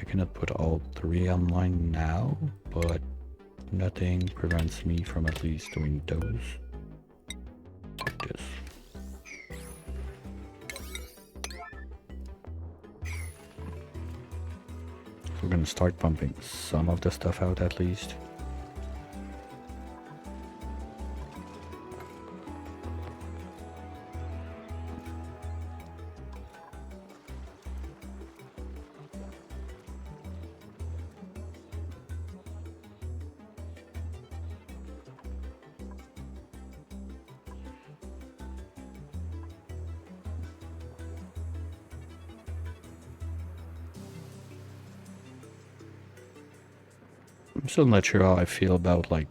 I cannot put all 3 online now, but nothing prevents me from at least doing those. Like this. We're gonna start pumping some of the stuff out at least. I'm still not sure how I feel about like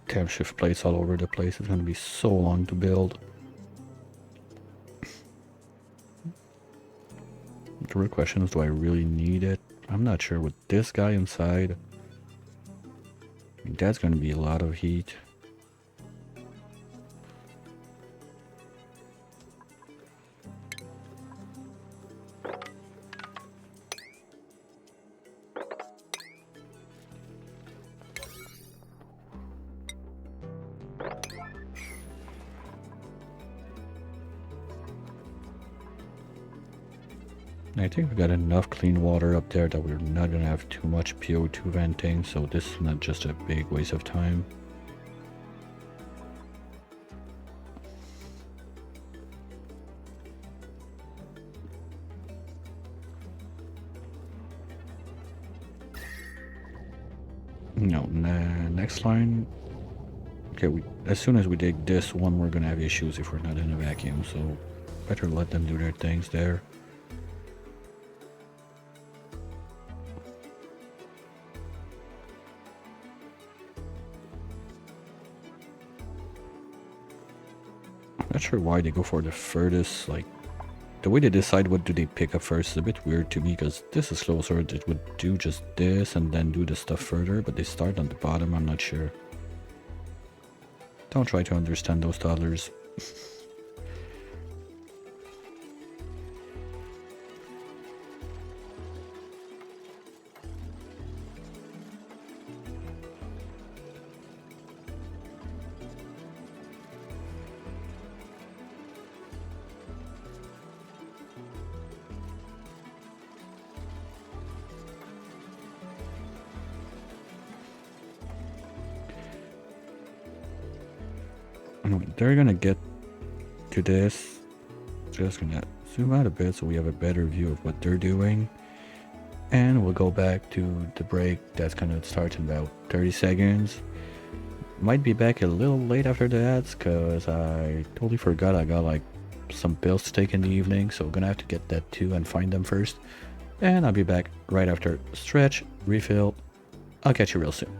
temp shift plates all over the place. It's gonna be so long to build. The real question is, do I really need it? I'm not sure. With this guy inside, I mean, that's gonna be a lot of heat. I think we got enough clean water up there that we're not gonna have too much PO2 venting, so this is not just a big waste of time. No, next line. Okay, as soon as we dig this one, we're gonna have issues if we're not in a vacuum, so better let them do their things there. Not sure why they go for the furthest, like, the way they decide what do they pick up first is a bit weird to me, because this is closer. It would do just this and then do the stuff further, but they start on the bottom. I'm not sure. Don't try to understand those toddlers. They're gonna get to this. Just gonna zoom out a bit so we have a better view of what they're doing, and we'll go back to the break that's gonna start in about 30 seconds. Might be back a little late after the ads because I totally forgot I got like some pills to take in the evening, so gonna have to get that too and find them first. And I'll be back right after stretch, refill. I'll catch you real soon.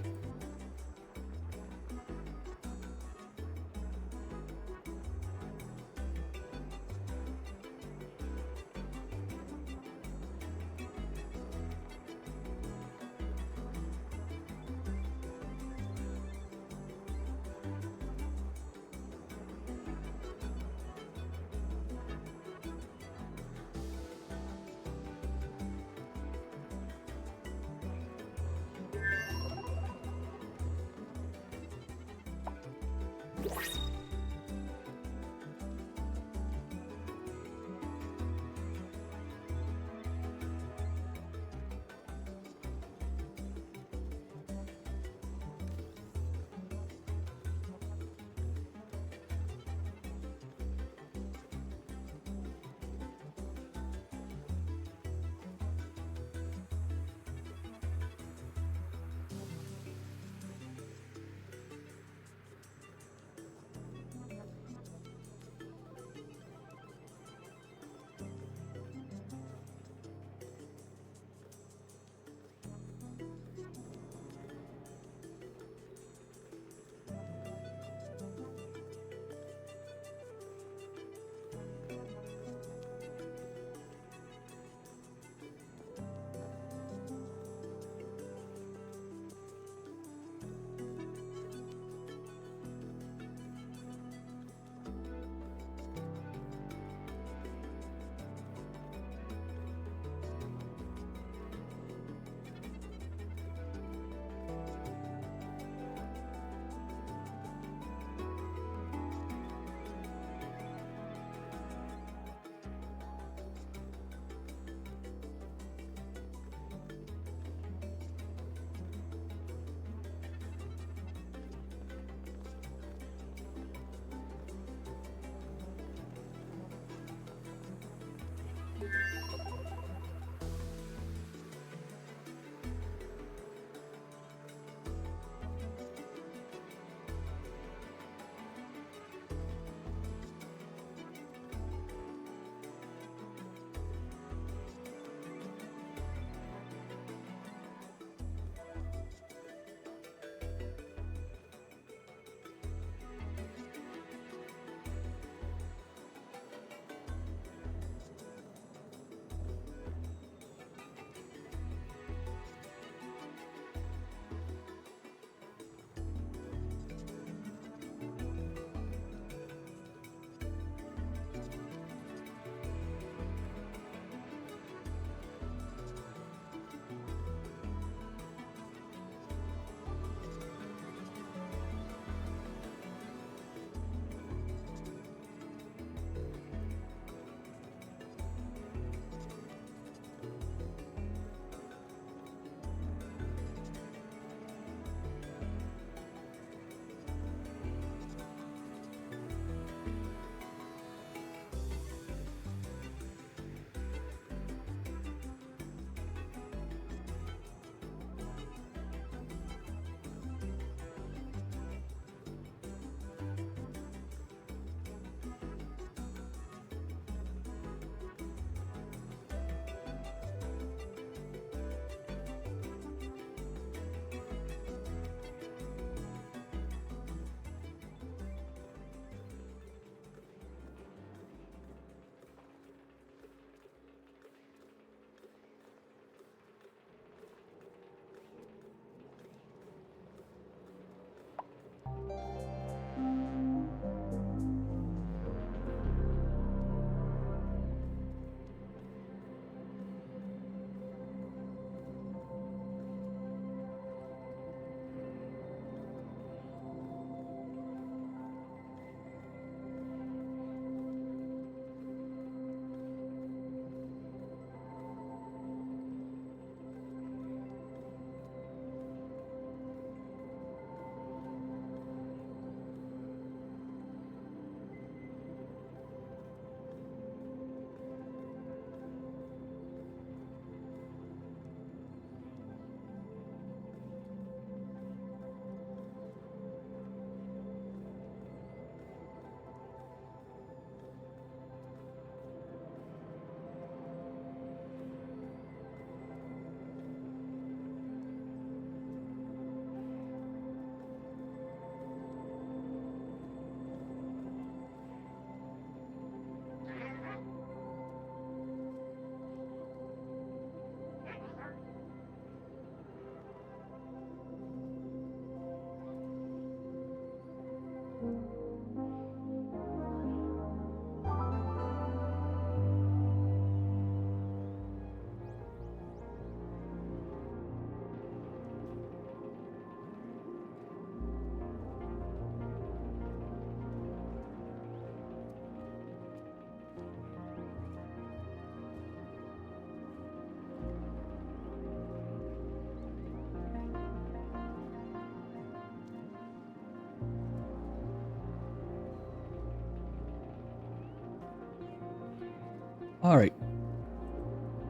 Alright,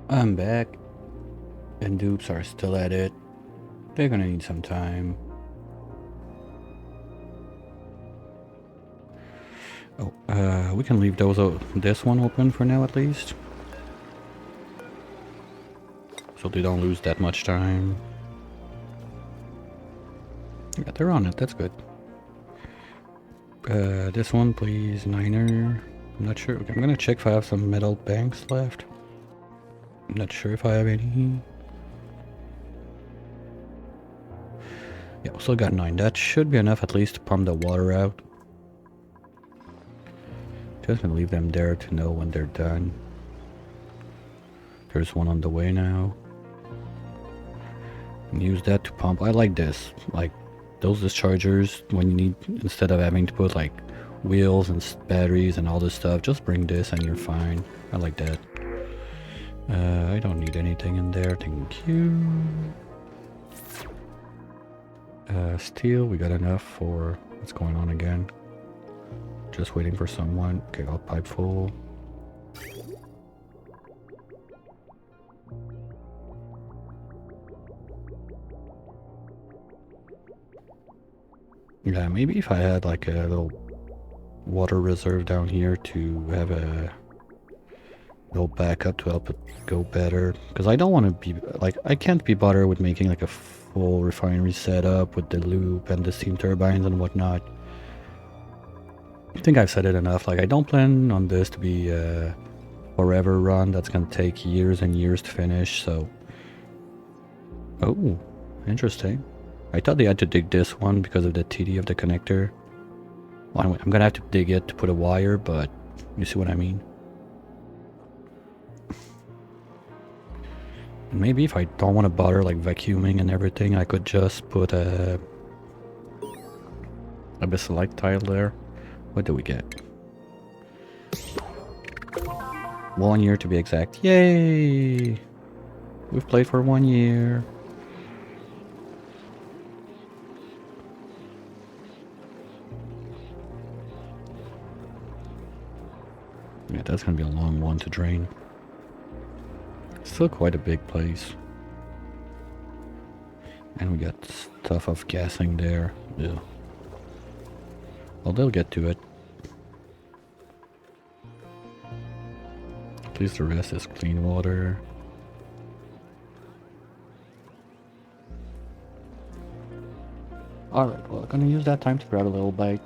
I'm back, and dupes are still at it. They're gonna need some time. Oh, we can leave this one open for now at least. So they don't lose that much time. Yeah, they're on it, that's good. This one please, Niner. I'm not sure, I'm gonna check if I have some metal banks left. I'm not sure if I have any. Yeah, still got 9. That should be enough at least to pump the water out. Just gonna leave them there to know when they're done. There's one on the way now. And use that to pump. I like this. Like those dischargers when you need, instead of having to put like wheels and batteries and all this stuff, just bring this and you're fine. I like that. I don't need anything in there. Thank you. Steel, we got enough for what's going on again. Just waiting for someone. Okay, got pipe full. Yeah, maybe if I had like a little water reserve down here to have a little backup to help it go better. Because I don't want to be, like, I can't be bothered with making like a full refinery setup with the loop and the steam turbines and whatnot. I think I've said it enough. Like, I don't plan on this to be a forever run. That's going to take years and years to finish, so... Oh, interesting. I thought they had to dig this one because of the TD of the connector. Well, anyway, I'm going to have to dig it to put a wire, but you see what I mean? Maybe if I don't want to bother like vacuuming and everything, I could just put a select tile there. What do we get? 1 year to be exact. Yay! We've played for 1 year. Yeah, that's gonna be a long one to drain. Still quite a big place. And we got stuff of gassing there. Yeah. Well, they'll get to it. At least the rest is clean water. Alright, well, I'm gonna use that time to grab a little bite.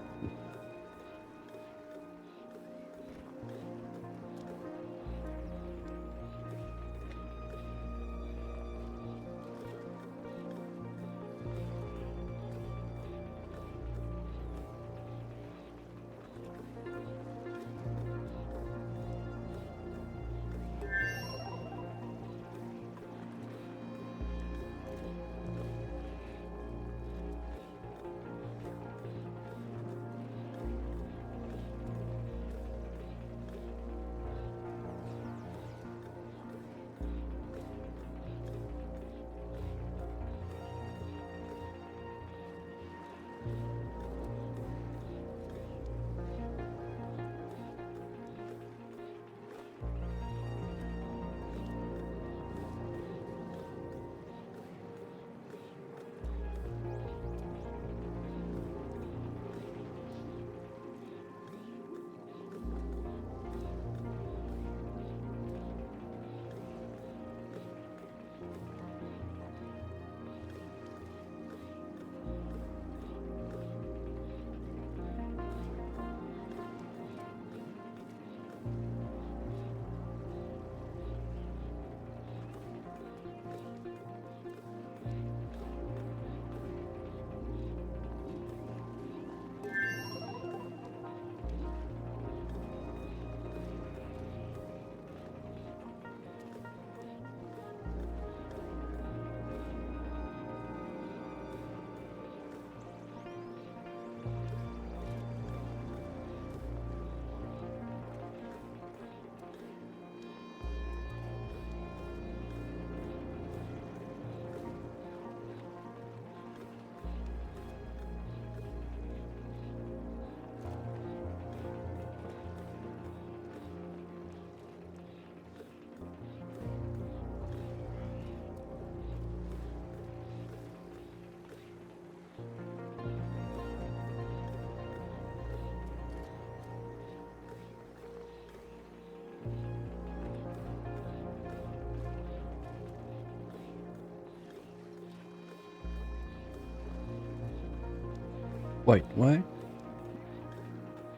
Wait, what?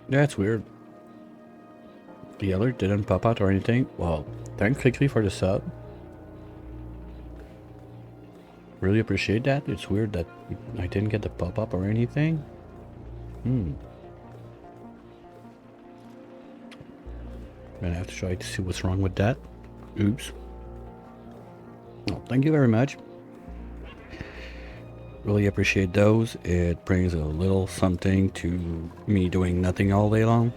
That's weird. The alert didn't pop out or anything. Well, thanks quickly for the sub. Really appreciate that. It's weird that I didn't get the pop-up or anything. Gonna have to try to see what's wrong with that. Oops. Well, thank you very much. Really appreciate those. It brings a little something to me doing nothing all day long.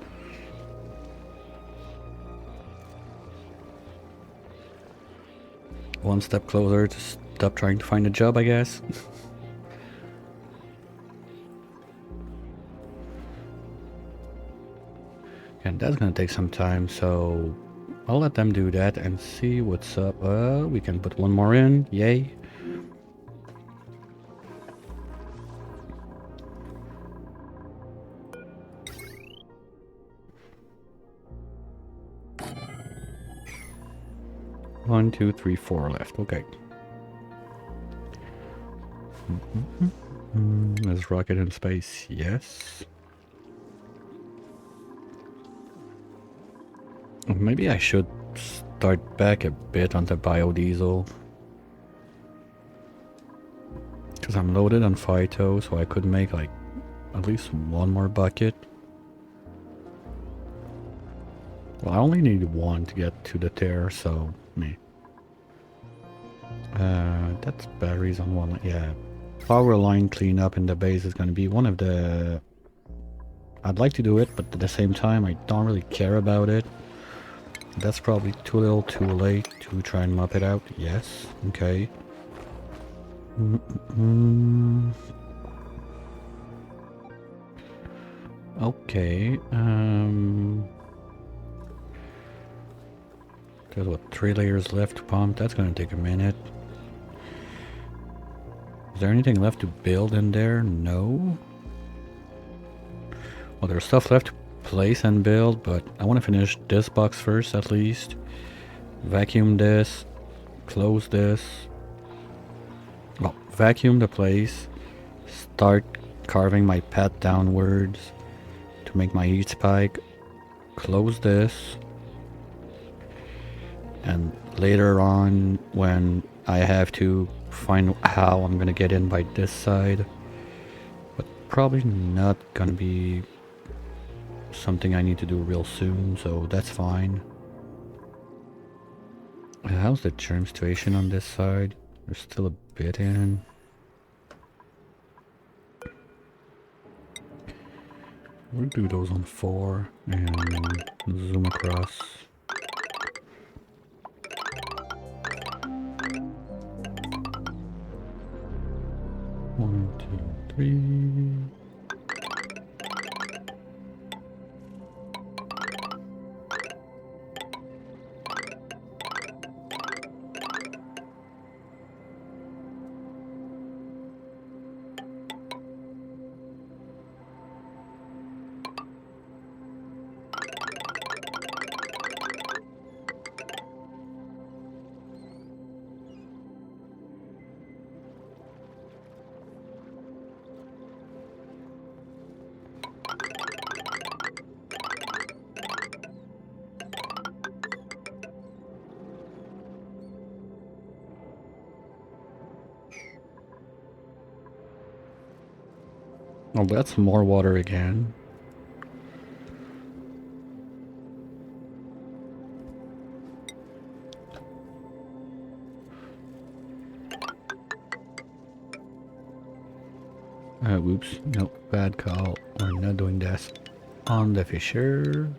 One step closer to stop trying to find a job, I guess. And that's gonna take some time, so I'll let them do that and see what's up. We can put one more in. Yay. One, two, three, four left. Okay. Is rocket in space? Yes. Maybe I should start back a bit on the biodiesel. Because I'm loaded on Phyto, so I could make like at least one more bucket. Well, I only need one to get to the tear, so me. That's batteries on one. Yeah, power line cleanup in the base is going to be one of the. I'd like to do it, but at the same time, I don't really care about it. That's probably too little, too late to try and mop it out. Yes. Okay. Okay. There's what, 3 layers left to pump. That's gonna take a minute. Is there anything left to build in there? No. Well, there's stuff left to place and build, but I want to finish this box first at least. Vacuum this. Close this. Well, vacuum the place. Start carving my path downwards to make my heat spike. Close this. And later on, when I have to find how I'm gonna get in by this side, but probably not gonna be something I need to do real soon, so that's fine. How's the germ situation on this side? There's still a bit in. We'll do those on 4 and zoom across. One, two, three. Oh, that's more water again. Whoops. Nope, bad call. We're not doing this on the fisher.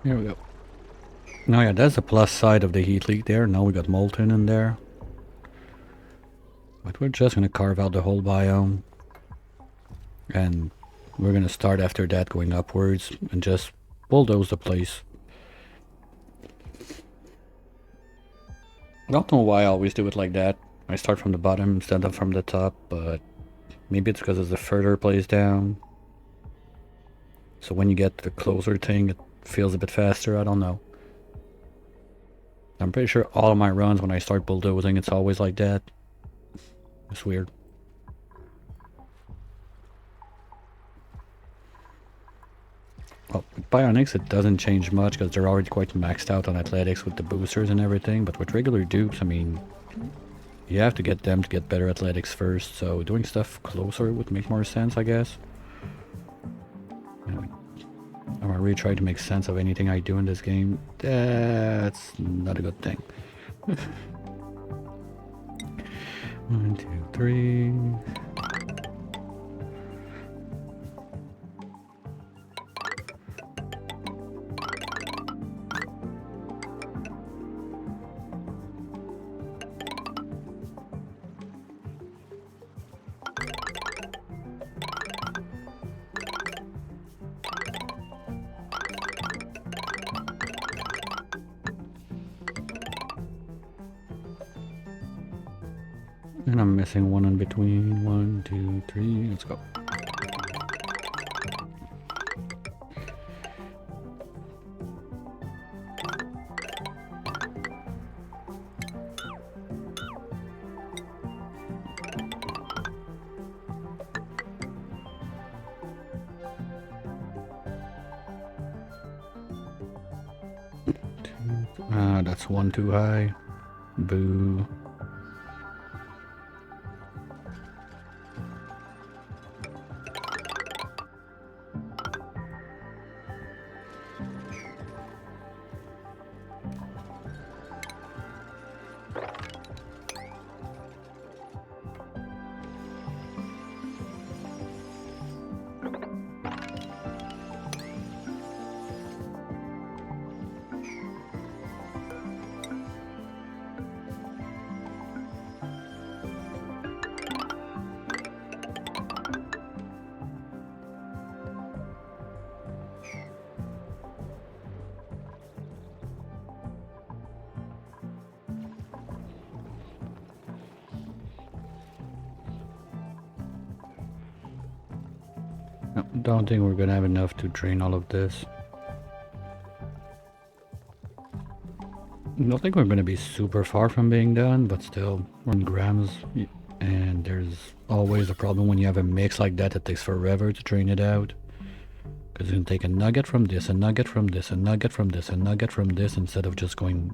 Here we go. Oh yeah, that's the plus side of the heat leak there. Now we got molten in there. But we're just gonna carve out the whole biome. And we're gonna start after that going upwards and just bulldoze the place. I don't know why I always do it like that. I start from the bottom instead of from the top, but maybe it's because it's a further place down. So when you get the closer thing, it feels a bit faster. I don't know. I'm pretty sure all of my runs, when I start bulldozing, it's always like that. It's weird. Well, with Bionics, it doesn't change much because they're already quite maxed out on athletics with the boosters and everything. But with regular dupes, I mean, you have to get them to get better athletics first. So doing stuff closer would make more sense, I guess. Anyway, I'm really trying to make sense of anything I do in this game. That's not a good thing. 1, 2, 3. And I'm missing one in between. 1, 2, 3. Let's go. That's one too high. Boo. No, don't think we're gonna have enough to drain all of this. I don't think we're gonna be super far from being done, but still, we're in grams, and there's always a problem when you have a mix like that. It takes forever to drain it out. Because you can take a nugget from this, a nugget from this, a nugget from this, a nugget from this, instead of just going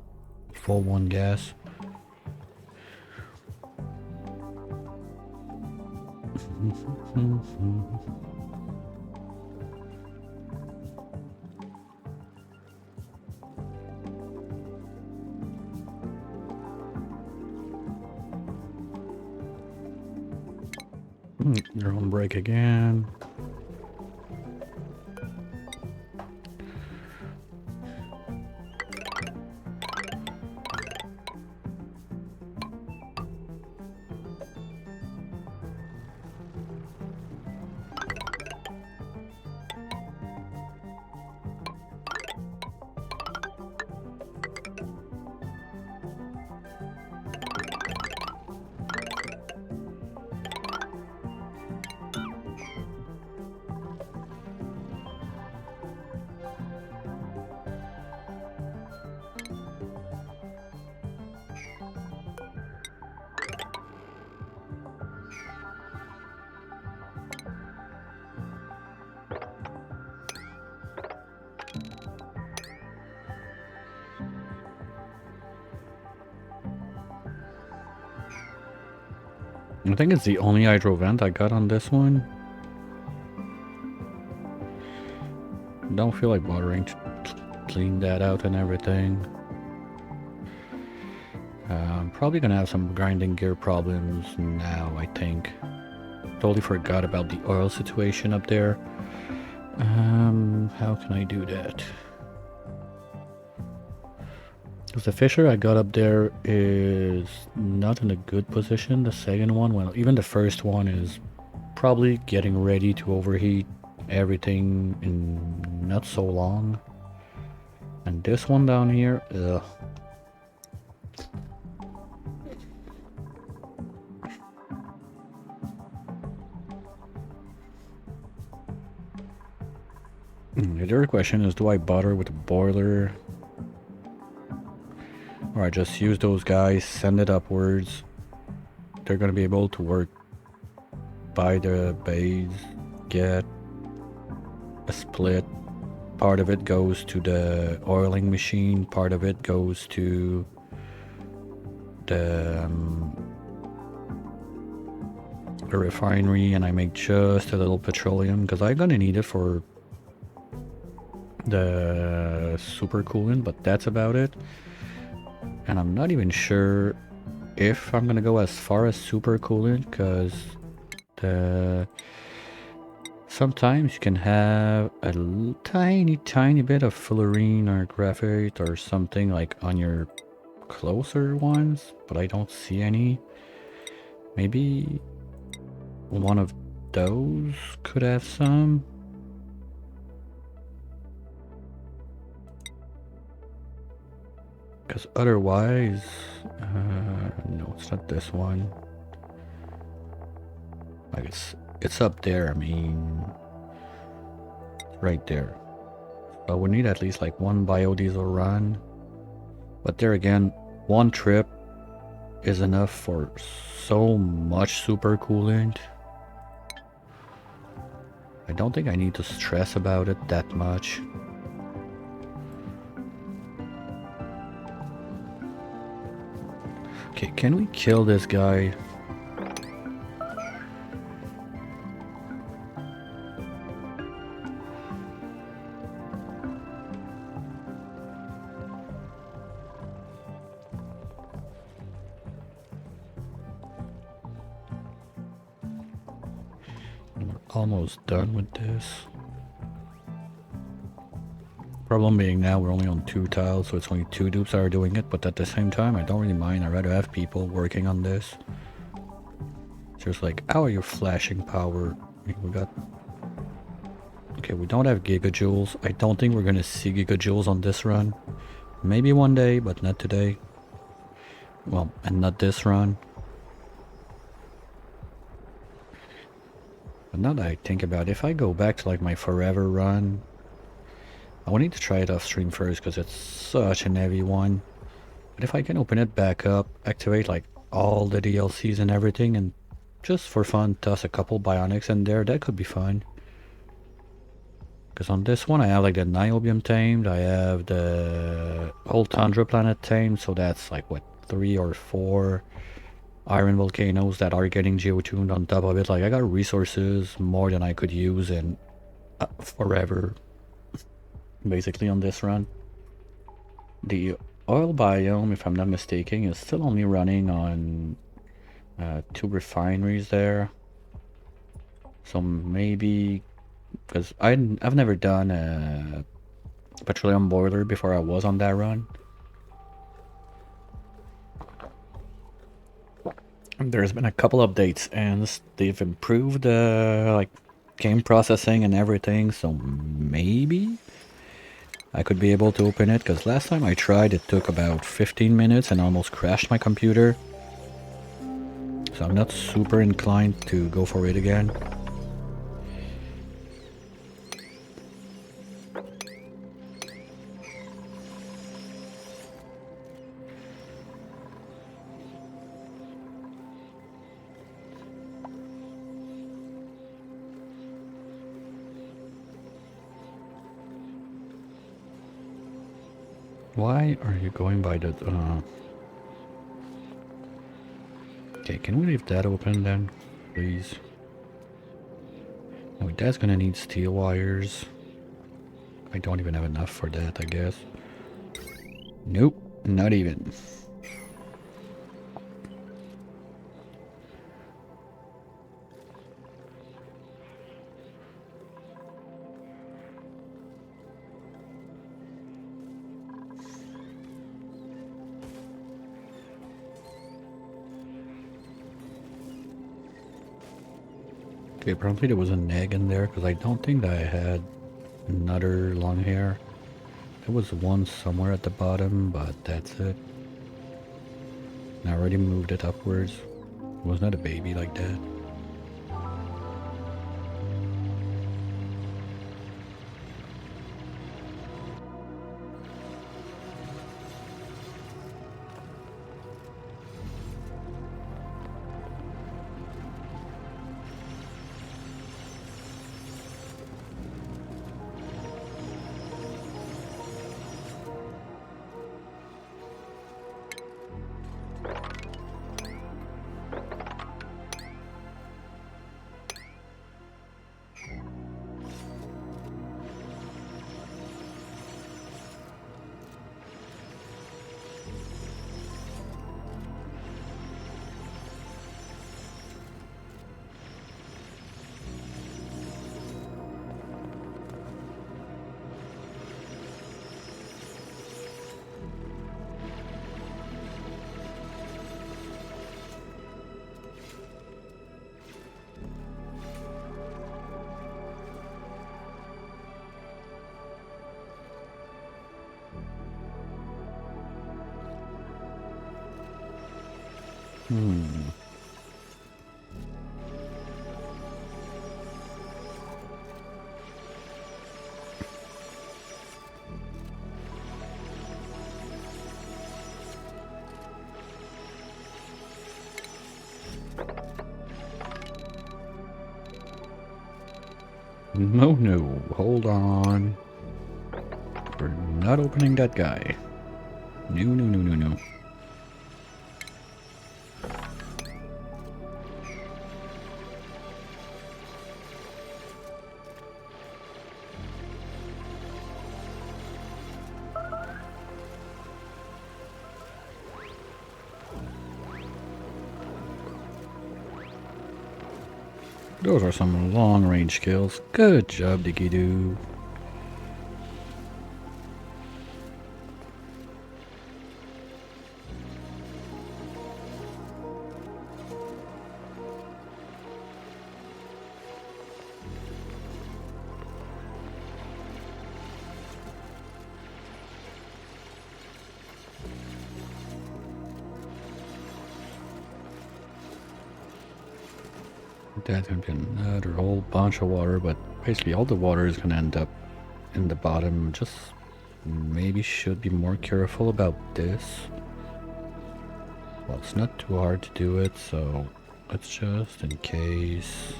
full one gas. You're on break again. I think it's the only hydro vent I got on this one. Don't feel like bothering to clean that out and everything. I'm probably gonna have some grinding gear problems now, I think. Totally forgot about the oil situation up there. How can I do that? Because the fisher I got up there is not in a good position. The second one, well, even the first one is probably getting ready to overheat everything in not so long. And this one down here, ugh. The other question is, do I bother with a boiler? Or I just use those guys, send it upwards. They're gonna be able to work by the base, get a split. Part of it goes to the oiling machine, part of it goes to the refinery, and I make just a little petroleum because I'm gonna need it for the super coolant, but that's about it. And I'm not even sure if I'm gonna go as far as super coolant because sometimes you can have a tiny bit of fullerene or graphite or something like on your closer ones, but I don't see any. Maybe one of those could have some. Because otherwise, no, it's not this one. Like it's up there. I mean, right there. So we need at least like one biodiesel run. But there again, one trip is enough for so much super coolant. I don't think I need to stress about it that much. Okay, can we kill this guy? We're almost done with this. Problem being now we're only on 2 tiles, so it's only 2 dupes that are doing it, but at the same time I don't really mind. I'd rather have people working on this. It's just like, how are you flashing power? We got... Okay, we don't have gigajoules. I don't think we're gonna see gigajoules on this run. Maybe one day, but not today. Well, and not this run. But now that I think about it, if I go back to like my forever run, I will need to try it off stream first because it's such an heavy one. But if I can open it back up, activate like all the DLCs and everything, and just for fun toss a couple bionics in there, that could be fun. Because on this one I have like the Niobium tamed, I have the old Tundra planet tamed, so that's like what, 3 or 4 iron volcanoes that are getting geotuned on top of it. Like I got resources more than I could use in forever, basically, on this run. The oil biome, if I'm not mistaken, is still only running on 2 refineries there. So maybe, because I've never done a petroleum boiler before I was on that run. There's been a couple updates and they've improved like game processing and everything, so maybe I could be able to open it, because last time I tried it took about 15 minutes and almost crashed my computer. So I'm not super inclined to go for it again. Why are you going by the... Okay, can we leave that open then, please? Oh, that's gonna need steel wires. I don't even have enough for that, I guess. Nope, not even. Okay, apparently there was an egg in there because I don't think that I had another long hair. There was one somewhere at the bottom, but that's it. And I already moved it upwards. It was not a baby like that. Hmm. No, hold on. We're not opening that guy. No. Those are some long-range kills. Good job, Diggy Doo. That's gonna be another whole bunch of water, but basically all the water is gonna end up in the bottom. Just maybe should be more careful about this. Well, it's not too hard to do it, so let's just in case.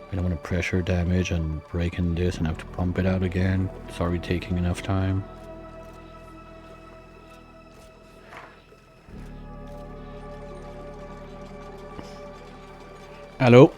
I don't want to pressure damage and break in this and have to pump it out again. It's already taking enough time. Hello?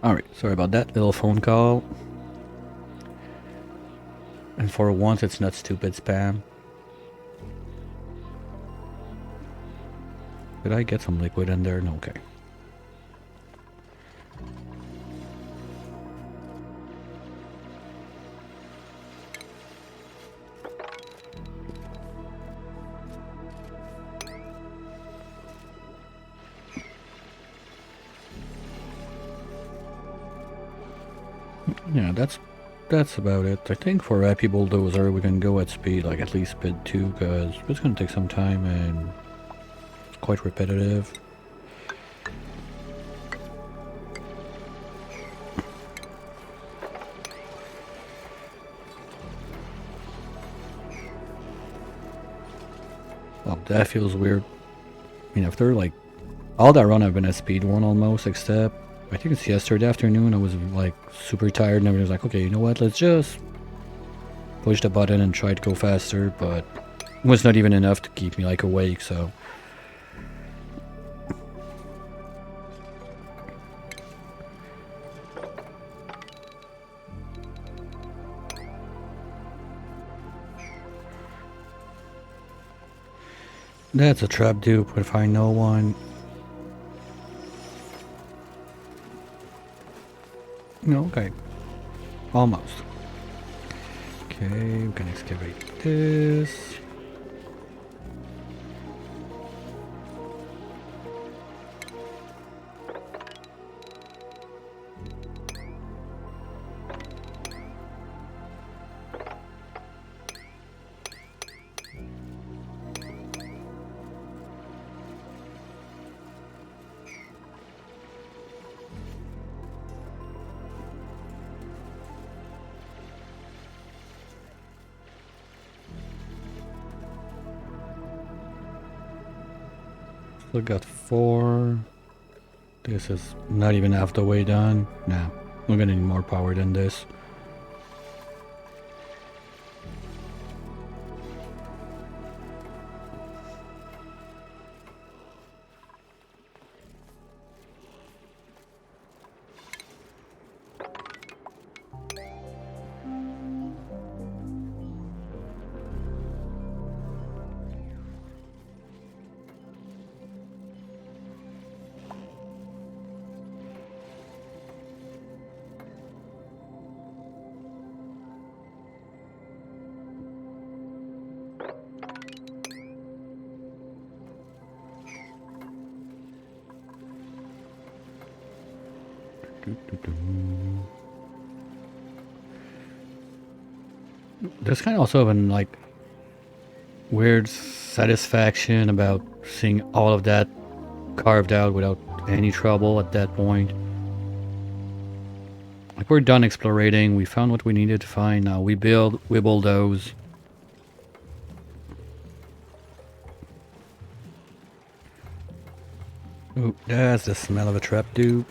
Alright, sorry about that little phone call. And for once, it's not stupid spam. Did I get some liquid in there? No, okay. Yeah, that's about it. I think for Happy Bulldozer we can go at speed, like at least speed 2, because it's gonna take some time and it's quite repetitive. Well, that feels weird. I mean, after like all that run I've been at speed 1 almost, except I think it's yesterday afternoon I was like super tired and I was like, okay, you know what, let's just push the button and try to go faster, but it was not even enough to keep me like awake, so... That's a trap dupe, if I know one. No, okay. Almost. Okay, we can excavate this. Still got 4. This is not even half the way done. Nah, we're gonna need more power than this. There's kind of also an like weird satisfaction about seeing all of that carved out without any trouble at that point. Like, we're done exploring, we found what we needed to find, now we bulldoze. Ooh, that's the smell of a trap dude.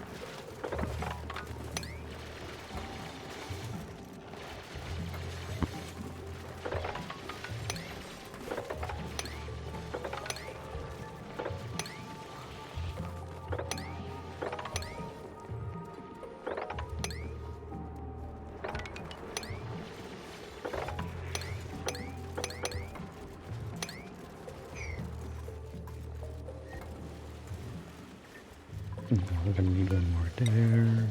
We're gonna need one more there.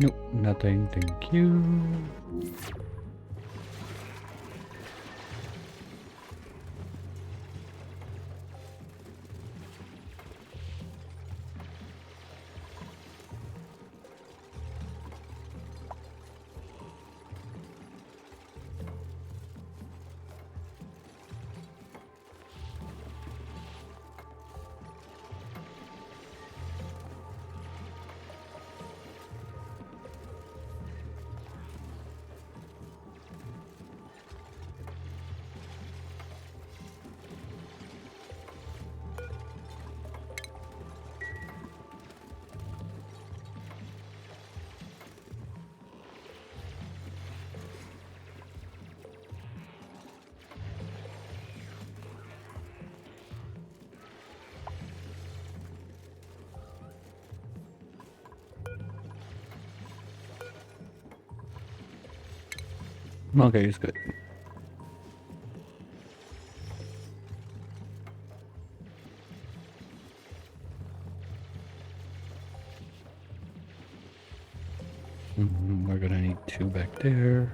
Nope, nothing, thank you. Okay, it's good. We're gonna need 2 back there.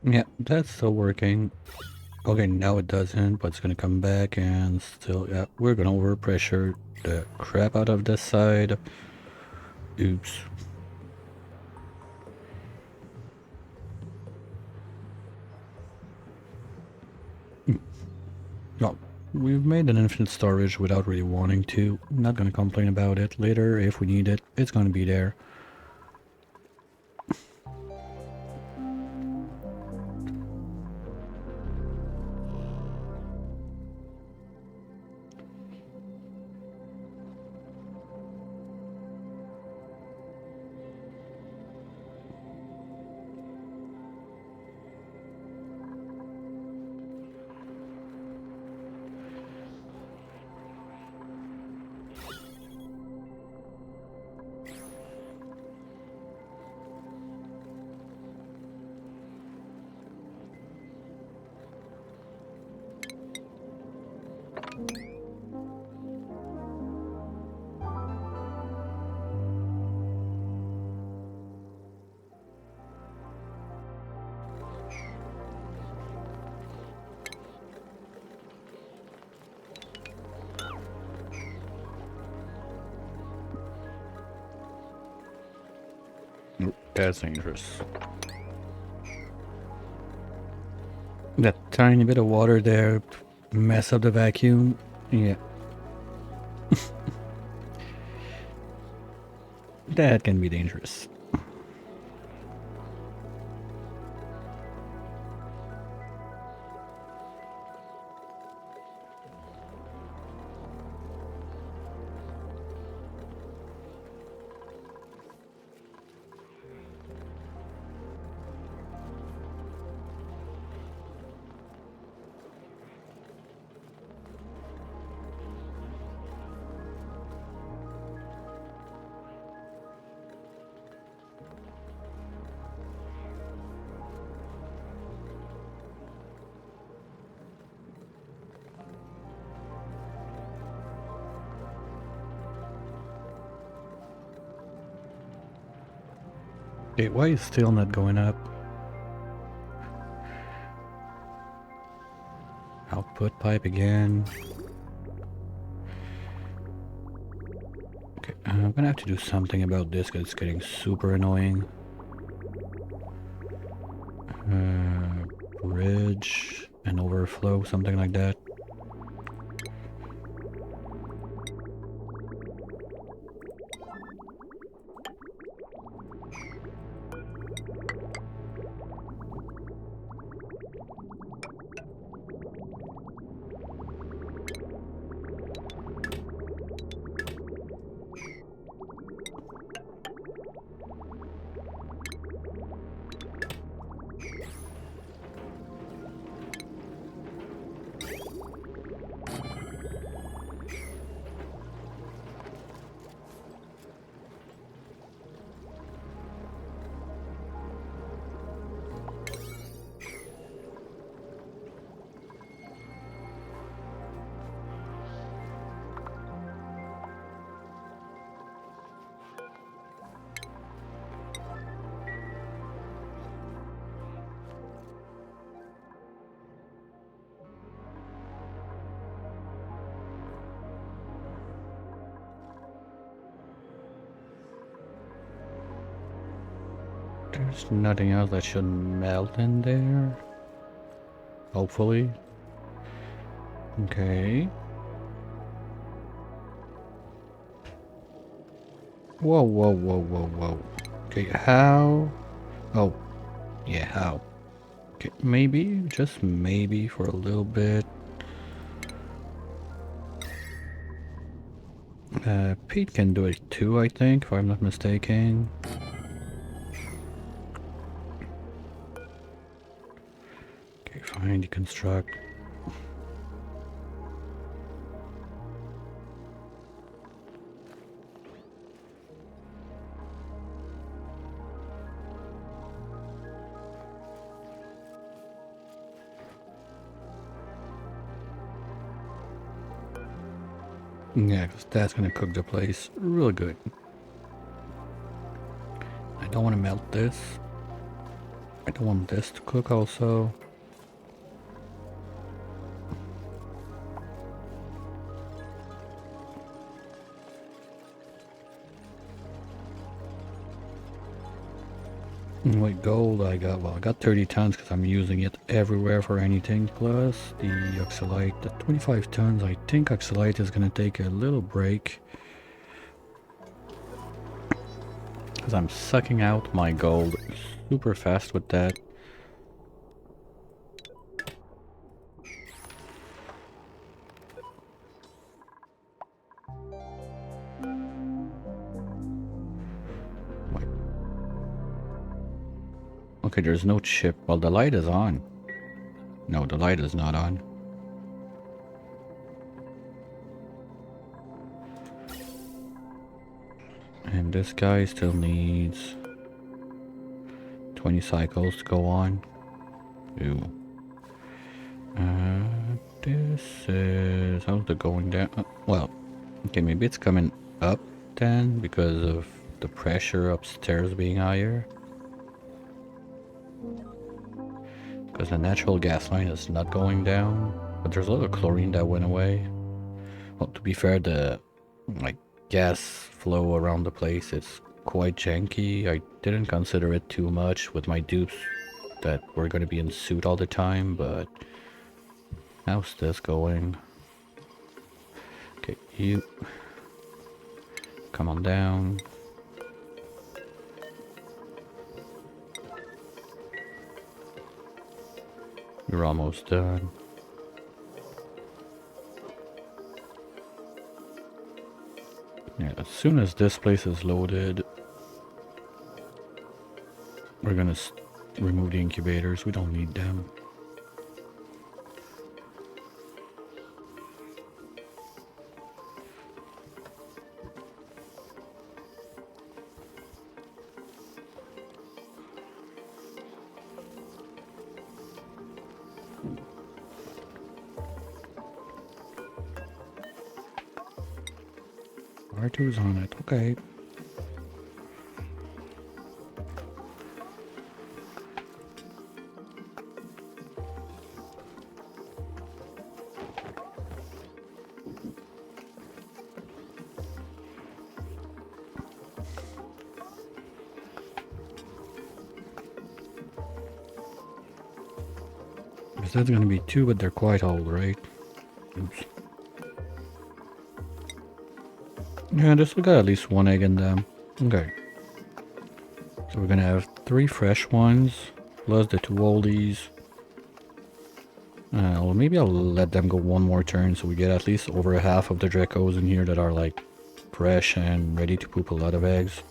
Yeah, that's still working. Okay, now it doesn't, but it's gonna come back and still, yeah, we're gonna overpressure the crap out of this side. Oops. No, we've made an infinite storage without really wanting to. Not gonna complain about it. Later, if we need it, it's gonna be there. That's dangerous. That tiny bit of water there mess up the vacuum. Yeah. That can be dangerous. Okay, why is still not going up? Output pipe again. Okay, I'm gonna have to do something about this because it's getting super annoying. Bridge and overflow, something like that. There's nothing else that should melt in there. Hopefully. Okay. Whoa, whoa, whoa, whoa, whoa. Okay, how? Oh, yeah, how? Okay, maybe, just maybe for a little bit. Pete can do it too, I think, if I'm not mistaken. Okay, fine, deconstruct. Yeah, because that's gonna cook the place real good. I don't want to melt this. I don't want this to cook also. What gold I got? Well, I got 30 tons because I'm using it everywhere for anything. Plus the oxalite, the 25 tons. I think oxalite is gonna take a little break because I'm sucking out my gold super fast with that. Okay, there's no chip. Well, the light is on. No, the light is not on. And this guy still needs 20 cycles to go on. Ew. This is... how's the going down? Well, okay, maybe it's coming up then because of the pressure upstairs being higher. Because the natural gas line is not going down, but there's a lot of chlorine that went away. Well, to be fair, the like gas flow around the place is quite janky. I didn't consider it too much with my dupes that were going to be in suit all the time, but how's this going? Okay, you come on down. You're almost done. Yeah, as soon as this place is loaded, we're gonna remove the incubators. We don't need them. R2's on it, okay. Because that's gonna be two, but they're quite old, right? Oops. Yeah, this will got at least one egg in them. Okay. So we're gonna have 3 fresh ones, plus the 2 oldies. Well, maybe I'll let them go one more turn so we get at least over half of the Dreckos in here that are like fresh and ready to poop a lot of eggs.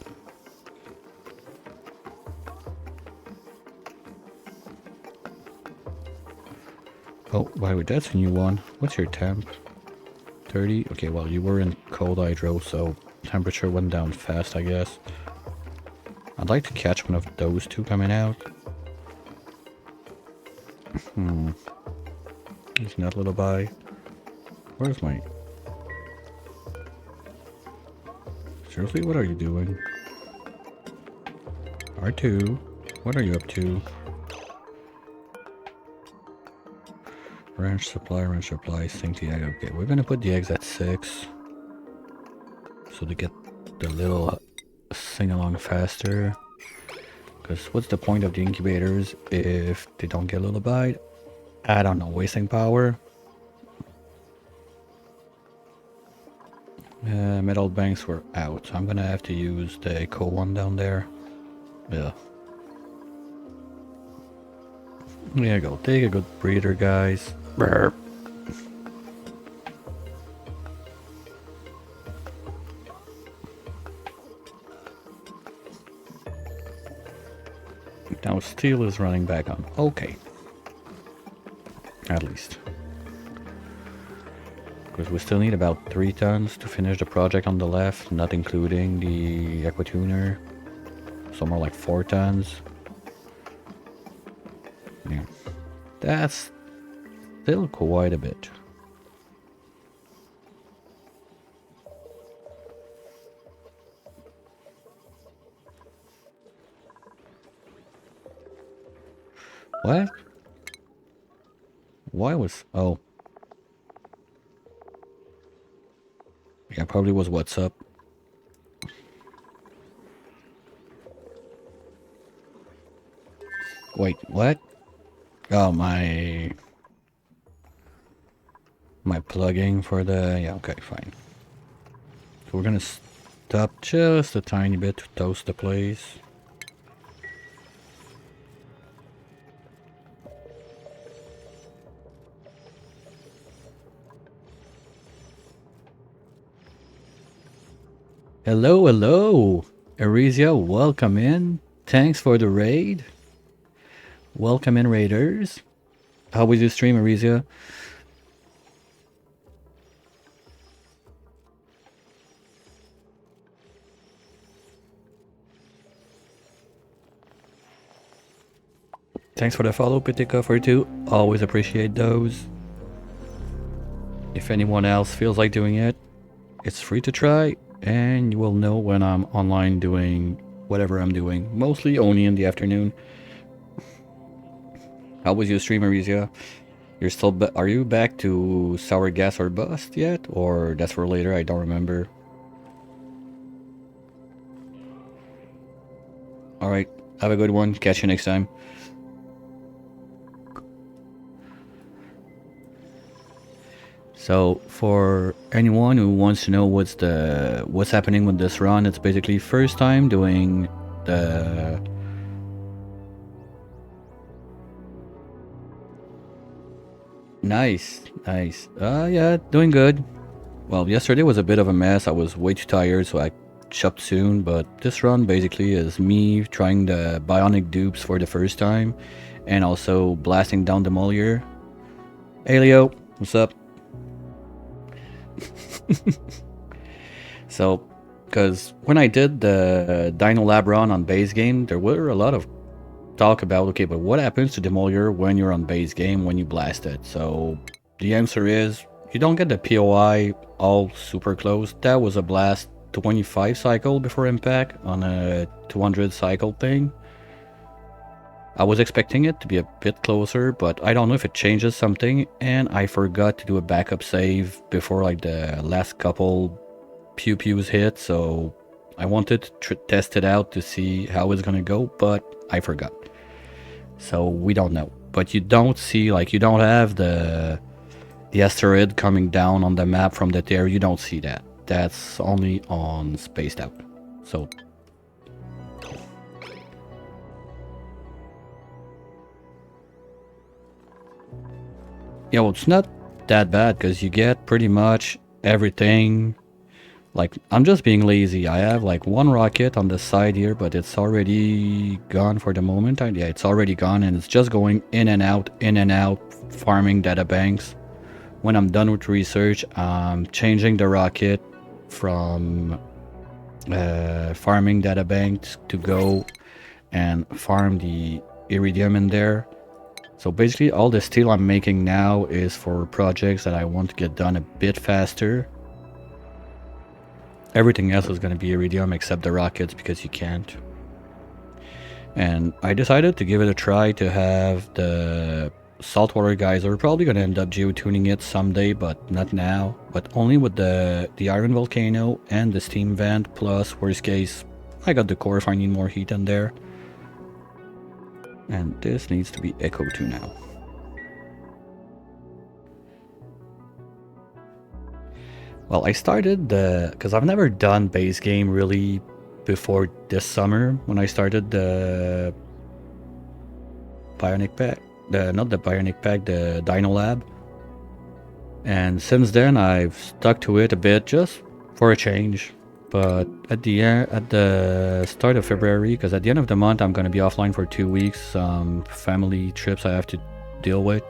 Oh, by the way, that's a new one. What's your temp? 30? Okay, well, you were in cold hydro, so temperature went down fast, I guess. I'd like to catch one of those two coming out. There's that little guy. Where's my... Seriously, what are you doing? R2, what are you up to? Ranch supply, sink the egg. Okay, we're gonna put the eggs at 6. So to get the little sing along faster. Because what's the point of the incubators if they don't get lullabied? I don't know, wasting power. Metal banks were out, so I'm gonna have to use the eco one down there. Yeah. There you go, take a good breather, guys. Brr. Now steel is running back on. Okay. At least. Because we still need about 3 tons to finish the project on the left, not including the aquatuner. So more like 4 tons. Yeah. That's still quite a bit. What? Why was... Oh. Yeah, probably was what's up. Wait, what? Oh, my plugging for the... Yeah, okay, fine. So we're gonna stop just a tiny bit to toast the place. Hello, hello! Arisia, welcome in. Thanks for the raid. Welcome in, raiders. How was your stream, Arisia? Thanks for the follow, Pitika, for 2. Always appreciate those. If anyone else feels like doing it, it's free to try, and you will know when I'm online doing whatever I'm doing. Mostly only in the afternoon. How was your stream, Arisia? You're still are you back to sour gas or bust yet? Or that's for later, I don't remember. Alright, have a good one. Catch you next time. So for anyone who wants to know what's happening with this run, it's basically first time doing the nice. Yeah, doing good. Well, yesterday was a bit of a mess. I was way too tired, so I chopped soon, but this run basically is me trying the Bionic dupes for the first time and also blasting down the Moliere. Hey Leo, what's up? So, because when I did the Dino Lab run on base game, there were a lot of talk about, okay, but what happens to the Moliere when you're on base game, when you blast it? So, the answer is, you don't get the POI all super close. That was a blast 25 cycle before impact on a 200 cycle thing. I was expecting it to be a bit closer, but I don't know if it changes something, and I forgot to do a backup save before like the last couple pew-pews hit, so I wanted to test it out to see how it's gonna go, but I forgot. So we don't know. But you don't see, like, you don't have the asteroid coming down on the map from that area. You don't see that. That's only on Spaced Out. So yeah, well, it's not that bad because you get pretty much everything. Like, I'm just being lazy. I have like 1 rocket on the side here, but it's already gone for the moment. Yeah, it's already gone, and it's just going in and out, farming data banks. When I'm done with research, I'm changing the rocket from farming data banks to go and farm the iridium in there. So basically all the steel I'm making now is for projects that I want to get done a bit faster. Everything else is going to be iridium except the rockets because you can't. And I decided to give it a try to have the saltwater geyser. We're probably going to end up geotuning it someday, but not now. But only with the iron volcano and the steam vent, plus worst case, I got the core if I need more heat in there. And this needs to be Echo 2 now. Well, I started because I've never done base game really before this summer when I started the Bionic Pack. Not the Bionic Pack, the Dino Lab. And since then I've stuck to it a bit just for a change. But at the start of February, because at the end of the month I'm gonna be offline for 2 weeks, some family trips I have to deal with.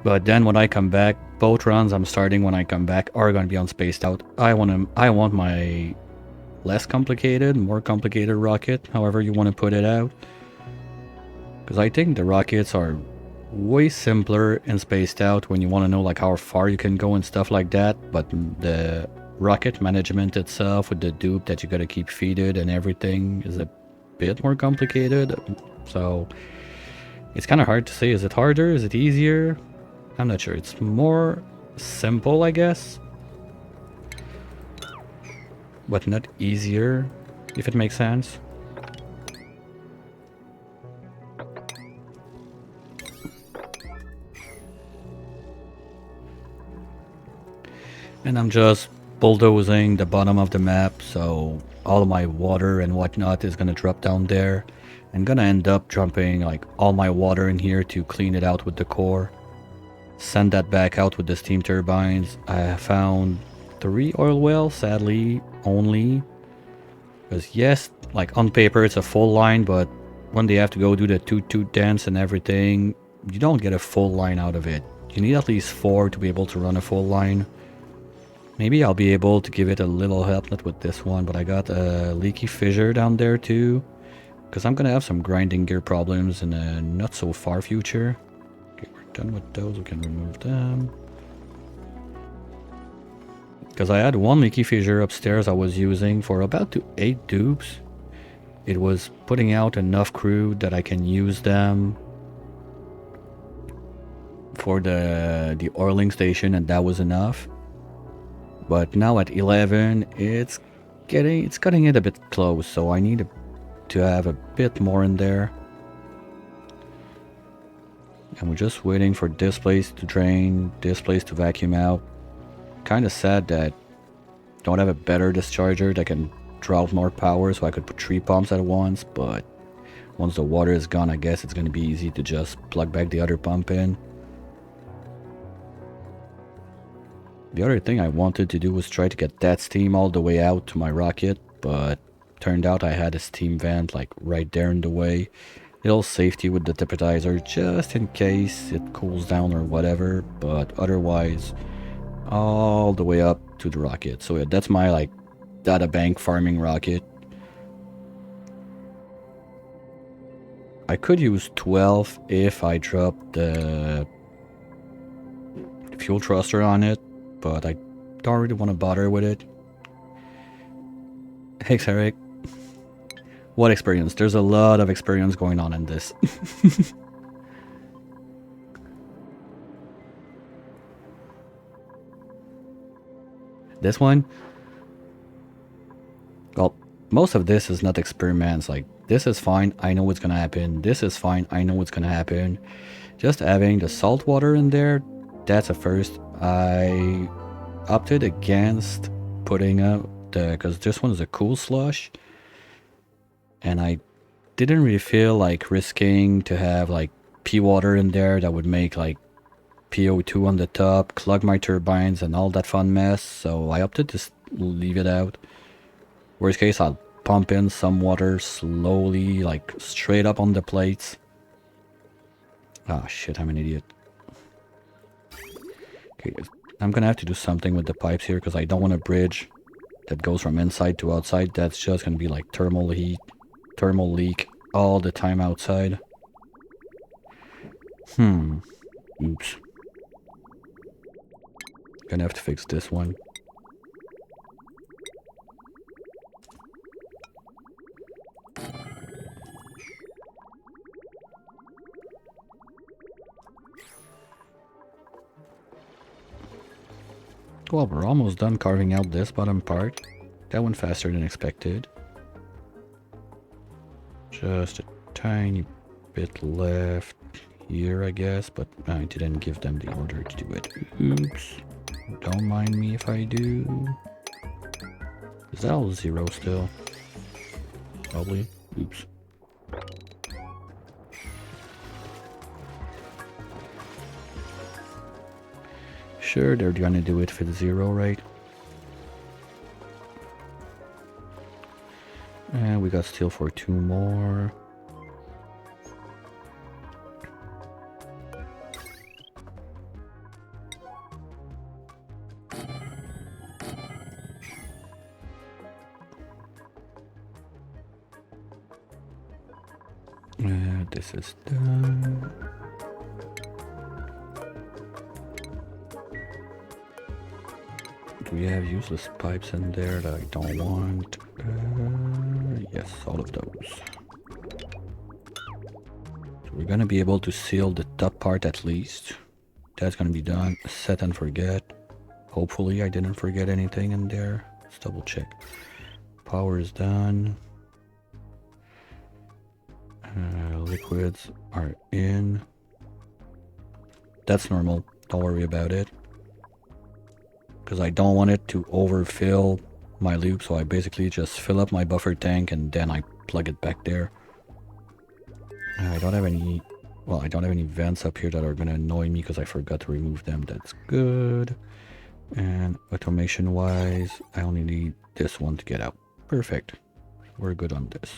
But then when I come back, both runs I'm starting when I come back are gonna be on spaced out. I want my less complicated, more complicated rocket, however you want to put it out. Because I think the rockets are way simpler and spaced out when you want to know like how far you can go and stuff like that. But the rocket management itself with the dupe that you gotta keep feeded and everything is a bit more complicated. So it's kind of hard to say. Is it harder? Is it easier? I'm not sure. It's more simple, I guess. But not easier, if it makes sense. And I'm just bulldozing the bottom of the map, so all of my water and whatnot is gonna drop down there. I'm gonna end up dumping like all my water in here to clean it out with the core. Send that back out with the steam turbines. I found 3 oil wells, sadly, only. Because yes, like on paper it's a full line, but when they have to go do the toot dance and everything, you don't get a full line out of it. You need at least 4 to be able to run a full line. Maybe I'll be able to give it a little help, not with this one, but I got a leaky fissure down there too. Because I'm gonna have some grinding gear problems in a not so far future. Okay, we're done with those, we can remove them. Because I had one leaky fissure upstairs I was using for about 8 dupes. It was putting out enough crude that I can use them for the oiling station, and that was enough. But now at 11, it's cutting it a bit close, so I need to have a bit more in there. And we're just waiting for this place to drain, this place to vacuum out. Kind of sad that I don't have a better discharger that can draw out more power, so I could put 3 pumps at once, but once the water is gone, I guess it's going to be easy to just plug back the other pump in. The other thing I wanted to do was try to get that steam all the way out to my rocket, but turned out I had a steam vent like right there in the way. Little safety with the deputizer just in case it cools down or whatever, but otherwise all the way up to the rocket. So yeah, that's my like data bank farming rocket. I could use 12 if I dropped the fuel thruster on it, but I don't really want to bother with it. Thanks, Eric. What experience? There's a lot of experience going on in this. This one? Well, most of this is not experiments. Like, this is fine, I know what's gonna happen. This is fine, I know what's gonna happen. Just having the salt water in there, that's a first. I opted against putting up because this one is a cool slush. And I didn't really feel like risking to have like pea water in there that would make like PO2 on the top, clog my turbines and all that fun mess. So I opted to leave it out. Worst case, I'll pump in some water slowly, like straight up on the plates. Ah, shit, I'm an idiot. Okay, I'm gonna have to do something with the pipes here because I don't want a bridge that goes from inside to outside. That's just gonna be like thermal heat, thermal leak all the time outside. Oops. Gonna have to fix this one. Well, we're almost done carving out this bottom part. That went faster than expected. Just a tiny bit left here, I guess, but I didn't give them the order to do it. Oops. Don't mind me if I do. Is that all 0 still? Probably. Oops. Sure, they're gonna do it for the 0, right? And we got steel for 2 more. This is done. Do we have useless pipes in there that I don't want? Yes, all of those. So we're gonna be able to seal the top part at least. That's gonna be done. Set and forget. Hopefully I didn't forget anything in there. Let's double check. Power is done. Liquids are in. That's normal. Don't worry about it. Because I don't want it to overfill my loop, so I basically just fill up my buffer tank and then I plug it back there. I don't have any... Well, I don't have any vents up here that are going to annoy me because I forgot to remove them. That's good. And automation-wise, I only need this one to get out. Perfect. We're good on this.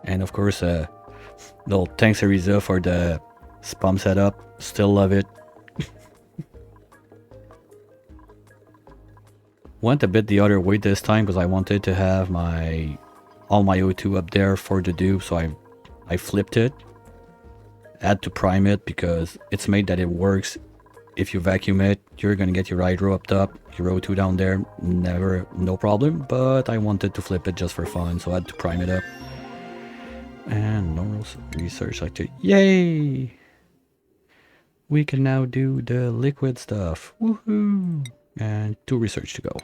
And of course, little thanks Ariza for the spam setup. Still love it. Went a bit the other way this time because I wanted to have all my O2 up there for the dupe, so I flipped it. Had to prime it because it's made that it works. If you vacuum it, you're gonna get your hydro up top, your O2 down there, no problem. But I wanted to flip it just for fun, so I had to prime it up. And normal research activity. Yay! We can now do the liquid stuff. Woohoo! And 2 research to go.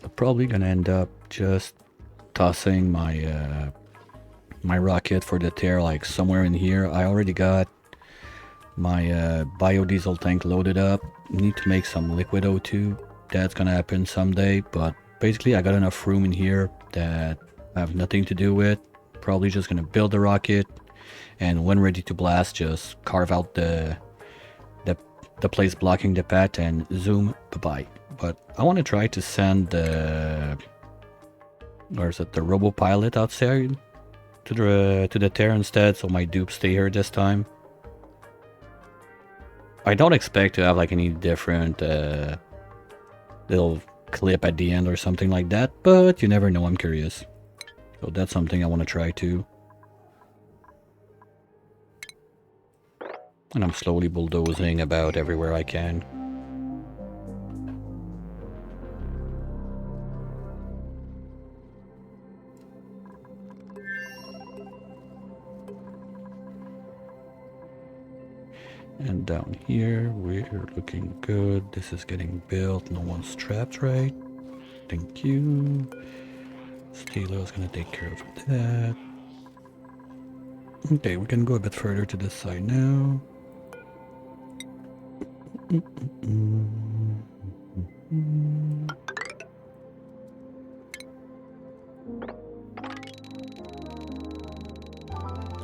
I'm probably gonna end up just tossing my my rocket for the tear like somewhere in here. I already got my biodiesel tank loaded up. Need to make some liquid O2. That's gonna happen someday, but basically I got enough room in here that I have nothing to do with. Probably just gonna build the rocket, and when ready to blast, just carve out the place blocking the path and zoom, bye-bye. But I want to try to send the RoboPilot outside to the tear instead, so my dupes stay here this time. I don't expect to have like any different little clip at the end or something like that, but you never know. I'm curious, so that's something I want to try too. And I'm slowly bulldozing about everywhere I can. And down here, we're looking good. This is getting built. No one's trapped, right? Thank you. Steelo's gonna take care of that. Okay, we can go a bit further to this side now.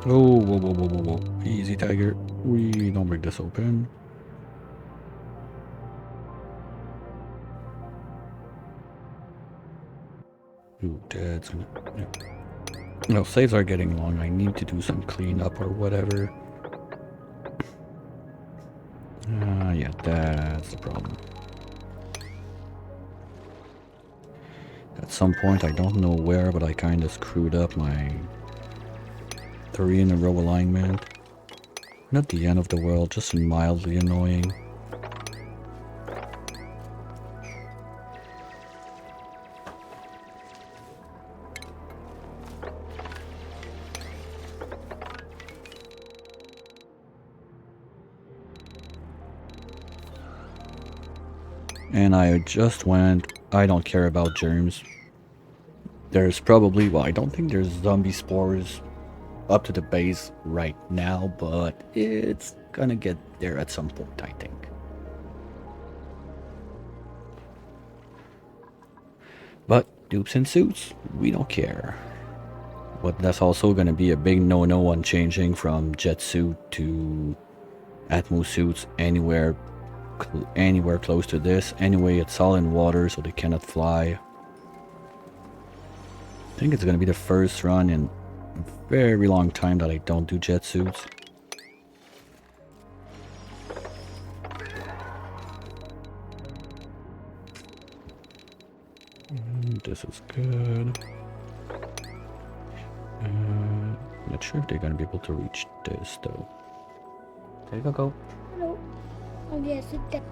Oh, whoa, whoa, whoa, whoa, whoa. Easy, Tiger. We don't break this open. Ooh, that's gonna... Yeah. No, saves are getting long. I need to do some cleanup or whatever. Yeah, that's the problem. At some point, I don't know where, but I kind of screwed up my 3 in a row alignment. Not the end of the world, just mildly annoying. And I just went, I don't care about germs. There's probably, well, I don't think there's zombie spores up to the base right now, but it's gonna get there at some point, I think. But dupes and suits, we don't care. But that's also gonna be a big no-no on changing from jet suit to Atmo suits anywhere close to this. Anyway, it's all in water, so they cannot fly. I think it's gonna be the first run in a very long time that I don't do jet suits. This is good. Not sure if they're gonna be able to reach this though. There you go. No. Oh, yes, it does.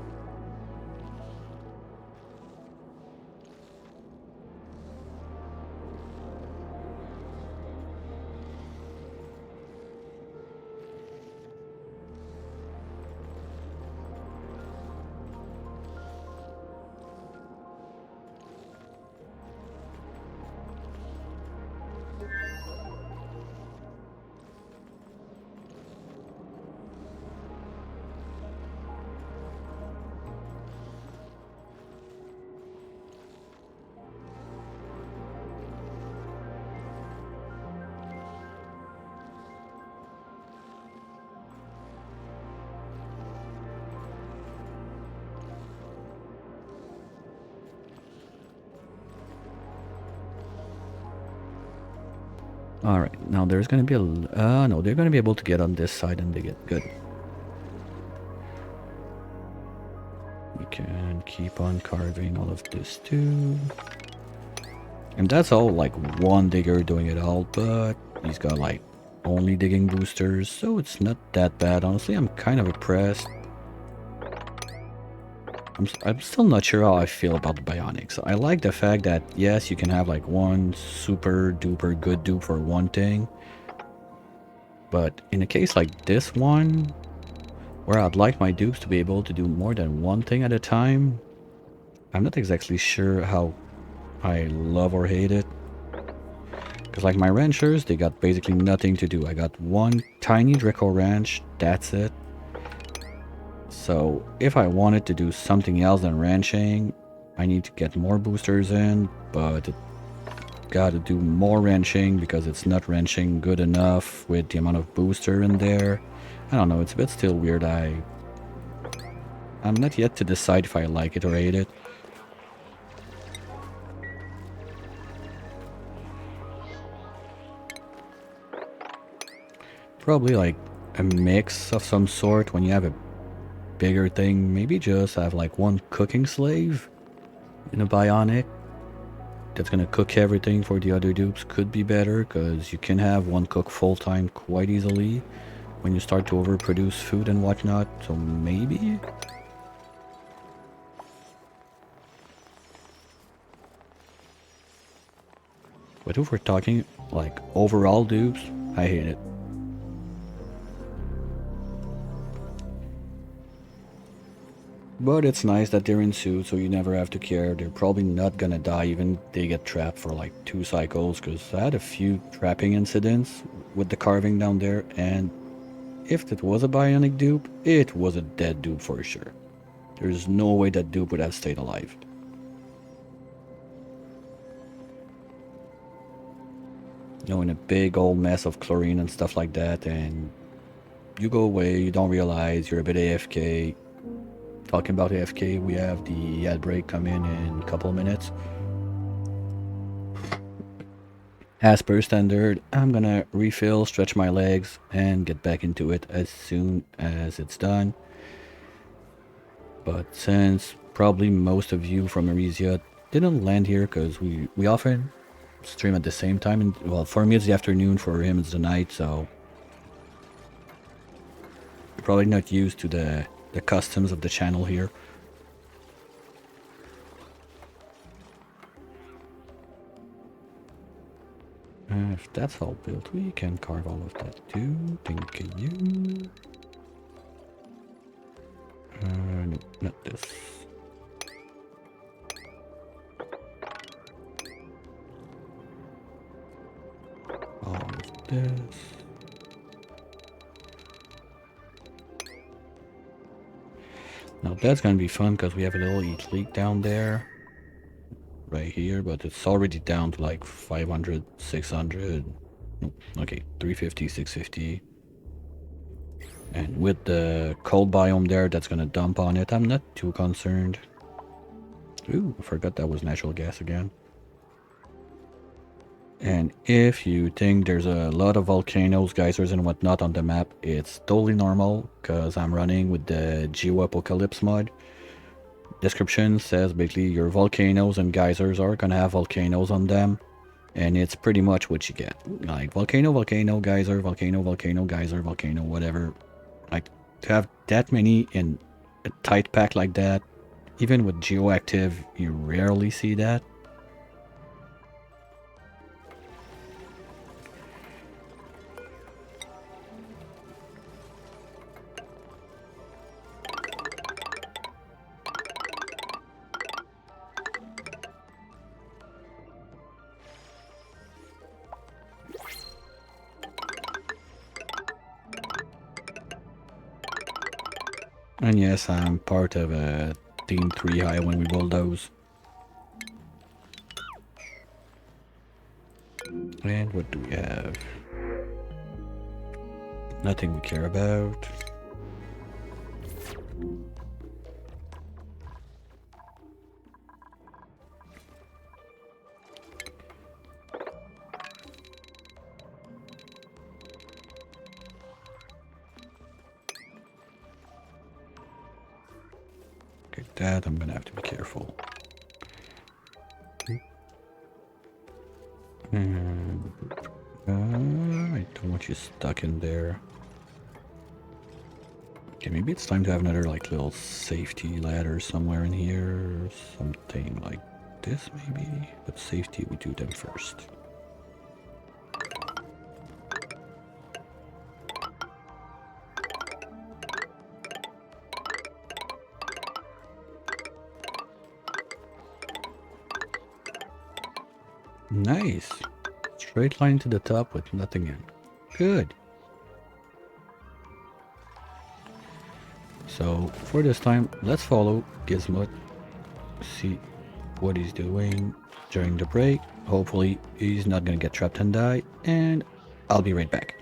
Alright, now there's gonna be a... no, they're gonna be able to get on this side and they get good. We can keep on carving all of this too. And that's all like one digger doing it all, but he's got like only digging boosters, so it's not that bad. Honestly, I'm kind of impressed. I'm still not sure how I feel about the Bionics. I like the fact that, yes, you can have like one super duper good dupe for one thing. But in a case like this one, where I'd like my dupes to be able to do more than one thing at a time, I'm not exactly sure how I love or hate it. Because like my ranchers, they got basically nothing to do. I got one tiny Dreckos ranch, that's it. So if I wanted to do something else than ranching, I need to get more boosters in, but gotta do more ranching because it's not ranching good enough with the amount of booster in there. I don't know, it's a bit still weird. I'm not yet to decide if I like it or hate it. Probably like a mix of some sort when you have a bigger thing. Maybe just have like one cooking slave in a Bionic that's gonna cook everything for the other dupes could be better, because you can have one cook full-time quite easily when you start to overproduce food and whatnot, so maybe? But if we're talking like overall dupes, I hate it. But it's nice that they're in suits, so you never have to care. They're probably not gonna die even if they get trapped for like 2 cycles, because I had a few trapping incidents with the carving down there, and if it was a bionic dupe, it was a dead dupe for sure. There's no way that dupe would have stayed alive. You know, in a big old mess of chlorine and stuff like that, and you go away, you don't realize you're a bit AFK. Talking about AFK, we have the ad break come in a couple of minutes. As per standard, I'm gonna refill, stretch my legs, and get back into it as soon as it's done. But since probably most of you from Arisia didn't land here, because we often stream at the same time, and well, for me it's the afternoon, for him it's the night, so you're probably not used to the customs of the channel here. If that's all built, we can carve all of that too. Thank you. No, not this. this. Now that's gonna be fun because we have a little heat leak down there. Right here, but it's already down to like 500, 600. Okay, 350, 650. And with the cold biome there, that's gonna dump on it. I'm not too concerned. Ooh, I forgot that was natural gas again. And if you think there's a lot of volcanoes, geysers, and whatnot on the map, it's totally normal because I'm running with the Geo Apocalypse mod. Description says basically your volcanoes and geysers are gonna have volcanoes on them, and it's pretty much what you get. Like volcano, volcano, geyser, volcano, volcano, geyser, volcano, whatever. Like to have that many in a tight pack like that, even with geoactive, you rarely see that. And yes, I'm part of a Team 3 high when we build those. And what do we have? Nothing we care about. Okay, that I'm gonna have to be careful. And I don't want you stuck in there. Okay, maybe it's time to have another like little safety ladder somewhere in here. Something like this maybe. But safety, we do them first. Nice. Straight line to the top with nothing in. Good. So for this time, let's follow Gizmo. See what he's doing during the break. Hopefully he's not gonna get trapped and die. And I'll be right back.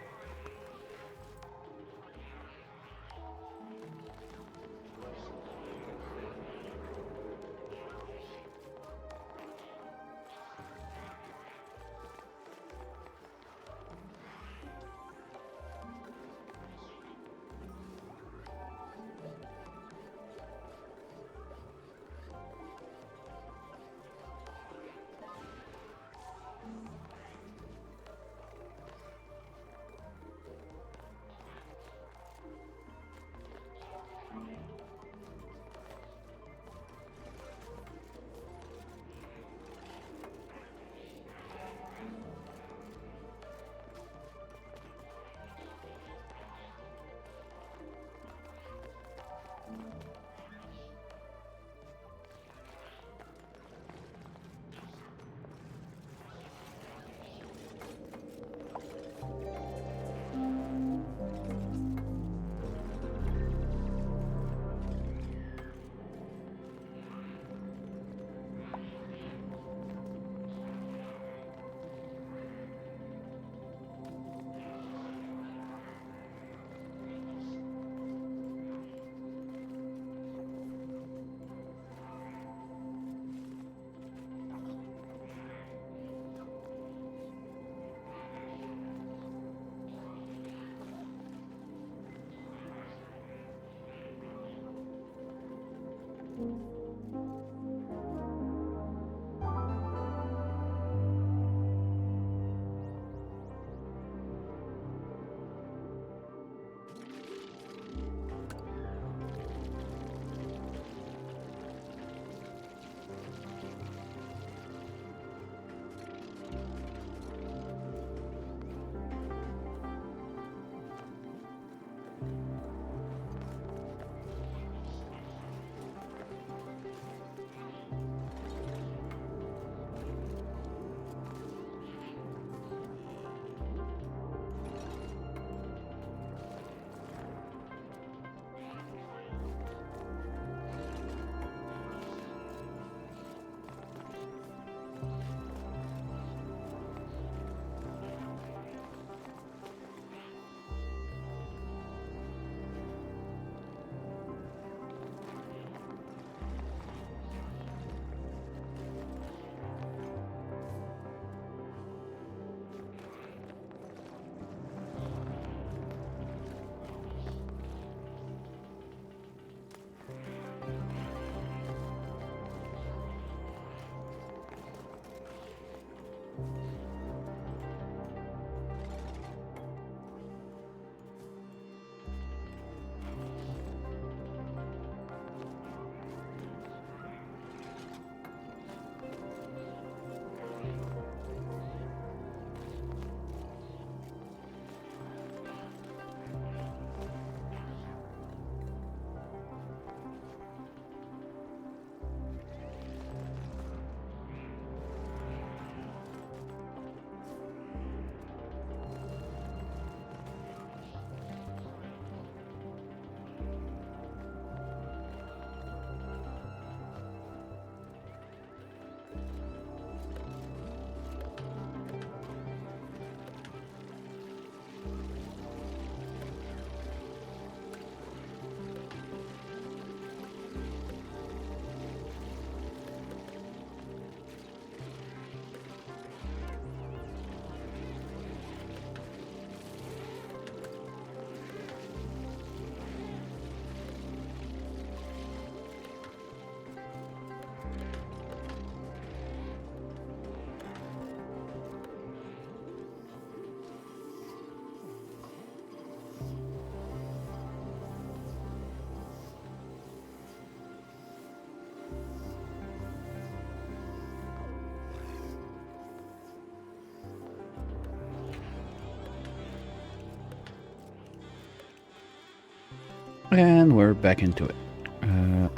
And we're back into it.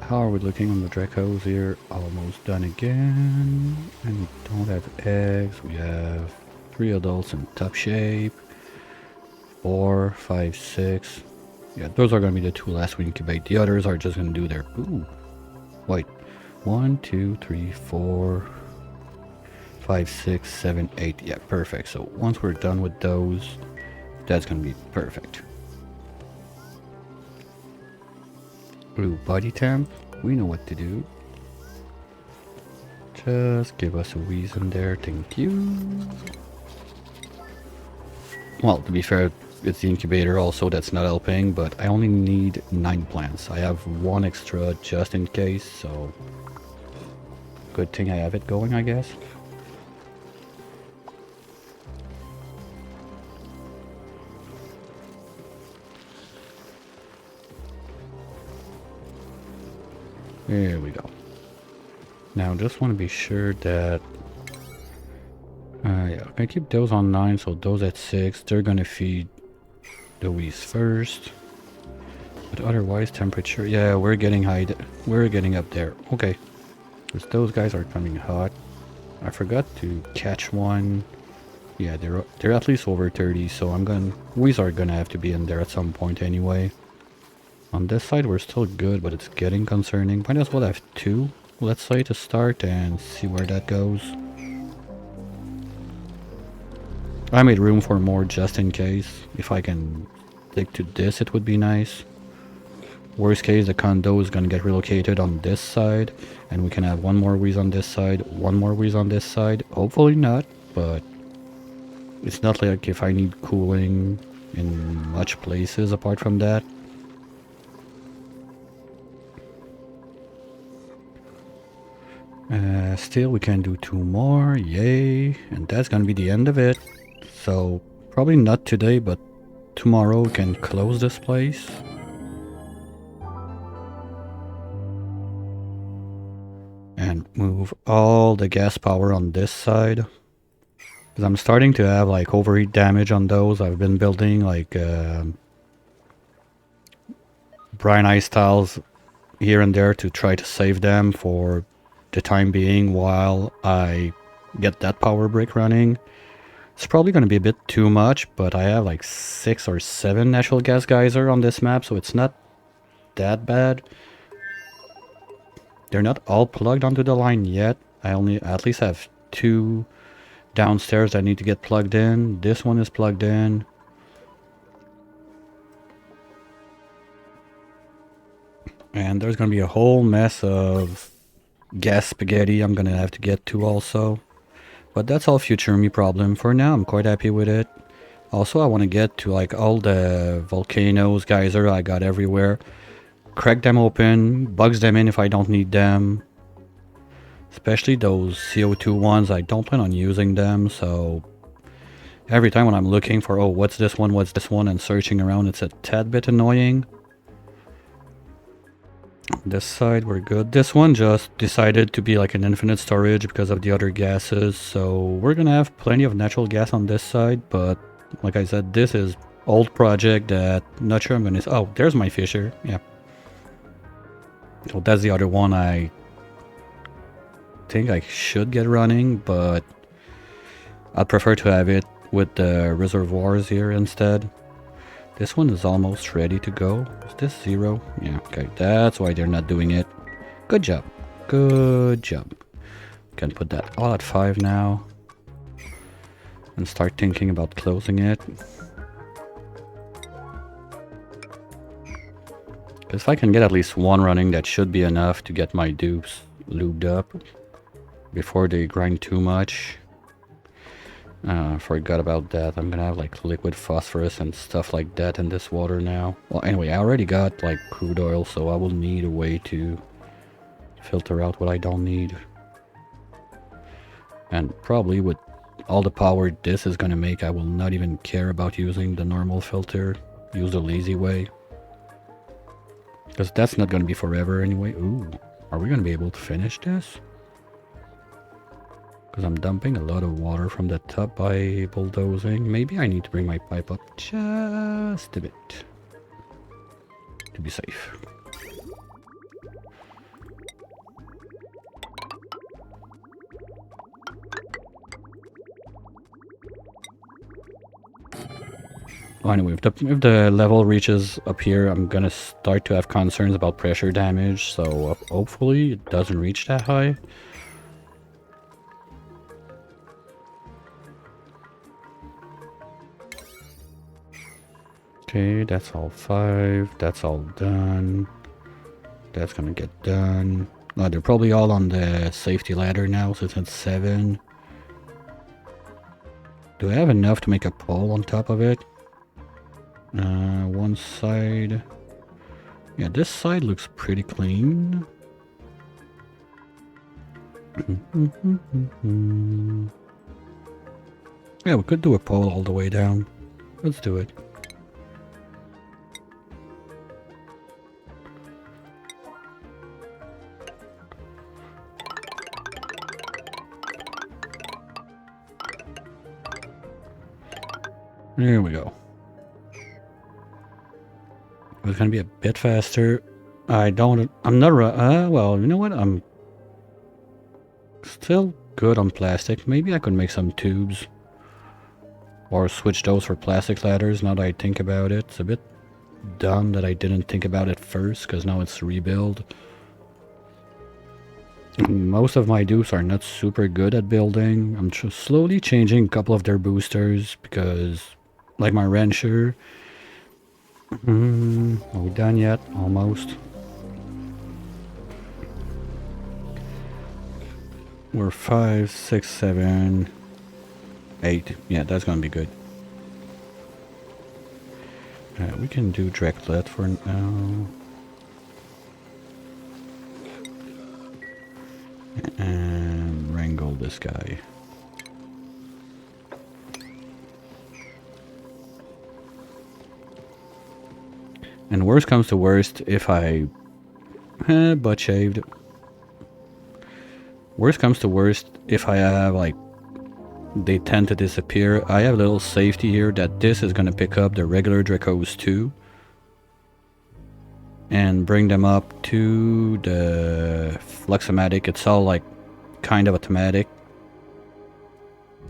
How are we looking on the Dreckos here? Almost done again. And we don't have eggs. We have 3 adults in top shape. 4, 5, 6. Yeah, those are going to be the 2 last we incubate. The others are just going to do their... Ooh. Wait. 1, 2, 3, 4, 5, 6, 7, 8. Yeah, perfect. So once we're done with those, that's going to be perfect. Ooh, body temp. We know what to do. Just give us a reason there. Thank you. Well, to be fair, it's the incubator also that's not helping, but I only need 9 plants. I have 1 extra just in case, so good thing I have it going, I guess. There we go. Now, just want to be sure that... yeah, I'm gonna keep those on 9, so those at 6. They're gonna feed the wees first. But otherwise, temperature... Yeah, we're getting high. We're getting up there. Okay. Because those guys are coming hot. I forgot to catch one. Yeah, they're at least over 30, so wees are gonna have to be in there at some point anyway. On this side we're still good, but it's getting concerning. Might as well have 2, let's say, to start and see where that goes. I made room for more just in case. If I can stick to this, it would be nice. Worst case, the condo is gonna get relocated on this side, and we can have 1 more wheeze on this side, 1 more wheeze on this side. Hopefully not, but it's not like if I need cooling in much places apart from that. Still, we can do 2 more, yay, and that's gonna be the end of it. So, probably not today, but tomorrow we can close this place. And move all the gas power on this side. Because I'm starting to have like overheat damage on those. I've been building like brine ice tiles here and there to try to save them for the time being while I get that power brick running. It's probably going to be a bit too much, but I have like 6 or 7 natural gas geyser on this map, so it's not that bad. They're not all plugged onto the line yet. I only at least have 2 downstairs that need to get plugged in. This one is plugged in. And there's going to be a whole mess of gas spaghetti I'm going to have to get to also. But that's all future me problem. For now, I'm quite happy with it. Also, I want to get to like all the volcanoes, geyser I got everywhere. Crack them open, bugs them in if I don't need them. Especially those CO2 ones, I don't plan on using them, so... Every time when I'm looking for, oh, what's this one, and searching around, it's a tad bit annoying. This side, we're good. This one just decided to be like an infinite storage because of the other gases, so we're gonna have plenty of natural gas on this side, but like I said, this is old project that not sure I'm gonna... Oh, there's my fisher, yeah. So that's the other one I think I should get running, but I'd prefer to have it with the reservoirs here instead. This one is almost ready to go. Is this 0? Yeah, okay. That's why they're not doing it. Good job. Good job. Can put that all at 5 now. And start thinking about closing it. Because if I can get at least 1 running, that should be enough to get my dupes lubed up. Before they grind too much. Forgot about that. I'm gonna have like liquid phosphorus and stuff like that in this water now. Well, anyway, I already got like crude oil, so I will need a way to filter out what I don't need. And probably with all the power this is gonna make, I will not even care about using the normal filter. Use the lazy way. Because that's not gonna be forever anyway. Ooh, are we gonna be able to finish this? Because I'm dumping a lot of water from the top by bulldozing. Maybe I need to bring my pipe up just a bit. to be safe. Well, anyway, if the level reaches up here, I'm gonna start to have concerns about pressure damage, so hopefully it doesn't reach that high. Okay, that's all 5. That's all done. That's gonna get done. Oh, they're probably all on the safety ladder now, so it's at 7. Do I have enough to make a pole on top of it? One side. Yeah, this side looks pretty clean. Yeah, we could do a pole all the way down. Let's do it. There we go. It's gonna be a bit faster. I'm not, well, you know what? I'm still good on plastic. Maybe I could make some tubes. Or switch those for plastic ladders now that I think about it. It's a bit dumb that I didn't think about it first, because now it's rebuild. Most of my dupes are not super good at building. I'm slowly changing a couple of their boosters, because, like my Rancher... are we done yet? Almost. We're 5, 6, 7, 8. Yeah, that's gonna be good. We can do Dreckos for now. And wrangle this guy. And worst comes to worst, if I... butt shaved. Worst comes to worst, if I have, like, they tend to disappear. I have a little safety here that this is going to pick up the regular Dreckos too. And bring them up to the Fluxomatic. It's all, like, kind of automatic.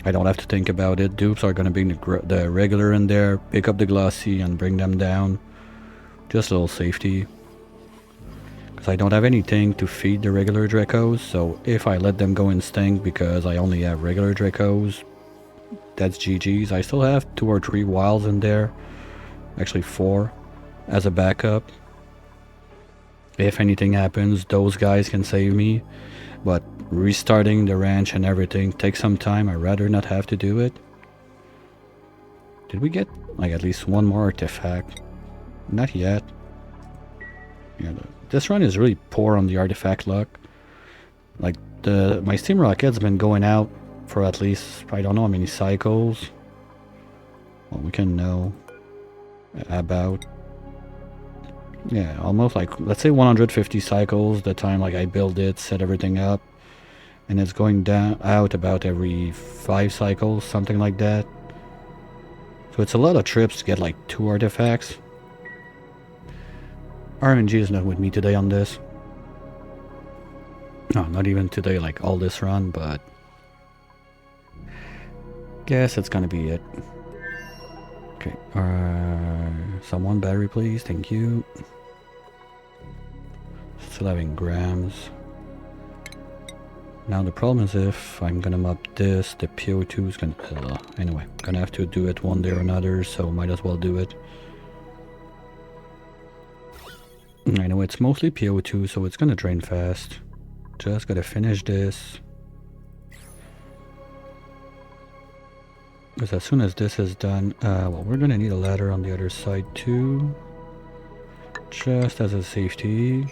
I don't have to think about it. Dupes are going to bring the regular in there, pick up the glossy, and bring them down. Just a little safety. Because I don't have anything to feed the regular Dreckos, so if I let them go instinct because I only have regular Dreckos, that's GG's. I still have 2 or 3 wilds in there. Actually 4 as a backup. If anything happens, those guys can save me. But restarting the ranch and everything takes some time. I'd rather not have to do it. Did we get like at least one more artifact? Not yet. Yeah, this run is really poor on the artifact luck. Like my steam rocket's been going out for at least I don't know how many cycles. Well, we can know about. Yeah, almost like let's say 150 cycles. The time like I build it, set everything up, and it's going down out about every 5 cycles, something like that. So it's a lot of trips to get like 2 artifacts. RNG is not with me today on this. No, not even today, like all this run, but guess it's gonna be it. Okay, someone battery please, thank you. Still having grams. Now the problem is if I'm gonna mob this, the PO2 is gonna... anyway, gonna have to do it one day or another, so might as well do it. I know it's mostly PO2, so it's gonna drain fast. Just gotta finish this. Because as soon as this is done, well, we're gonna need a ladder on the other side too. Just as a safety.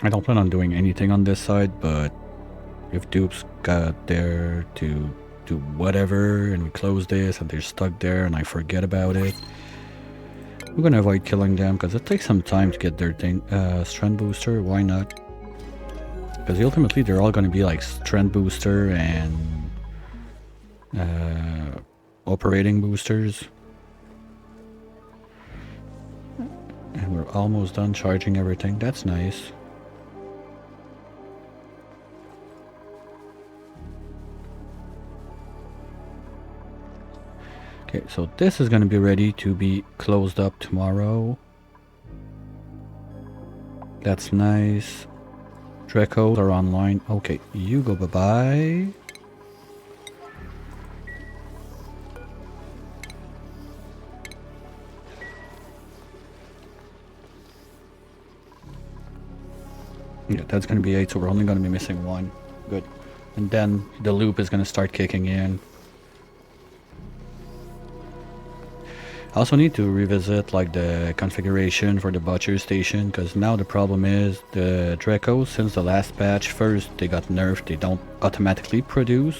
I don't plan on doing anything on this side, but if dupes got there to do whatever and we close this and they're stuck there and I forget about it, we're gonna avoid killing them because it takes some time to get their thing. Strength booster, why not? Because ultimately they're all gonna be like strength booster and operating boosters. And we're almost done charging everything. That's nice. Okay, so this is gonna be ready to be closed up tomorrow. That's nice. Dreckos are online. Okay, you go bye-bye. Yeah, that's gonna be 8, so we're only gonna be missing 1. Good. And then the loop is gonna start kicking in. I also need to revisit like the configuration for the butcher station, because now the problem is the Dreckos, since the last patch, first they got nerfed, they don't automatically produce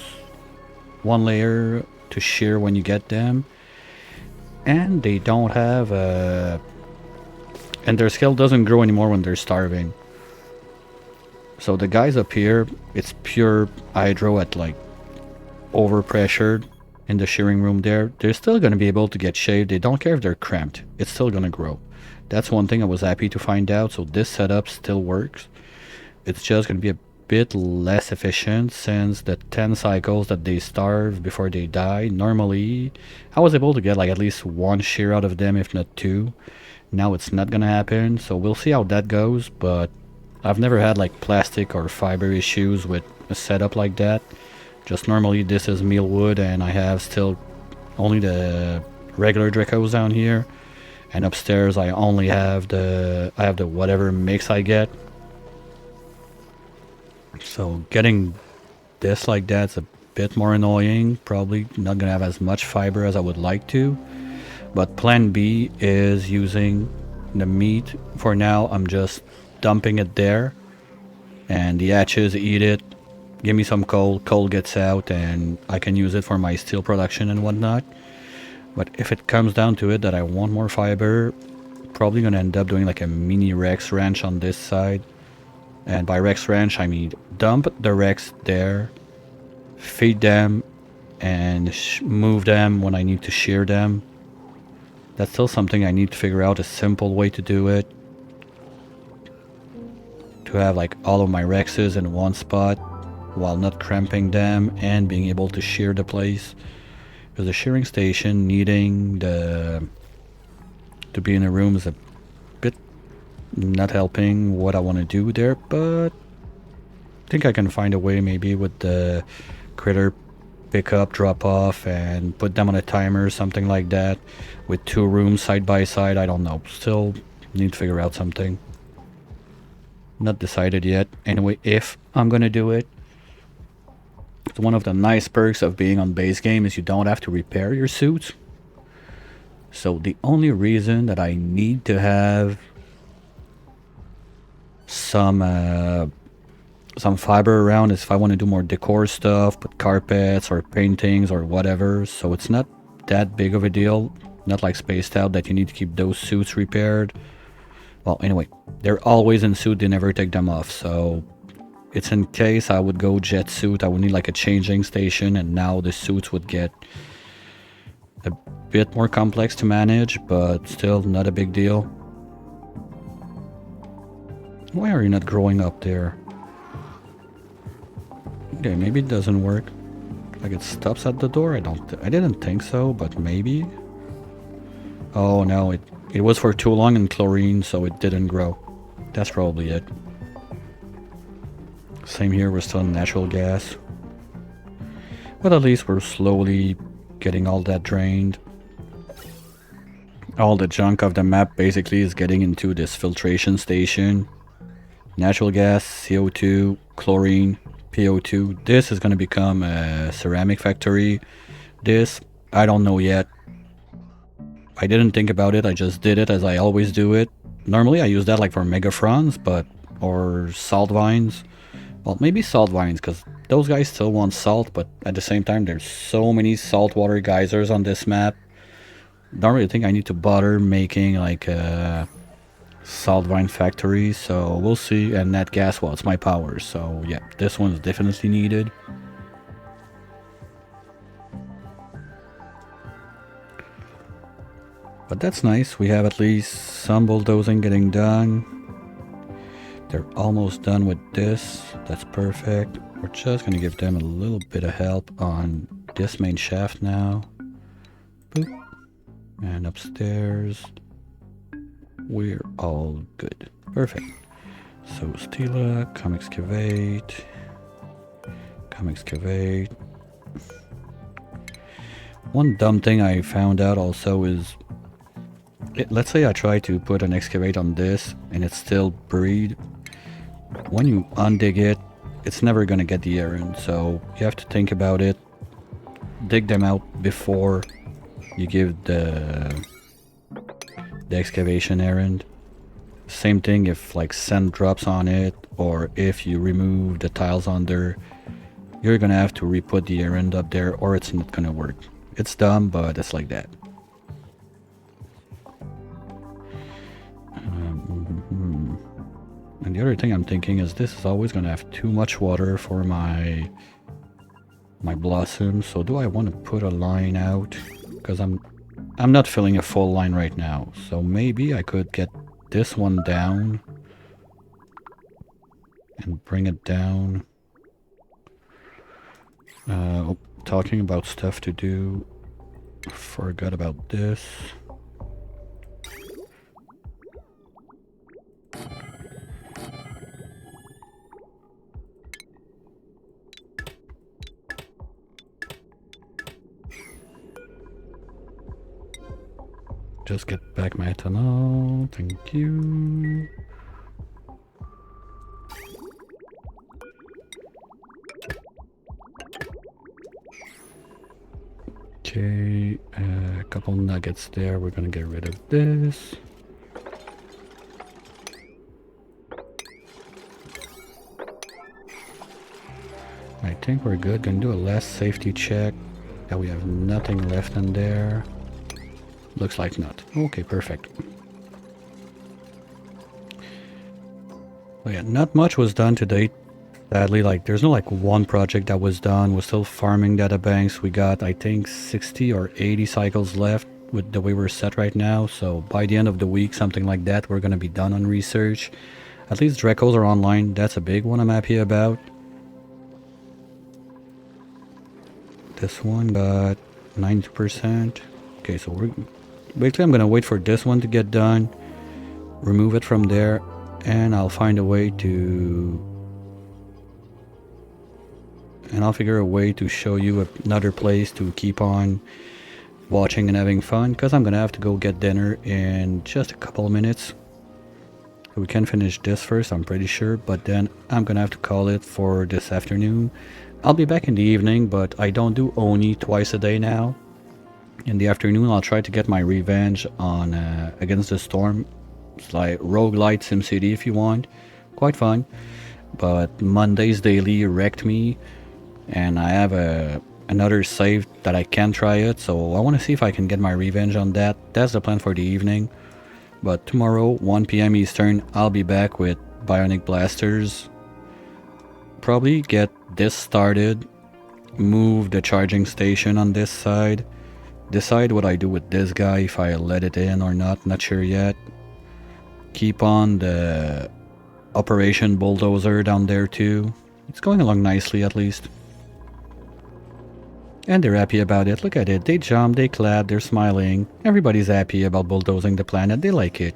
1 layer to shear when you get them, and they don't have and their skill doesn't grow anymore when they're starving. So the guys up here, it's pure hydro at like overpressured. In the shearing room there, they're still going to be able to get shaved. They don't care if they're cramped. It's still going to grow. That's one thing I was happy to find out. So this setup still works. It's just going to be a bit less efficient since the 10 cycles that they starve before they die. Normally, I was able to get like at least 1 shear out of them, if not 2. Now it's not going to happen. So we'll see how that goes. But I've never had like plastic or fiber issues with a setup like that. Just normally this is mealwood, and I have still only the regular Dreckos down here, and upstairs I only have the whatever mix I get. So getting this like that's a bit more annoying. Probably not gonna have as much fiber as I would like to. But plan B is using the meat. For now I'm just dumping it there, and the hatches eat it. Give me some coal gets out, and I can use it for my steel production and whatnot. But if it comes down to it that I want more fiber, probably gonna end up doing like a mini Rex ranch on this side. And by Rex ranch I mean dump the Rex there, feed them, and move them when I need to shear them. That's still something I need to figure out a simple way to do it. To have like all of my Rexes in one spot, while not cramping them and being able to shear the place. Because the shearing station needing to be in a room is a bit not helping what I want to do there, but I think I can find a way maybe with the critter pick up, drop off, and put them on a timer, something like that, with 2 rooms side by side. I don't know, still need to figure out something. Not decided yet. Anyway, if I'm gonna do it, one of the nice perks of being on base game is you don't have to repair your suits. So the only reason that I need to have some fiber around is if I want to do more decor stuff, put carpets or paintings or whatever. So it's not that big of a deal. Not like Spaced Out that you need to keep those suits repaired. Well, anyway, they're always in suit. They never take them off. So it's in case I would go jet suit, I would need like a changing station, and now the suits would get a bit more complex to manage, but still not a big deal. Why are you not growing up there? Okay, maybe it doesn't work. Like it stops at the door? I didn't think so, but maybe. Oh no, it was for too long in chlorine, so it didn't grow. That's probably it. Same here, we're still in natural gas. But at least we're slowly getting all that drained. All the junk of the map basically is getting into this filtration station. Natural gas, CO2, chlorine, PO2. This is going to become a ceramic factory. This, I don't know yet. I didn't think about it, I just did it as I always do it. Normally I use that like for megafrons, or salt vines. Well, maybe salt vines, because those guys still want salt, but at the same time, there's so many saltwater geysers on this map. Don't really think I need to bother making like a salt vine factory, so we'll see. And that gas, well, it's my power, so yeah, this one's definitely needed. But that's nice. We have at least some bulldozing getting done. They're almost done with this. That's perfect. We're just gonna give them a little bit of help on this main shaft now. Boop. And upstairs. We're all good. Perfect. So Stila, come excavate. Come excavate. One dumb thing I found out also is, let's say I try to put an excavate on this and it's still buried. When you undig it, it's never gonna get the errand, so you have to think about it. Dig them out before you give the excavation errand. Same thing if like sand drops on it, or if you remove the tiles under, you're gonna have to re-put the errand up there or it's not gonna work. It's dumb, but it's like that. And the other thing I'm thinking is this is always gonna have too much water for my blossoms. So do I want to put a line out? Because I'm not filling a full line right now. So maybe I could get this one down and bring it down. Talking about stuff to do. Forgot about this. Just get back my ethanol. Thank you. Okay, a couple nuggets there. We're gonna get rid of this. I think we're good. Gonna do a last safety check. Yeah, we have nothing left in there. Looks like not. Okay, perfect. Well, yeah, not much was done to date. Sadly, like there's no like one project that was done. We're still farming data banks. We got I think 60 or 80 cycles left with the way we're set right now. So by the end of the week, something like that, we're gonna be done on research. At least Dreckos are online. That's a big one I'm happy about. This one got 90%. Okay, so we're basically I'm gonna wait for this one to get done, remove it from there, and I'll find a way to, and I'll figure a way to show you another place to keep on watching and having fun, because I'm gonna have to go get dinner in just a couple of minutes. We can finish this first, I'm pretty sure, but then I'm gonna have to call it for this afternoon. I'll be back in the evening, but I don't do Oni twice a day now. In the afternoon, I'll try to get my revenge on Against the Storm. It's like roguelite SimCity if you want. Quite fun. But Monday's daily wrecked me, and I have another save that I can try it, so I want to see if I can get my revenge on that. That's the plan for the evening. But tomorrow, 1 PM Eastern, I'll be back with Bionic Blasters. Probably get this started, move the charging station on this side, decide what I do with this guy, if I let it in or not sure yet. Keep on the Operation Bulldozer down there too. It's going along nicely at least. And they're happy about it. Look at it. They jump, they clap, they're smiling. Everybody's happy about bulldozing the planet. They like it.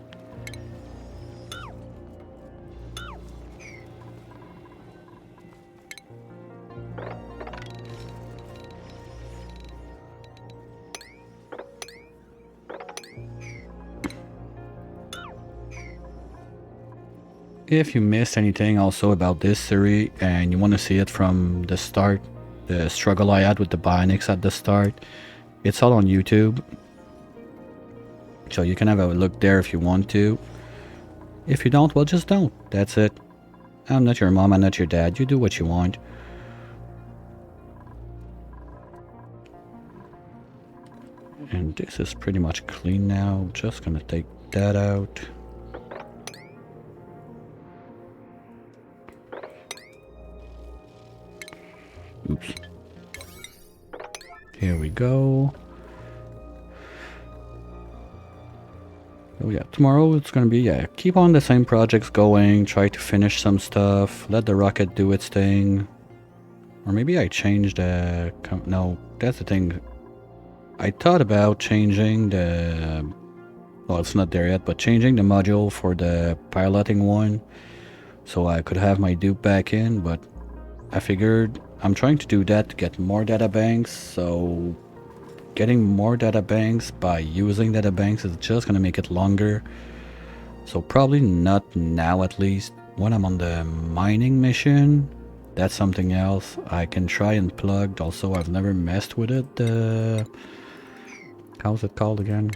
If you missed anything also about this series and you want to see it from the start, the struggle I had with the Bionics at the start, it's all on YouTube. So you can have a look there if you want to. If you don't, well, just don't. That's it. I'm not your mom, I'm not your dad. You do what you want. And this is pretty much clean now. Just gonna take that out. Oops. Here we go. So yeah, tomorrow it's gonna be, yeah, keep on the same projects going, try to finish some stuff, let the rocket do its thing. Or maybe I changed the... no, that's the thing. I thought about changing the... well, it's not there yet, but changing the module for the piloting one so I could have my dupe back in, but I figured I'm trying to do that to get more data banks, so getting more data banks by using data banks is just gonna make it longer. So probably not now, at least. When I'm on the mining mission, that's something else. I can try and plug. Also, I've never messed with it. How's it called again?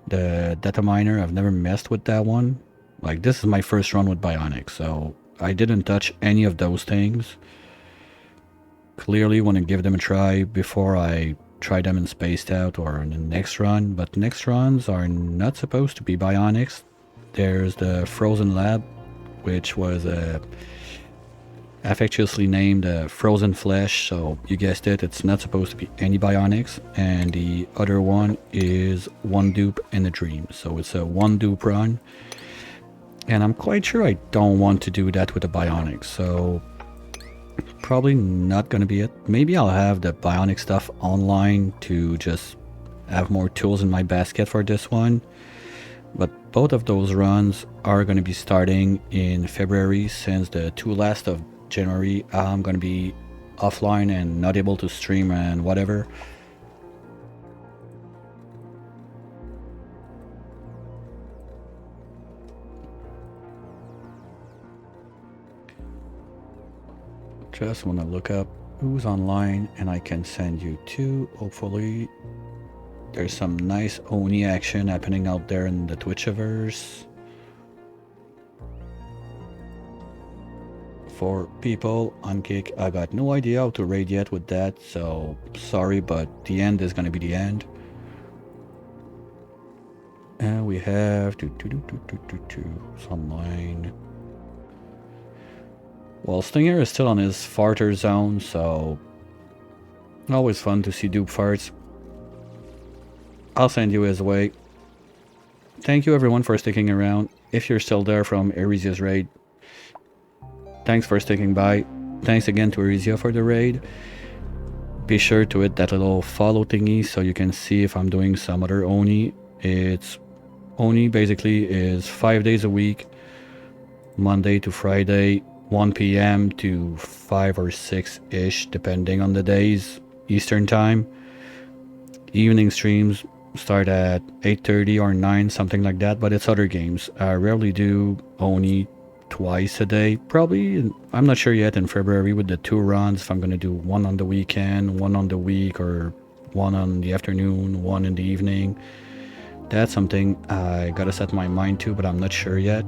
The data miner. I've never messed with that one. Like, this is my first run with Bionic, so I didn't touch any of those things. Clearly want to give them a try before I try them in Spaced Out or in the next run, but next runs are not supposed to be Bionics. There's the Frozen Lab, which was affectuously named Frozen Flesh, so you guessed it, it's not supposed to be any Bionics. And the other one is One Dupe in a Dream, so it's a one dupe run. And I'm quite sure I don't want to do that with the Bionics, so probably not gonna be it. Maybe I'll have the Bionic stuff online to just have more tools in my basket for this one. But both of those runs are gonna be starting in February, since the two last of January I'm gonna be offline and not able to stream and whatever. Just want to look up who's online and I can send you to. Hopefully there's some nice Oni action happening out there in the Twitchiverse. For people on Kick, I got no idea how to raid yet with that, so sorry, but the end is gonna be the end. And we have it's online. Well, Stinger is still on his farter zone, so always fun to see dupe farts. I'll send you his way. Thank you everyone for sticking around. If you're still there from Eresia's raid, thanks for sticking by. Thanks again to Eresia for the raid. Be sure to hit that little follow thingy so you can see if I'm doing some other Oni. It's Oni basically is 5 days a week, Monday to Friday, 1 p.m. to 5 or 6-ish, depending on the days, Eastern time. Evening streams start at 8:30 or 9, something like that, but it's other games. I rarely do Oni twice a day. Probably, I'm not sure yet in February with the 2 runs, if I'm going to do one on the weekend, one on the week, or one on the afternoon, one in the evening. That's something I gotta set my mind to, but I'm not sure yet.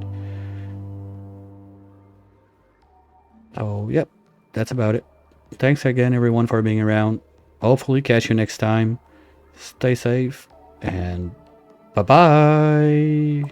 So, yep, that's about it. Thanks again, everyone, for being around. Hopefully catch you next time. Stay safe, and bye-bye!